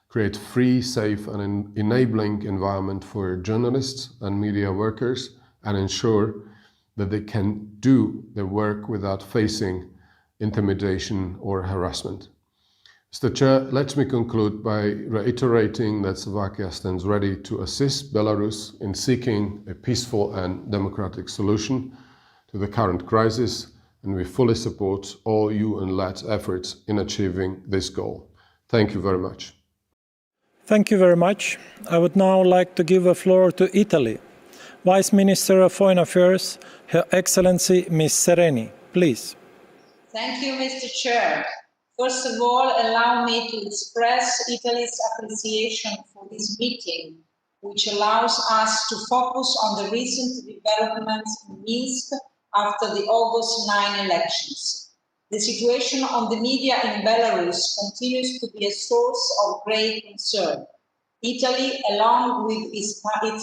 create free, safe and enabling environment for journalists and media workers and ensure that they can do their work without facing intimidation or harassment. Mr. Chair, let me conclude by reiterating that Slovakia stands ready to assist Belarus in seeking a peaceful and democratic solution to the current crisis, and we fully support all UN-led efforts in achieving this goal. Thank you very much. Thank you very much. I would now like to give the floor to Italy. Vice Minister of Foreign Affairs, Her Excellency Ms. Sereni, please. Thank you, Mr. Chair. First of all, allow me to express Italy's appreciation for this meeting, which allows us to focus on the recent developments in Minsk after the August 9 elections. The situation on the media in Belarus continues to be a source of great concern. Italy, along with its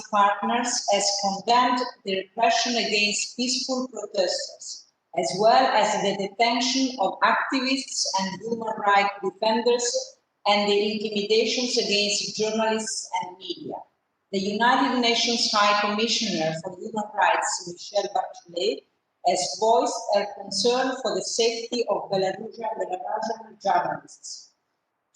partners, has condemned the repression against peaceful protesters, as well as the detention of activists and human rights defenders and the intimidations against journalists and media. The United Nations High Commissioner for Human Rights, Michelle Bachelet, has voiced her concern for the safety of Belarusian journalists.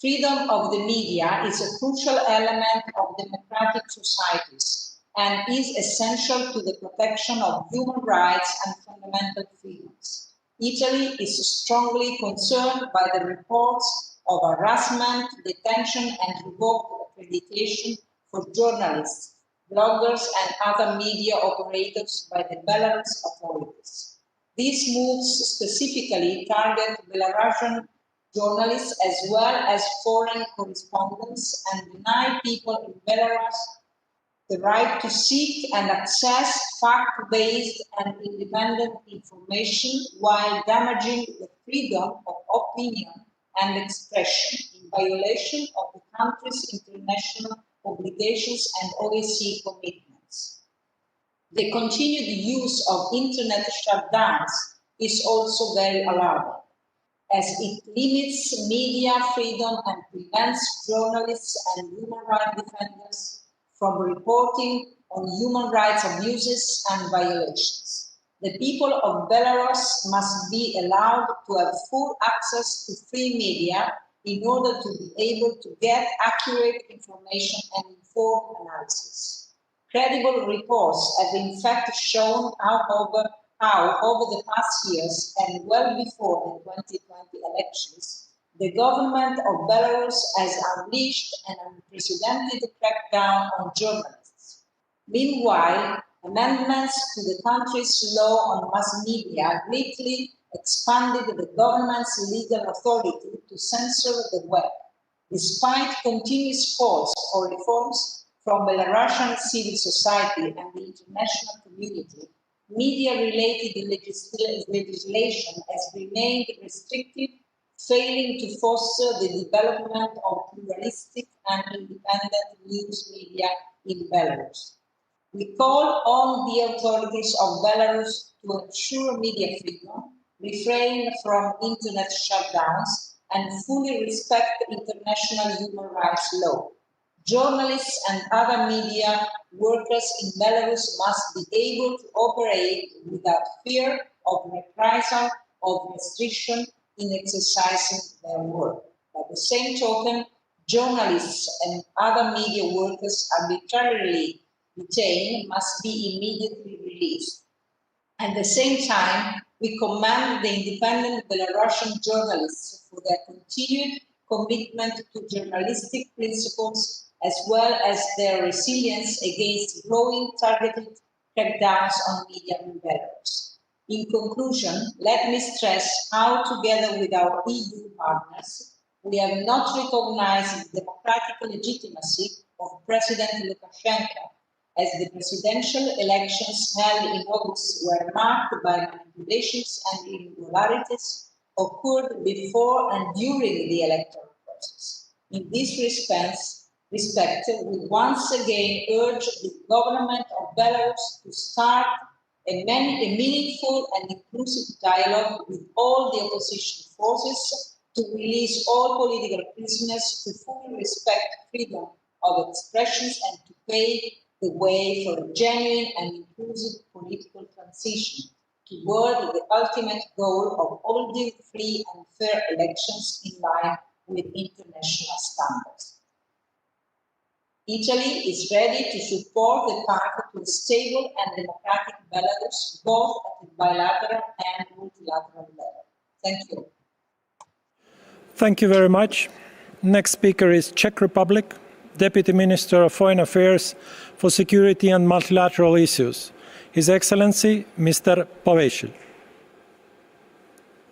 Freedom of the media is a crucial element of democratic societies and is essential to the protection of human rights and fundamental freedoms. Italy is strongly concerned by the reports of harassment, detention, and revoked accreditation for journalists, bloggers, and other media operators by the Belarus authorities. These moves specifically target Belarusian journalists as well as foreign correspondents and deny people in Belarus the right to seek and access fact-based and independent information while damaging the freedom of opinion and expression in violation of the country's international obligations and OSCE commitments. The continued use of internet shutdowns is also very alarming, as it limits media freedom and prevents journalists and human rights defenders from reporting on human rights abuses and violations. The people of Belarus must be allowed to have full access to free media in order to be able to get accurate information and informed analysis. Credible reports have in fact shown how over the past years and well before the 2020 elections, the government of Belarus has unleashed an unprecedented crackdown on journalists. Meanwhile, amendments to the country's law on mass media greatly expanded the government's legal authority to censor the web. Despite continuous calls for reforms from Belarusian civil society and the international community, media-related legislation has remained restrictive, failing to foster the development of pluralistic and independent news media in Belarus. We call on the authorities of Belarus to ensure media freedom, refrain from internet shutdowns, and fully respect international human rights law. Journalists and other media workers in Belarus must be able to operate without fear of reprisal or restriction in exercising their work. By the same token, journalists and other media workers arbitrarily detained must be immediately released. At the same time, we commend the independent Belarusian journalists for their continued commitment to journalistic principles as well as their resilience against growing targeted crackdowns on media in Belarus. In conclusion, let me stress how, together with our EU partners, we have not recognized the democratic legitimacy of President Lukashenko, as the presidential elections held in August were marked by manipulations and irregularities occurred before and during the electoral process. In this respect, we once again urge the government of Belarus to start a meaningful and inclusive dialogue with all the opposition forces to release all political prisoners, to fully respect freedom of expressions, and to pave the way for a genuine and inclusive political transition toward the ultimate goal of holding free and fair elections in line with international standards. Italy is ready to support the path to a stable and democratic Belarus, both at the bilateral and multilateral level. Thank you. Thank you very much. Next speaker is Czech Republic, Deputy Minister of Foreign Affairs for Security and Multilateral Issues, His Excellency Mr. Pavel.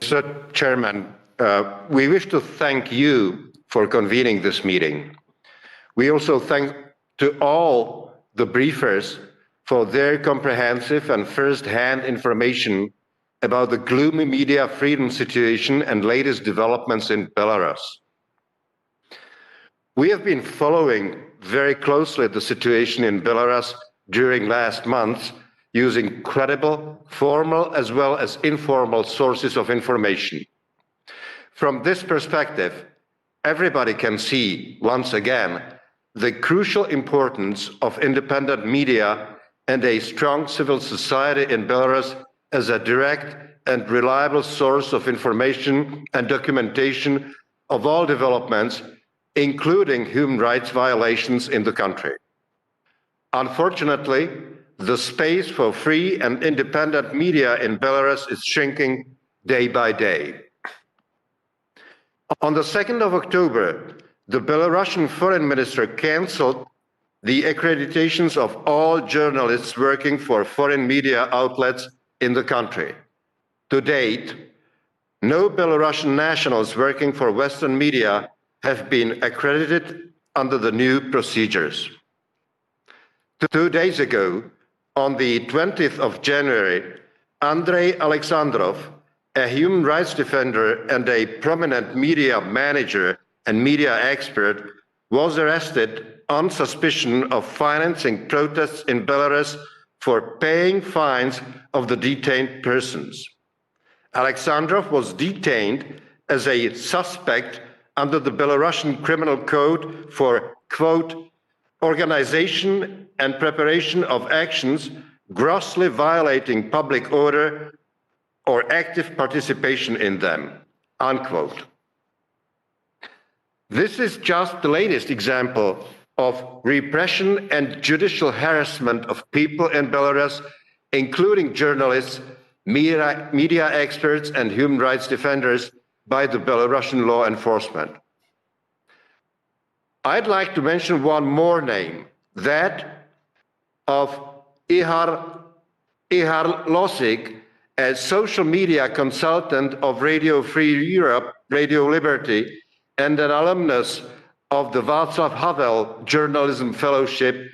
Mr. Chairman, we wish to thank you for convening this meeting. We also thank to all the briefers for their comprehensive and first-hand information about the gloomy media freedom situation and latest developments in Belarus. We have been following very closely the situation in Belarus during last month, using credible, formal as well as informal sources of information. From this perspective, everybody can see, once again, the crucial importance of independent media and a strong civil society in Belarus as a direct and reliable source of information and documentation of all developments, including human rights violations in the country. Unfortunately, the space for free and independent media in Belarus is shrinking day by day. On the 2nd of October, the Belarusian foreign minister canceled the accreditations of all journalists working for foreign media outlets in the country. To date, no Belarusian nationals working for Western media have been accredited under the new procedures. 2 days ago, on the 20th of January, Andrei Alexandrov, a human rights defender and a prominent media manager and media expert, was arrested on suspicion of financing protests in Belarus for paying fines of the detained persons. Alexandrov was detained as a suspect under the Belarusian Criminal Code for, quote, organization and preparation of actions grossly violating public order or active participation in them, unquote. This is just the latest example of repression and judicial harassment of people in Belarus, including journalists, media experts, and human rights defenders by the Belarusian law enforcement. I'd like to mention one more name, that of Ihar Losik, a social media consultant of Radio Free Europe, Radio Liberty, and an alumnus of the Václav Havel Journalism Fellowship.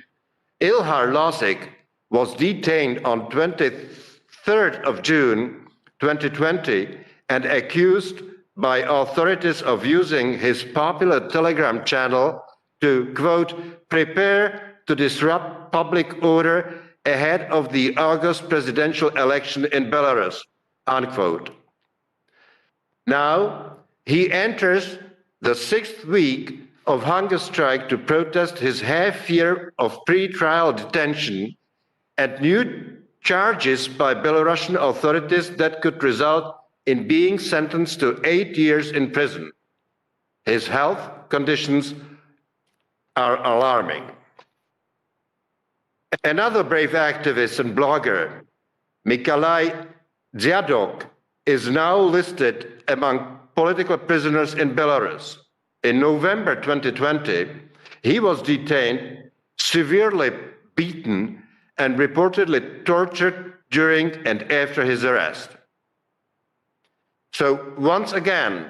Ilhar Losik was detained on 23rd of June 2020 and accused by authorities of using his popular Telegram channel to, quote, prepare to disrupt public order ahead of the August presidential election in Belarus, unquote. Now, he enters the 6th week of hunger strike to protest his half-year of pre-trial detention and new charges by Belarusian authorities that could result in being sentenced to 8 years in prison. His health conditions are alarming. Another brave activist and blogger, Mikolai Dziadok, is now listed among political prisoners in Belarus. In November 2020, he was detained, severely beaten, and reportedly tortured during and after his arrest. So once again,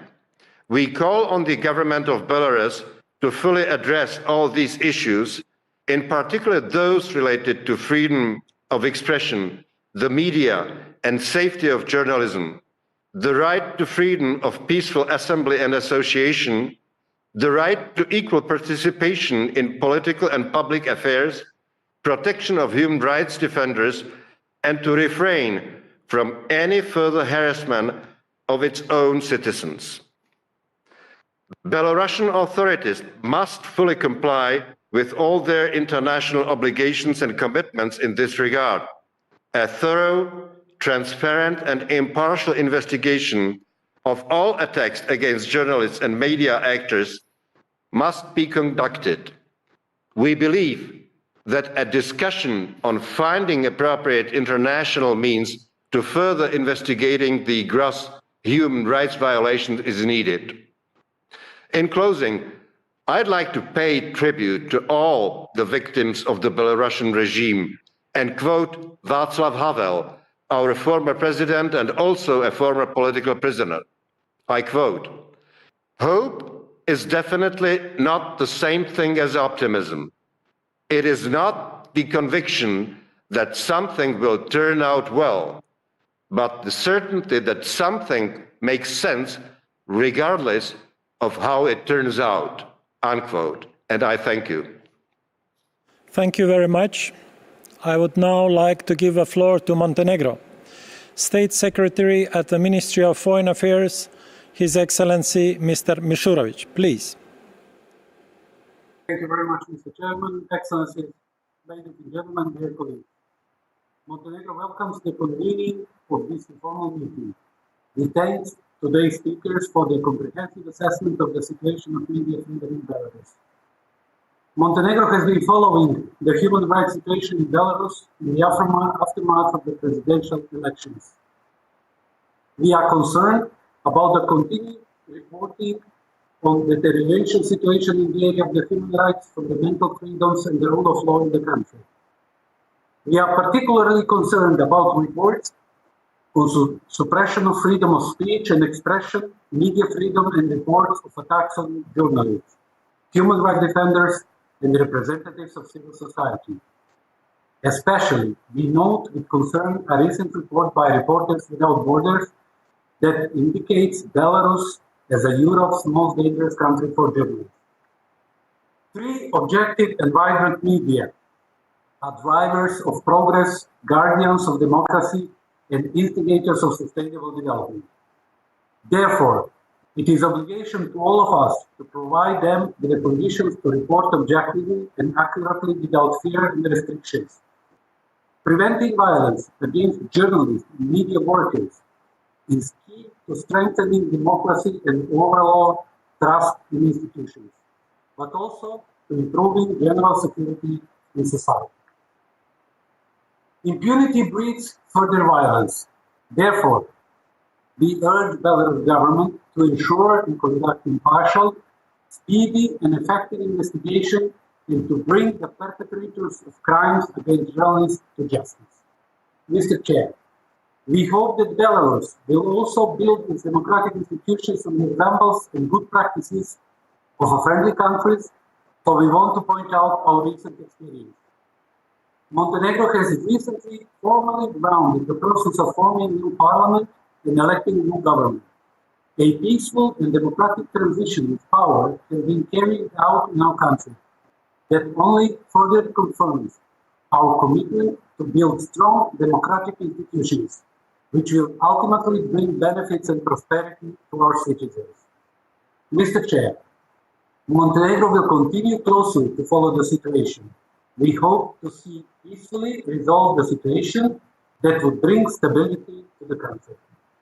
we call on the government of Belarus to fully address all these issues, in particular those related to freedom of expression, the media, and safety of journalism, the right to freedom of peaceful assembly and association, the right to equal participation in political and public affairs, protection of human rights defenders, and to refrain from any further harassment of its own citizens. Belarusian authorities must fully comply with all their international obligations and commitments in this regard. A thorough, transparent, and impartial investigation of all attacks against journalists and media actors must be conducted. We believe that a discussion on finding appropriate international means to further investigating the gross human rights violations is needed. In closing, I'd like to pay tribute to all the victims of the Belarusian regime and quote Václav Havel, our former president and also a former political prisoner. I quote, "Hope is definitely not the same thing as optimism. It is not the conviction that something will turn out well, but the certainty that something makes sense regardless of how it turns out," unquote. And I thank you. Thank you very much. I would now like to give the floor to Montenegro. State Secretary at the Ministry of Foreign Affairs, His Excellency Mr. Mishurovic, please. Thank you very much, Mr. Chairman, Excellencies, ladies and gentlemen, dear colleagues. Montenegro welcomes the convening of this informal meeting. We thank today's speakers for the comprehensive assessment of the situation of media freedom in Belarus. Montenegro has been following the human rights situation in Belarus in the aftermath of the presidential elections. We are concerned about the continued reporting on the deterioration situation in the area of the human rights, fundamental freedoms, and the rule of law in the country. We are particularly concerned about reports on suppression of freedom of speech and expression, media freedom, and reports of attacks on journalists, human rights defenders, and representatives of civil society. Especially, we note with concern a recent report by Reporters Without Borders that indicates Belarus as Europe's most dangerous country for journalists. Free, objective, and vibrant media are drivers of progress, guardians of democracy, and instigators of sustainable development. Therefore, it is an obligation to all of us to provide them with the conditions to report objectively and accurately without fear and restrictions. Preventing violence against journalists and media workers is key to strengthening democracy and overall trust in institutions, but also to improving general security in society. Impunity breeds further violence. Therefore, we urge the Belarus government to ensure and conduct impartial, speedy, and effective investigation and to bring the perpetrators of crimes against journalists to justice. Mr. Chair, we hope that Belarus will also build its democratic institutions on the examples and good practices of friendly countries, so we want to point out our recent experience. Montenegro has recently formally grounded the process of forming a new parliament and electing a new government. A peaceful and democratic transition of power has been carried out in our country that only further confirms our commitment to build strong democratic institutions, which will ultimately bring benefits and prosperity to our citizens. Mr. Chair, Montenegro will continue closely to follow the situation. We hope to see peacefully resolve the situation that would bring stability to the country.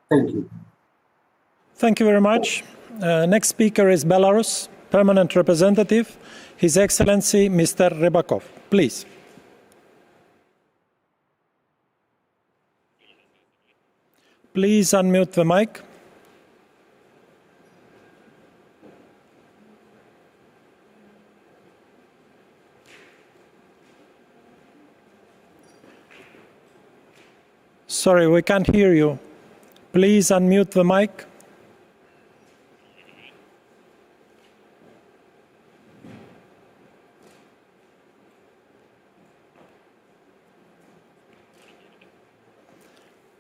Thank you. Thank you very much. Next speaker is Belarus Permanent Representative, His Excellency Mr. Rybakov. Please. Please unmute the mic. Sorry, we can't hear you. Please unmute the mic.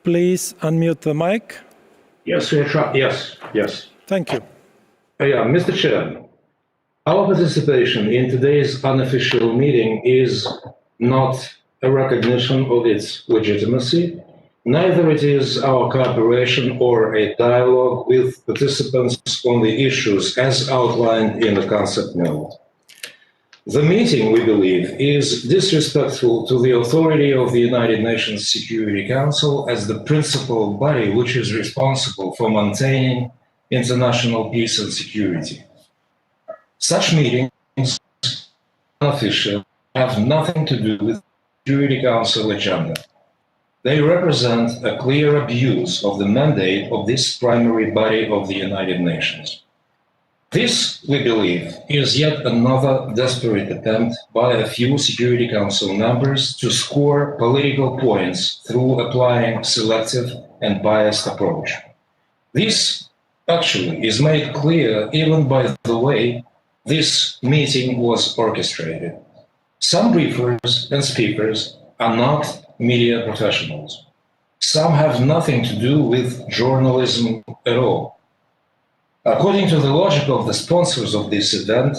Please unmute the mic. Yes, yes. Thank you. Mr. Chair, our participation in today's unofficial meeting is not a recognition of its legitimacy, neither it is our cooperation or a dialogue with participants on the issues as outlined in the concept note. The meeting, we believe, is disrespectful to the authority of the United Nations Security Council as the principal body which is responsible for maintaining international peace and security. Such meetings, unofficial, have nothing to do with the Security Council agenda. They represent a clear abuse of the mandate of this primary body of the United Nations. This, we believe, is yet another desperate attempt by a few Security Council members to score political points through applying selective and biased approach. This actually is made clear even by the way this meeting was orchestrated. Some briefers and speakers are not media professionals. Some have nothing to do with journalism at all. According to the logic of the sponsors of this event,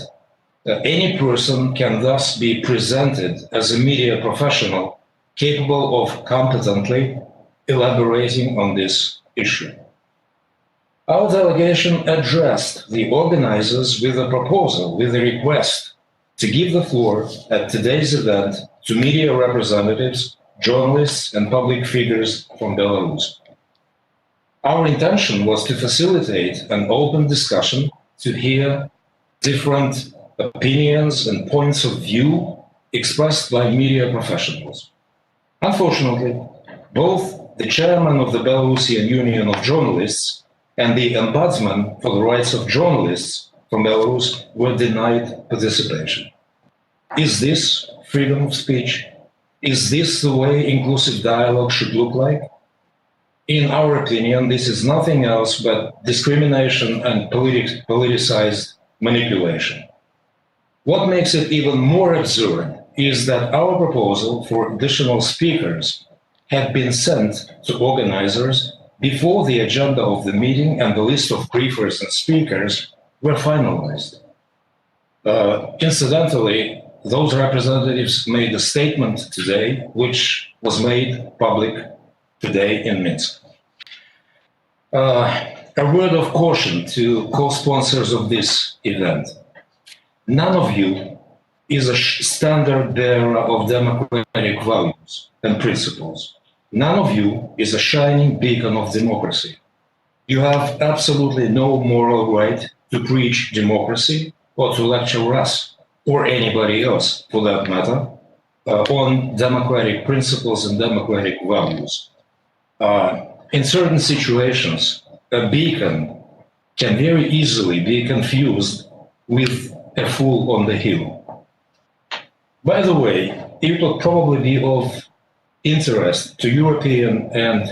any person can thus be presented as a media professional capable of competently elaborating on this issue. Our delegation addressed the organizers with a proposal, with a request to give the floor at today's event to media representatives, journalists, and public figures from Belarus. Our intention was to facilitate an open discussion to hear different opinions and points of view expressed by media professionals. Unfortunately, both the chairman of the Belarusian Union of Journalists and the ombudsman for the rights of journalists from Belarus were denied participation. Is this freedom of speech? Is this the way inclusive dialogue should look like? In our opinion, this is nothing else but discrimination and politicized manipulation. What makes it even more absurd is that our proposal for additional speakers had been sent to organizers before the agenda of the meeting and the list of briefers and speakers were finalized. Incidentally, those representatives made a statement today, which was made public today in Minsk. A word of caution to co-sponsors of this event. None of you is a standard bearer of democratic values and principles. None of you is a shining beacon of democracy. You have absolutely no moral right to preach democracy or to lecture us, or anybody else for that matter, on democratic principles and democratic values. In certain situations, a beacon can very easily be confused with a fool on the hill. By the way, it will probably be of interest to European and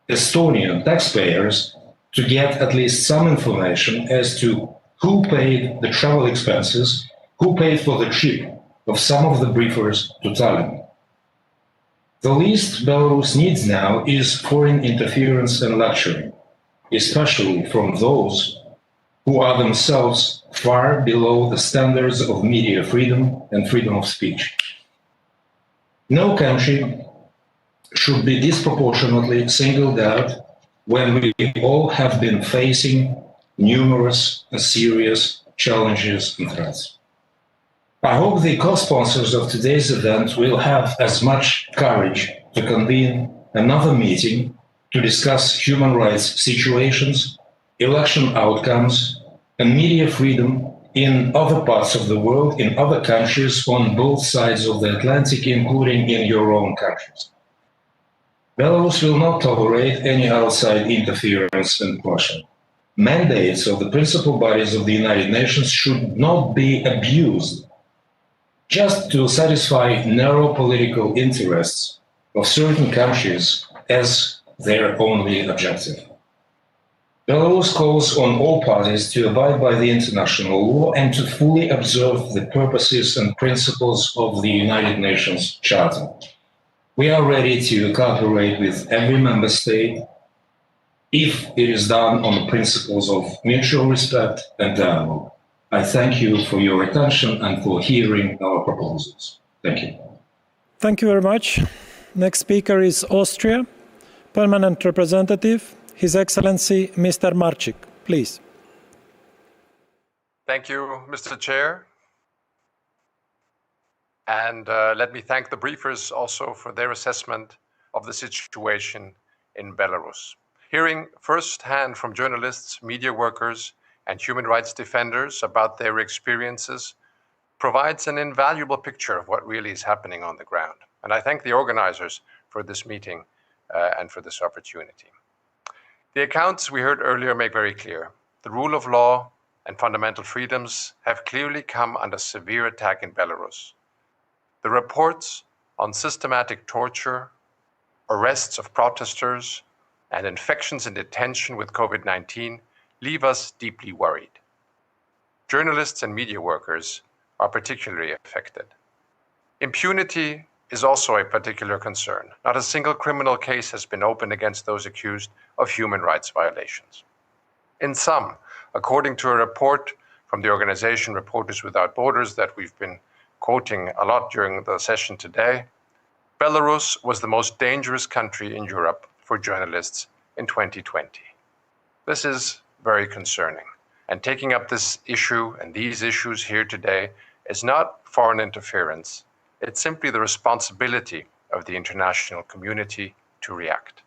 Estonian taxpayers to get at least some information as to who paid the travel expenses, who paid for the trip of some of the briefers to Tallinn. The least Belarus needs now is foreign interference and lecturing, especially from those who are themselves far below the standards of media freedom and freedom of speech. No country should be disproportionately singled out when we all have been facing numerous and serious challenges and threats. I hope the co-sponsors of today's event will have as much courage to convene another meeting to discuss human rights situations, election outcomes, and media freedom in other parts of the world, in other countries on both sides of the Atlantic, including in your own countries. Belarus will not tolerate any outside interference and caution. Mandates of the principal bodies of the United Nations should not be abused just to satisfy narrow political interests of certain countries as their only objective. Belarus calls on all parties to abide by the international law and to fully observe the purposes and principles of the United Nations Charter. We are ready to cooperate with every member state if it is done on the principles of mutual respect and dialogue. I thank you for your attention and for hearing our proposals. Thank you. Thank you very much. Next speaker is Austria, Permanent Representative, His Excellency Mr. Marcik. Please. Thank you, Mr. Chair. And let me thank the briefers also for their assessment of the situation in Belarus. Hearing firsthand from journalists, media workers, and human rights defenders about their experiences provides an invaluable picture of what really is happening on the ground. And I thank the organizers for this meeting and for this opportunity. The accounts we heard earlier make very clear the rule of law and fundamental freedoms have clearly come under severe attack in Belarus. The reports on systematic torture, arrests of protesters, and infections in detention with COVID-19 leave us deeply worried. Journalists and media workers are particularly affected. Impunity is also a particular concern. Not a single criminal case has been opened against those accused of human rights violations. In sum, according to a report from the organization Reporters Without Borders that we've been quoting a lot during the session today, Belarus was the most dangerous country in Europe for journalists in 2020. This is very concerning. And taking up this issue and these issues here today is not foreign interference. It's simply the responsibility of the international community to react.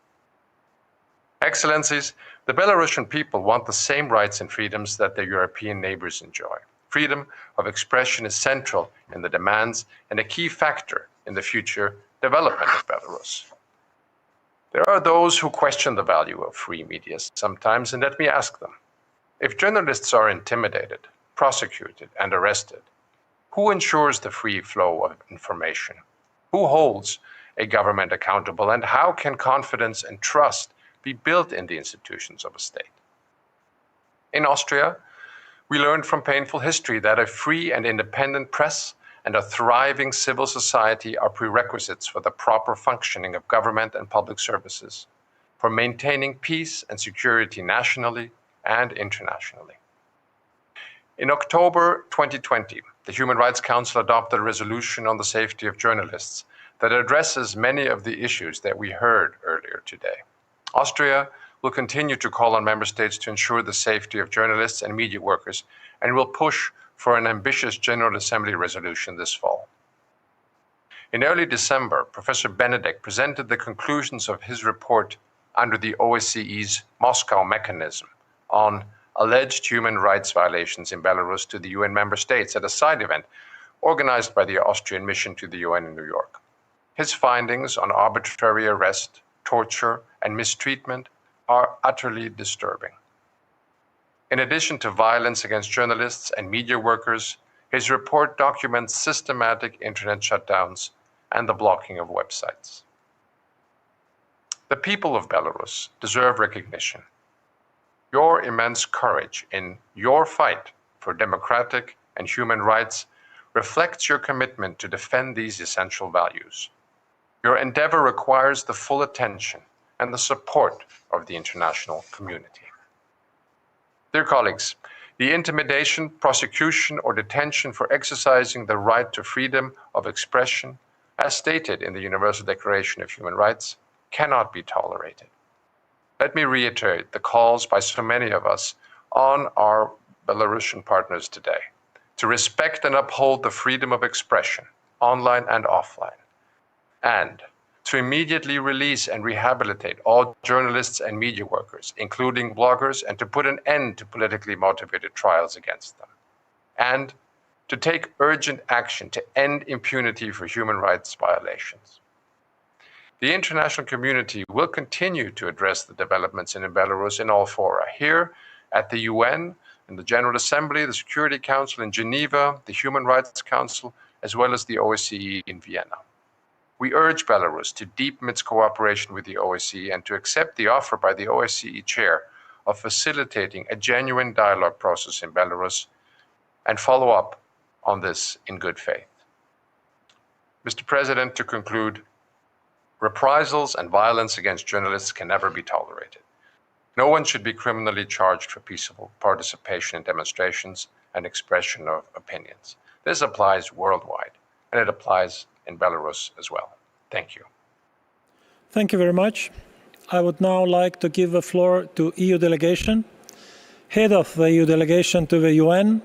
Excellencies, the Belarusian people want the same rights and freedoms that their European neighbors enjoy. Freedom of expression is central in the demands and a key factor in the future development of Belarus. There are those who question the value of free media sometimes, and let me ask them, if journalists are intimidated, prosecuted, and arrested, who ensures the free flow of information? Who holds a government accountable, and how can confidence and trust be built in the institutions of a state? In Austria, we learned from painful history that a free and independent press and a thriving civil society are prerequisites for the proper functioning of government and public services, for maintaining peace and security nationally and internationally. In October 2020, the Human Rights Council adopted a resolution on the safety of journalists that addresses many of the issues that we heard earlier today. Austria will continue to call on member states to ensure the safety of journalists and media workers, and will push for an ambitious General Assembly resolution this fall. In early December, Professor Benedek presented the conclusions of his report under the OSCE's Moscow mechanism on alleged human rights violations in Belarus to the UN member states at a side event organized by the Austrian mission to the UN in New York. His findings on arbitrary arrest, torture, and mistreatment are utterly disturbing. In addition to violence against journalists and media workers, his report documents systematic internet shutdowns and the blocking of websites. The people of Belarus deserve recognition. Your immense courage in your fight for democratic and human rights reflects your commitment to defend these essential values. Your endeavor requires the full attention and the support of the international community. Dear colleagues, the intimidation, prosecution, or detention for exercising the right to freedom of expression, as stated in the Universal Declaration of Human Rights, cannot be tolerated. Let me reiterate the calls by so many of us on our Belarusian partners today to respect and uphold the freedom of expression, online and offline, and to immediately release and rehabilitate all journalists and media workers, including bloggers, and to put an end to politically motivated trials against them, and to take urgent action to end impunity for human rights violations. The international community will continue to address the developments in Belarus in all fora, here at the UN, in the General Assembly, the Security Council in Geneva, the Human Rights Council, as well as the OSCE in Vienna. We urge Belarus to deepen its cooperation with the OSCE and to accept the offer by the OSCE chair of facilitating a genuine dialogue process in Belarus and follow up on this in good faith. Mr. President, to conclude, reprisals and violence against journalists can never be tolerated. No one should be criminally charged for peaceful participation in demonstrations and expression of opinions. This applies worldwide, and it applies in Belarus as well. Thank you. Thank you very much. I would now like to give the floor to EU delegation. Head of the EU delegation to the UN,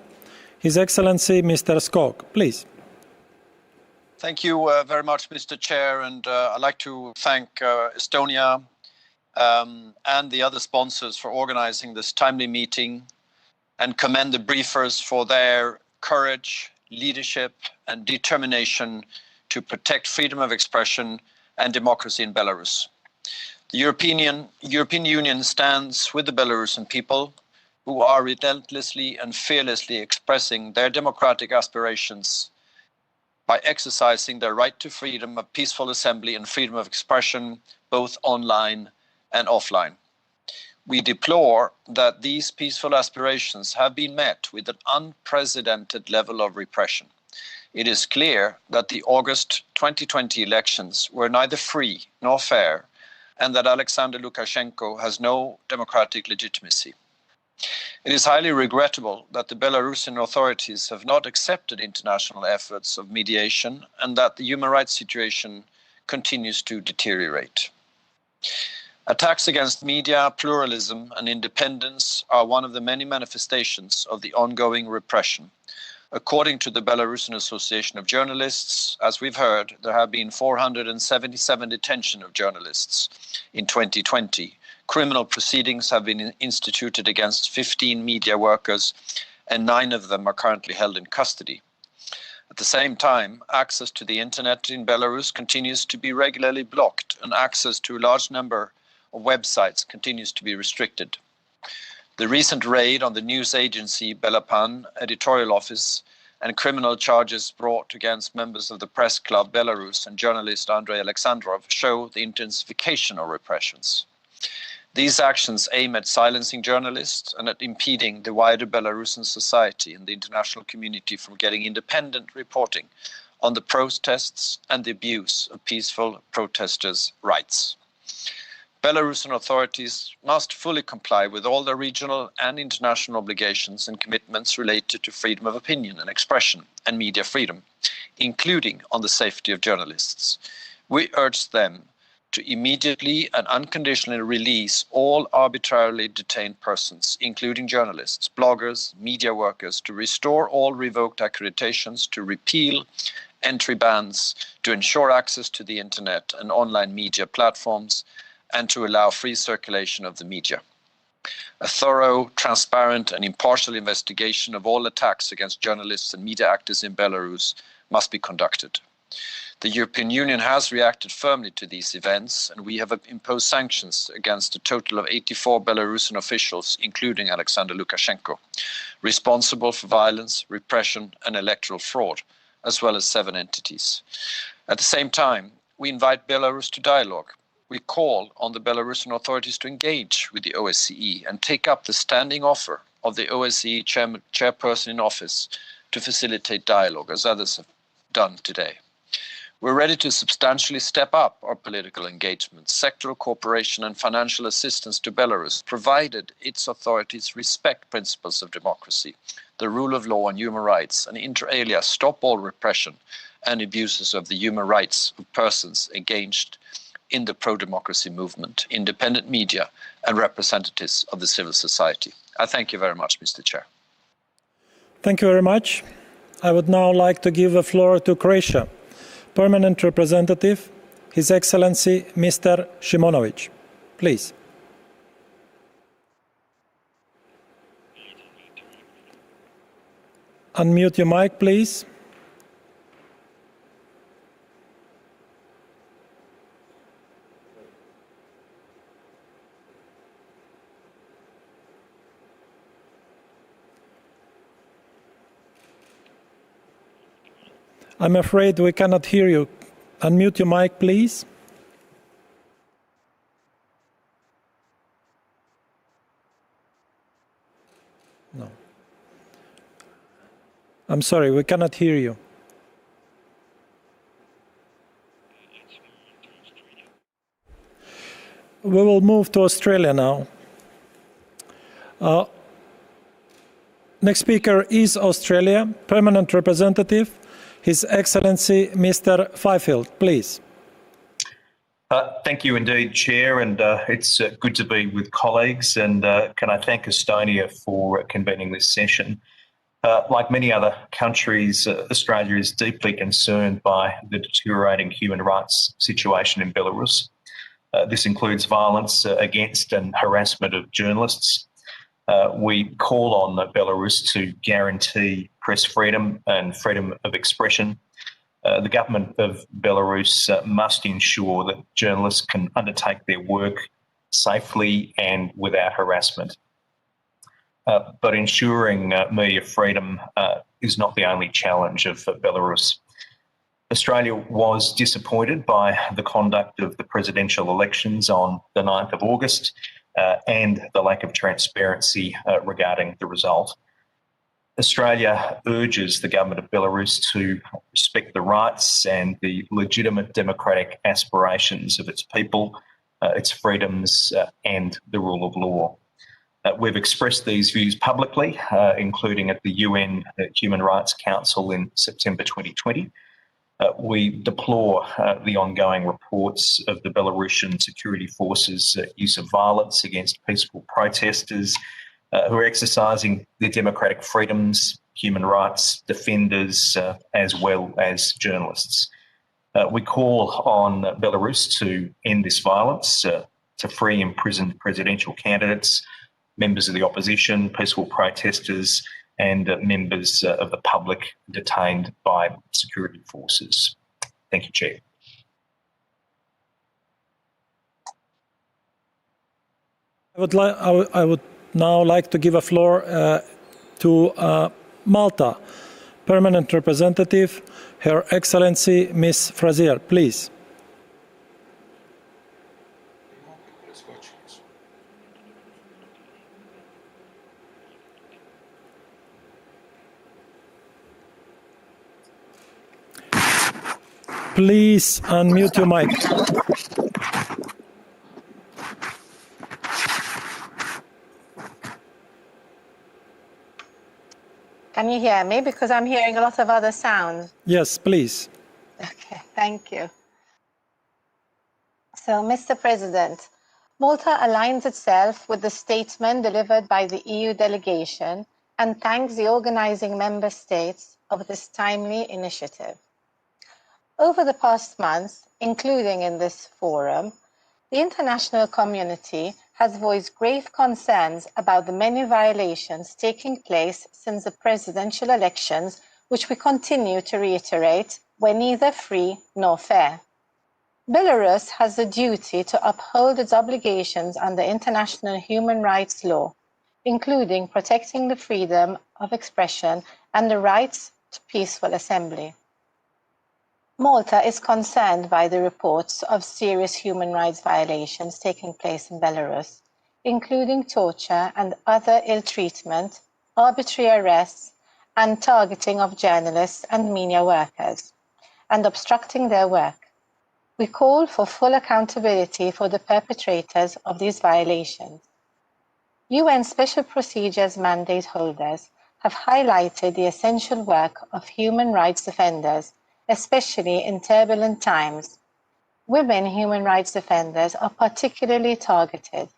His Excellency Mr. Skog, please. Thank you very much, Mr. Chair, and I'd like to thank Estonia and the other sponsors for organizing this timely meeting and commend the briefers for their courage, leadership, and determination to protect freedom of expression and democracy in Belarus. The European Union stands with the Belarusian people who are relentlessly and fearlessly expressing their democratic aspirations by exercising their right to freedom of peaceful assembly and freedom of expression, both online and offline. We deplore that these peaceful aspirations have been met with an unprecedented level of repression. It is clear that the August 2020 elections were neither free nor fair, and that Alexander Lukashenko has no democratic legitimacy. It is highly regrettable that the Belarusian authorities have not accepted international efforts of mediation and that the human rights situation continues to deteriorate. Attacks against media, pluralism, and independence are one of the many manifestations of the ongoing repression. According to the Belarusian Association of Journalists, as we've heard, there have been 477 detention of journalists in 2020. Criminal proceedings have been instituted against 15 media workers, and 9 of them are currently held in custody. At the same time, access to the internet in Belarus continues to be regularly blocked, and access to a large number of websites continues to be restricted. The recent raid on the news agency Belapan editorial office and criminal charges brought against members of the press club Belarus and journalist Andrei Alexandrov show the intensification of repressions. These actions aim at silencing journalists and at impeding the wider Belarusian society and the international community from getting independent reporting on the protests and the abuse of peaceful protesters' rights. Belarusian authorities must fully comply with all their regional and international obligations and commitments related to freedom of opinion and expression and media freedom, including on the safety of journalists. We urge them to immediately and unconditionally release all arbitrarily detained persons, including journalists, bloggers, media workers, to restore all revoked accreditations, to repeal entry bans, to ensure access to the internet and online media platforms, and to allow free circulation of the media. A thorough, transparent, and impartial investigation of all attacks against journalists and media actors in Belarus must be conducted. The European Union has reacted firmly to these events, and we have imposed sanctions against a total of 84 Belarusian officials, including Alexander Lukashenko, responsible for violence, repression, and electoral fraud, as well as 7 entities. At the same time, we invite Belarus to dialogue. We call on the Belarusian authorities to engage with the OSCE and take up the standing offer of the OSCE chairperson in office to facilitate dialogue, as others have done today. We're ready to substantially step up our political engagement, sectoral cooperation, and financial assistance to Belarus, provided its authorities respect principles of democracy, the rule of law and human rights, and inter alia stop all repression and abuses of the human rights of persons engaged in the pro-democracy movement, independent media, and representatives of the civil society. I thank you very much, Mr. Chair. Thank you very much. I would now like to give the floor to Croatia. Permanent Representative, His Excellency Mr. Shimonovic. Please. Unmute your mic, please. I'm afraid we cannot hear you. Unmute your mic, please. No. I'm sorry, we cannot hear you. We will move to Australia now. Next speaker is Australia, Permanent Representative, His Excellency Mr. Fifield, please. Thank you indeed, Chair, and it's good to be with colleagues, and can I thank Estonia for convening this session. Like many other countries, Australia is deeply concerned by the deteriorating human rights situation in Belarus. This includes violence against and harassment of journalists. We call on Belarus to guarantee press freedom and freedom of expression. The government of Belarus must ensure that journalists can undertake their work safely and without harassment. But ensuring media freedom is not the only challenge of Belarus. Australia was disappointed by the conduct of the presidential elections on the 9th of August and the lack of transparency regarding the result. Australia urges the government of Belarus to respect the rights and the legitimate democratic aspirations of its people, its freedoms, and the rule of law. We've expressed these views publicly, including at the UN Human Rights Council in September 2020. We deplore the ongoing reports of the Belarusian security forces' use of violence against peaceful protesters who are exercising their democratic freedoms, human rights defenders, as well as journalists. We call on Belarus to end this violence, to free imprisoned presidential candidates, members of the opposition, peaceful protesters, and members of the public detained by security forces. Thank you, Chair. I would now like to give a floor to Malta, Permanent Representative, Her Excellency Ms. Frazier, please. Please unmute your mic. Can you hear me? Because I'm hearing a lot of other sounds. Yes, please. Okay, thank you. So, Mr. President, Malta aligns itself with the statement delivered by the EU delegation and thanks the organizing member states of this timely initiative. Over the past months, including in this forum, the international community has voiced grave concerns about the many violations taking place since the presidential elections, which we continue to reiterate were neither free nor fair. Belarus has the duty to uphold its obligations under international human rights law, including protecting the freedom of expression and the rights to peaceful assembly. Malta is concerned by the reports of serious human rights violations taking place in Belarus, including torture and other ill treatment, arbitrary arrests, and targeting of journalists and media workers, and obstructing their work. We call for full accountability for the perpetrators of these violations. UN Special Procedures mandate holders have highlighted the essential work of human rights defenders, especially in turbulent times. Women human rights defenders are particularly targeted.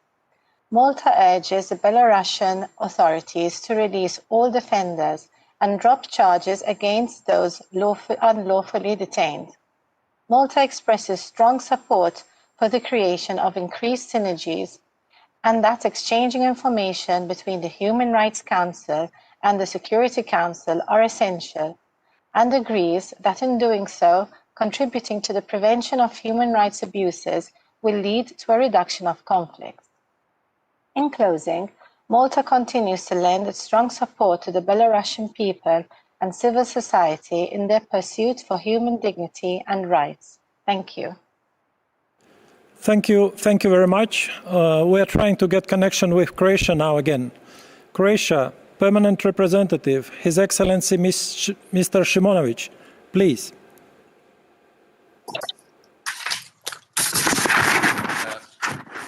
Malta urges the Belarusian authorities to release all defenders and drop charges against those unlawfully detained. Malta expresses strong support for the creation of increased synergies and that exchanging information between the Human Rights Council and the Security Council are essential, and agrees that in doing so, contributing to the prevention of human rights abuses will lead to a reduction of conflicts. In closing, Malta continues to lend its strong support to the Belarusian people and civil society in their pursuit for human dignity and rights. Thank you. Thank you very much. We are trying to get connection with Croatia now again. Croatia, Permanent Representative, His Excellency Mr. Shimonovic, please.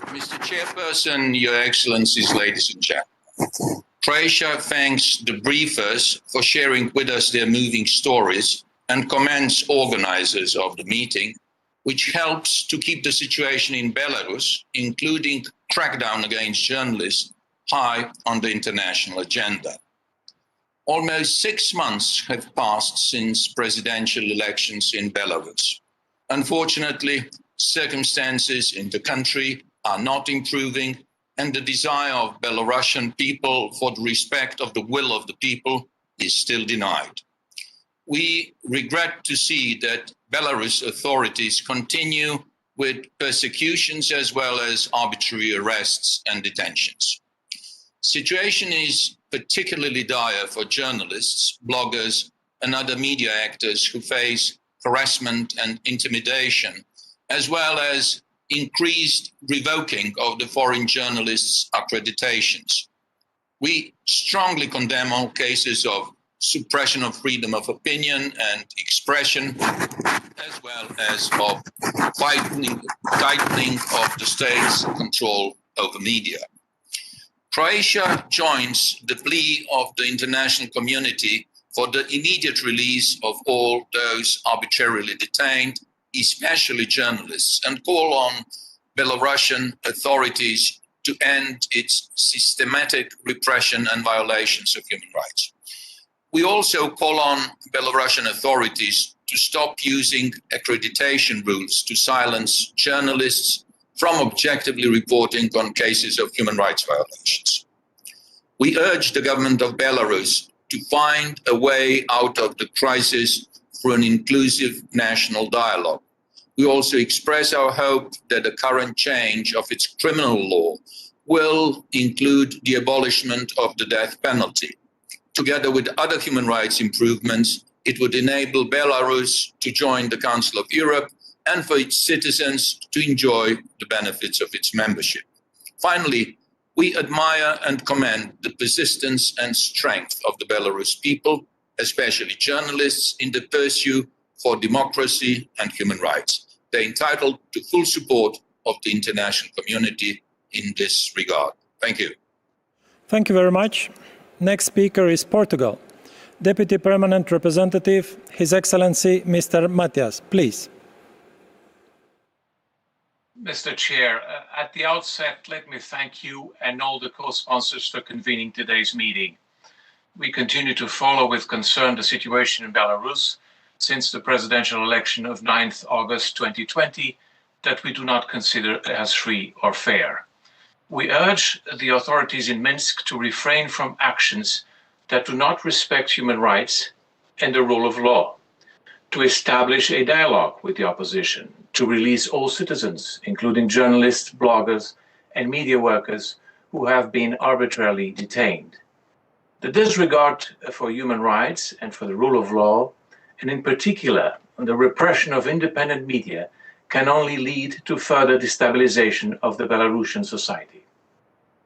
Mr. Chairperson, Your Excellencies, ladies and gentlemen. Croatia thanks the briefers for sharing with us their moving stories and commends organizers of the meeting, which helps to keep the situation in Belarus, including crackdown against journalists, high on the international agenda. Almost 6 months have passed since presidential elections in Belarus. Unfortunately, circumstances in the country are not improving, and the desire of Belarusian people for the respect of the will of the people is still denied. We regret to see that Belarus authorities continue with persecutions as well as arbitrary arrests and detentions. Situation is particularly dire for journalists, bloggers, and other media actors who face harassment and intimidation, as well as increased revoking of the foreign journalists' accreditations. We strongly condemn all cases of suppression of freedom of opinion and expression, as well as of tightening of the state's control over media. Croatia joins the plea of the international community for the immediate release of all those arbitrarily detained, especially journalists, and call on Belarusian authorities to end its systematic repression and violations of human rights. We also call on Belarusian authorities to stop using accreditation rules to silence journalists from objectively reporting on cases of human rights violations. We urge the government of Belarus to find a way out of the crisis through an inclusive national dialogue. We also express our hope that the current change of its criminal law will include the abolishment of the death penalty. Together with other human rights improvements, it would enable Belarus to join the Council of Europe and for its citizens to enjoy the benefits of its membership. Finally, we admire and commend the persistence and strength of the Belarus people, especially journalists, in the pursuit for democracy and human rights. They're entitled to full support of the international community in this regard. Thank you. Thank you very much. Next speaker is Portugal. Deputy Permanent Representative, His Excellency Mr. Matias, please. Mr. Chair, at the outset, let me thank you and all the co-sponsors for convening today's meeting. We continue to follow with concern the situation in Belarus since the presidential election of 9th August 2020 that we do not consider as free or fair. We urge the authorities in Minsk to refrain from actions that do not respect human rights and the rule of law, to establish a dialogue with the opposition, to release all citizens, including journalists, bloggers, and media workers who have been arbitrarily detained. The disregard for human rights and for the rule of law, and in particular the repression of independent media, can only lead to further destabilization of the Belarusian society.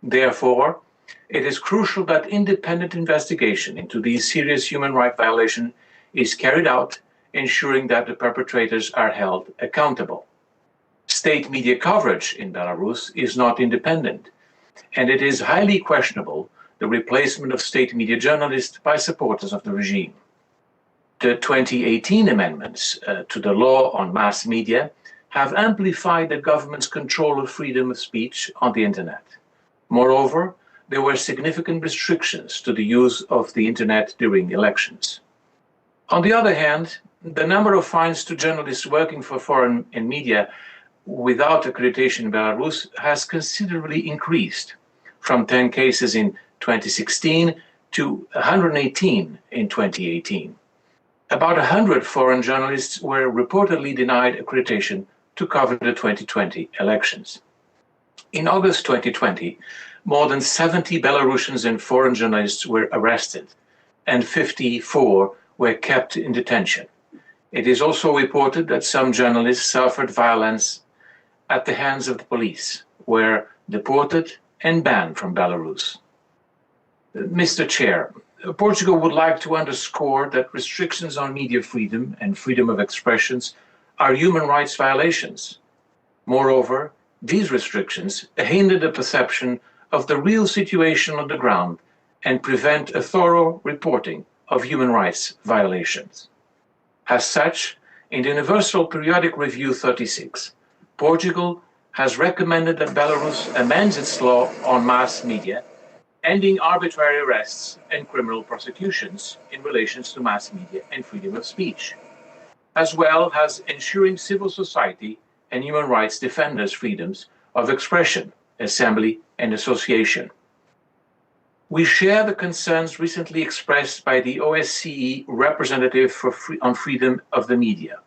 Therefore, it is crucial that independent investigation into these serious human rights violations is carried out, ensuring that the perpetrators are held accountable. State media coverage in Belarus is not independent, and it is highly questionable the replacement of state media journalists by supporters of the regime. The 2018 amendments to the law on mass media have amplified the government's control of freedom of speech on the internet. Moreover, there were significant restrictions to the use of the internet during elections. On the other hand, the number of fines to journalists working for foreign media without accreditation in Belarus has considerably increased, from 10 cases in 2016 to 118 in 2018. About 100 foreign journalists were reportedly denied accreditation to cover the 2020 elections. In August 2020, more than 70 Belarusians and foreign journalists were arrested, and 54 were kept in detention. It is also reported that some journalists suffered violence at the hands of the police, were deported and banned from Belarus. Mr. Chair, Portugal would like to underscore that restrictions on media freedom and freedom of expressions are human rights violations. Moreover, these restrictions hinder the perception of the real situation on the ground and prevent a thorough reporting of human rights violations. As such, in the Universal Periodic Review 36, Portugal has recommended that Belarus amends its law on mass media, ending arbitrary arrests and criminal prosecutions in relation to mass media and freedom of speech, as well as ensuring civil society and human rights defenders' freedoms of expression, assembly, and association. We share the concerns recently expressed by the OSCE representative on freedom of the media,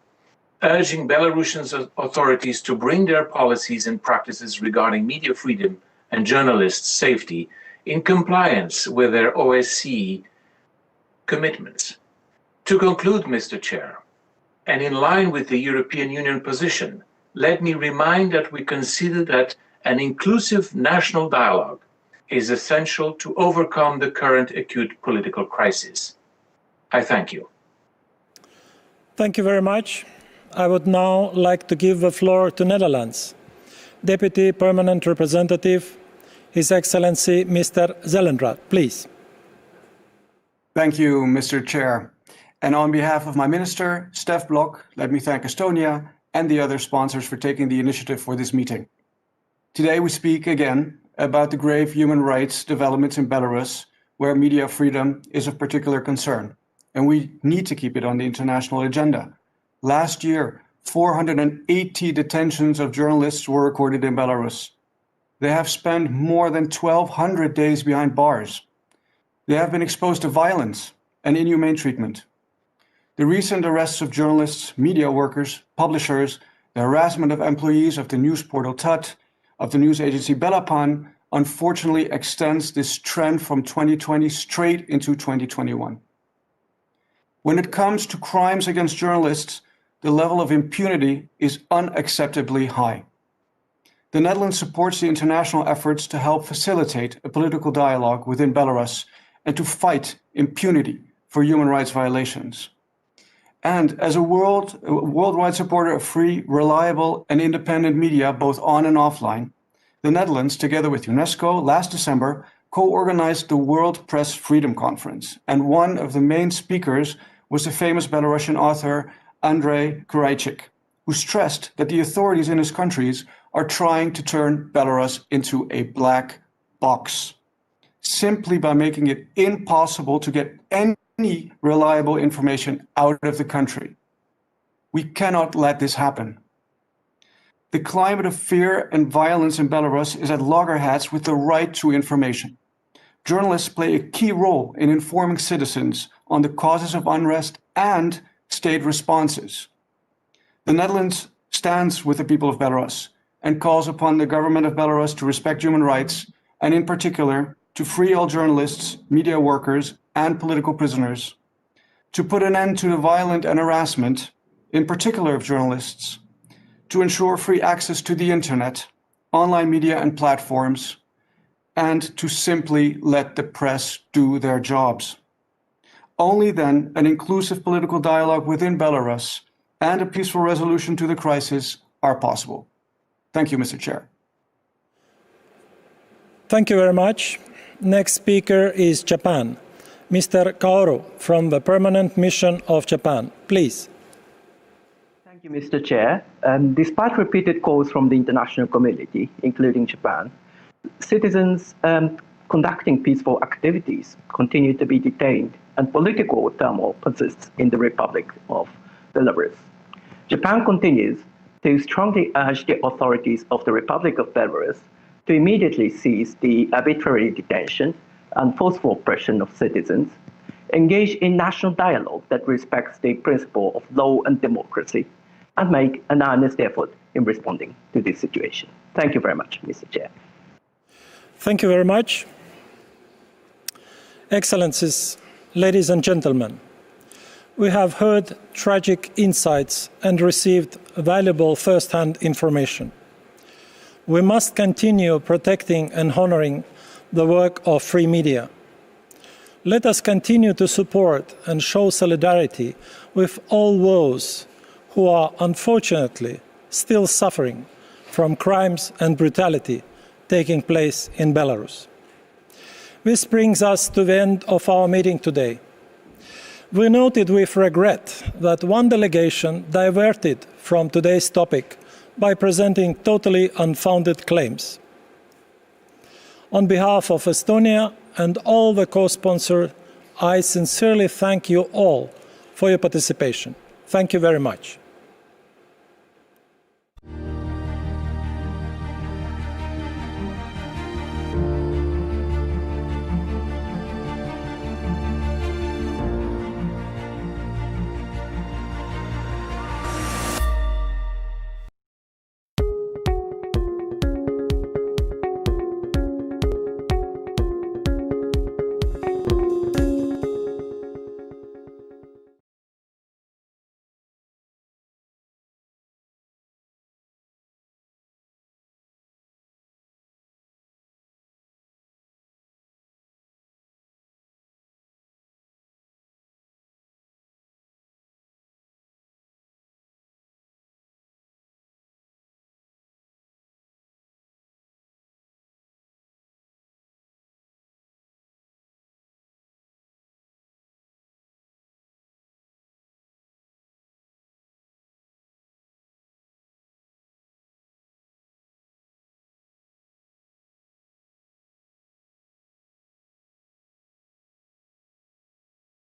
urging Belarusian authorities to bring their policies and practices regarding media freedom and journalists' safety in compliance with their OSCE commitments. To conclude, Mr. Chair, and in line with the European Union position, let me remind that we consider that an inclusive national dialogue is essential to overcome the current acute political crisis. I thank you. Thank you very much. I would now like to give the floor to Netherlands. Deputy Permanent Representative, His Excellency Mr. Zellenrad, please. Thank you, Mr. Chair. And on behalf of my minister, Stef Blok, let me thank Estonia and the other sponsors for taking the initiative for this meeting. Today we speak again about the grave human rights developments in Belarus, where media freedom is of particular concern, and we need to keep it on the international agenda. Last year, 480 detentions of journalists were recorded in Belarus. They have spent more than 1,200 days behind bars. They have been exposed to violence and inhumane treatment. The recent arrests of journalists, media workers, publishers, the harassment of employees of the news portal TUT, of the news agency Belapan, unfortunately extends this trend from 2020 straight into 2021. When it comes to crimes against journalists, the level of impunity is unacceptably high. The Netherlands supports the international efforts to help facilitate a political dialogue within Belarus and to fight impunity for human rights violations. And as a worldwide supporter of free, reliable, and independent media, both on and offline, the Netherlands, together with UNESCO, last December, co-organized the World Press Freedom Conference, and one of the main speakers was the famous Belarusian author Andrei Kuraichik, who stressed that the authorities in his countries are trying to turn Belarus into a black box, simply by making it impossible to get any reliable information out of the country. We cannot let this happen. The climate of fear and violence in Belarus is at loggerheads with the right to information. Journalists play a key role in informing citizens on the causes of unrest and state responses. The Netherlands stands with the people of Belarus and calls upon the government of Belarus to respect human rights, and in particular, to free all journalists, media workers, and political prisoners, to put an end to the violent and harassment, in particular of journalists, to ensure free access to the internet, online media and platforms, and to simply let the press do their jobs. Only then an inclusive political dialogue within Belarus and a peaceful resolution to the crisis are possible. Thank you, Mr. Chair. Thank you very much. Next speaker is Japan. Mr. Kaoru from the Permanent Mission of Japan, please. Thank you, Mr. Chair. Despite repeated calls from the international community, including Japan, citizens conducting peaceful activities continue to be detained, and political turmoil persists in the Republic of Belarus. Japan continues to strongly urge the authorities of the Republic of Belarus to immediately cease the arbitrary detention and forceful oppression of citizens, engage in national dialogue that respects the principle of law and democracy, and make an earnest effort in responding to this situation. Thank you very much, Mr. Chair. Thank you very much. Excellencies, ladies and gentlemen, we have heard tragic insights and received valuable first-hand information. We must continue protecting and honoring the work of free media. Let us continue to support and show solidarity with all those who are unfortunately still suffering from crimes and brutality taking place in Belarus. This brings us to the end of our meeting today. We noted with regret that one delegation diverted from today's topic by presenting totally unfounded claims. On behalf of Estonia and all the co-sponsors, I sincerely thank you all for your participation. Thank you very much.